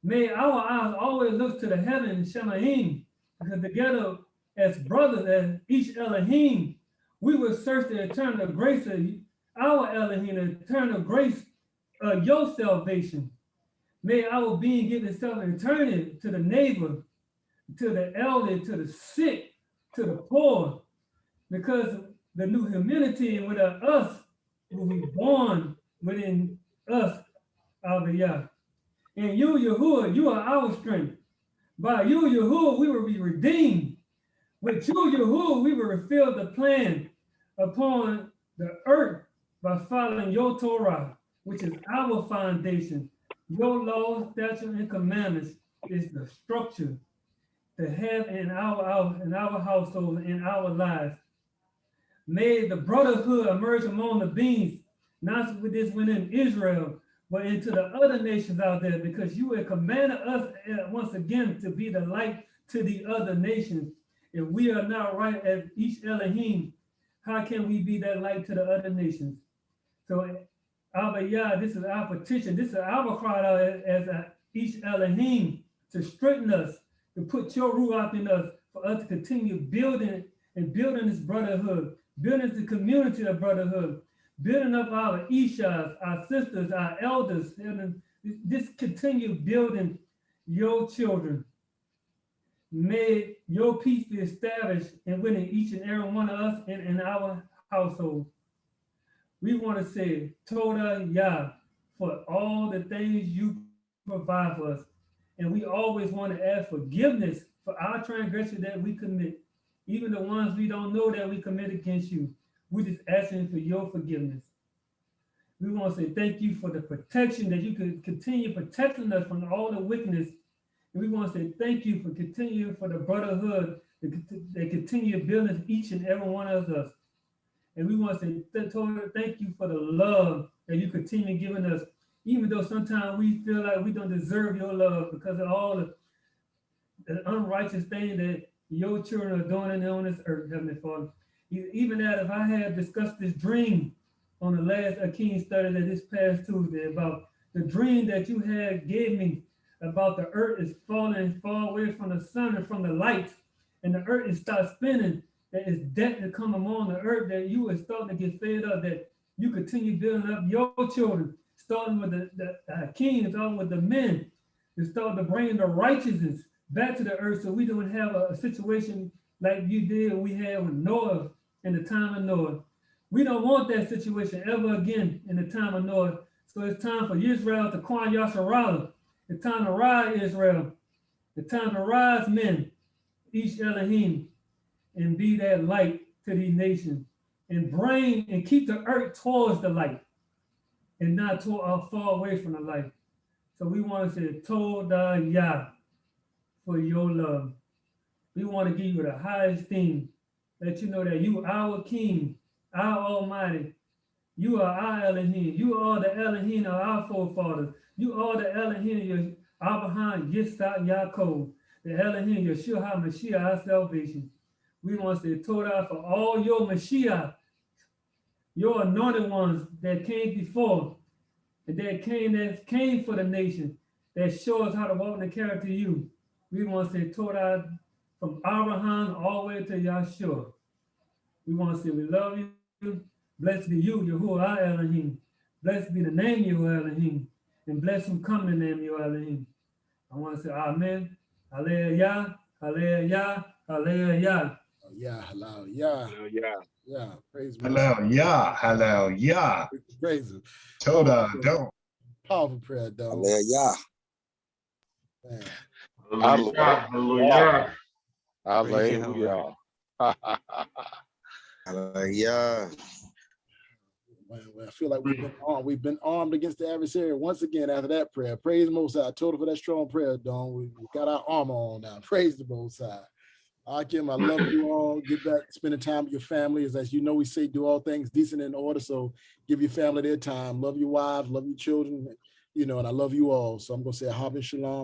May our eyes always look to the heaven, Shemaim, because together as brothers, as each Elohim, we will search the eternal grace of our Elohim, the eternal grace of your salvation. May our being give itself in eternity to the neighbor, to the elderly, to the sick, to the poor, because the new humanity within us will be born within us, Abba Yah. And you, Yahuwah, you are our strength. By you, Yahuwah, we will be redeemed. With you, Yahuwah, we will fulfill the plan upon the earth by following your Torah, which is our foundation. Your laws, statutes, and commandments is the structure to have in our household, in our lives. May the brotherhood emerge among the beings, not with this within Israel, but into the other nations out there, because you have commanded us once again to be the light to the other nations. If we are not right as each Elohim, how can we be that light to the other nations? So, Abba Yah, this is our petition. This is our cry out as each Elohim to strengthen us, to put your ruach in us, for us to continue building this brotherhood, building the community of brotherhood, building up our Ishas, our sisters, our elders, and just continue building your children. May your peace be established and within each and every one of us and in our household. We want to say Toda Yah for all the things you provide for us. And we always want to ask forgiveness for our transgression that we commit, even the ones we don't know that we commit against you. We're just asking for your forgiveness. We want to say thank you for the protection that you could continue protecting us from all the wickedness. And we want to say thank you for continuing for the brotherhood that continue building each and every one of us. And we want to say thank you for the love that you continue giving us, even though sometimes we feel like we don't deserve your love because of all the unrighteous thing that your children are doing on this earth, Heavenly Father. Even that, if I had discussed this dream on the last Achim study that this past Tuesday about the dream that you had gave me about the earth is falling far away from the sun and from the light, and the earth is start spinning, that is death to come among the earth, that you are starting to get fed up, that you continue building up your children, starting with the Achim, starting with the men, to start to bring the righteousness back to the earth so we don't have a situation like you did we had with Noah in the time of Noah. We don't want that situation ever again in the time of Noah. So it's time for Israel to Kwan Yasharala. It's time to rise, Israel. It's time to rise, men, each Elohim, and be that light to these nations, and bring and keep the earth towards the light and not far away from the light. So we want to say Toda Yah for your love. We want to give you the highest thing, let you know that you are our King, our Almighty. You are our Elohim. You are the Elohim of our forefathers. You are the Elohim, Abraham, Yitzhak, Yaakov, the Elohim, Yeshua HaMashiach, our salvation. We want to say Torah for all your Mashiach, your anointed ones that came before, and that came for the nation, that show us how to walk in the character of you. We want to say Torah from Abraham all the way to Yahshua. We want to say we love you. Blessed be you, Yahuwah Elohim. Blessed be the name Yahuwah Elohim. And blessed who come in the name Yahuwah Elohim. I want to say Amen. Hallelujah. Hallelujah. Hallelujah.
Yeah, hallelujah.
Yeah.
Yeah, praise me.
Hallelujah. Hallelujah.
Praise him.
Toda, don't.
Powerful prayer, dog.
Hallelujah.
Hallelujah. Hallelujah.
Hallelujah.
Hallelujah.
I feel like we've been armed against the adversary once again after that prayer. Praise the Most High. Total for that strong prayer, Dawn. We got our armor on now. Praise the Most High. Achim, I love you all. Get back spending time with your family. As you know, we say do all things decent in order. So give your family their time. Love your wives, love your children, and I love you all. So I'm gonna say Habib Shalom.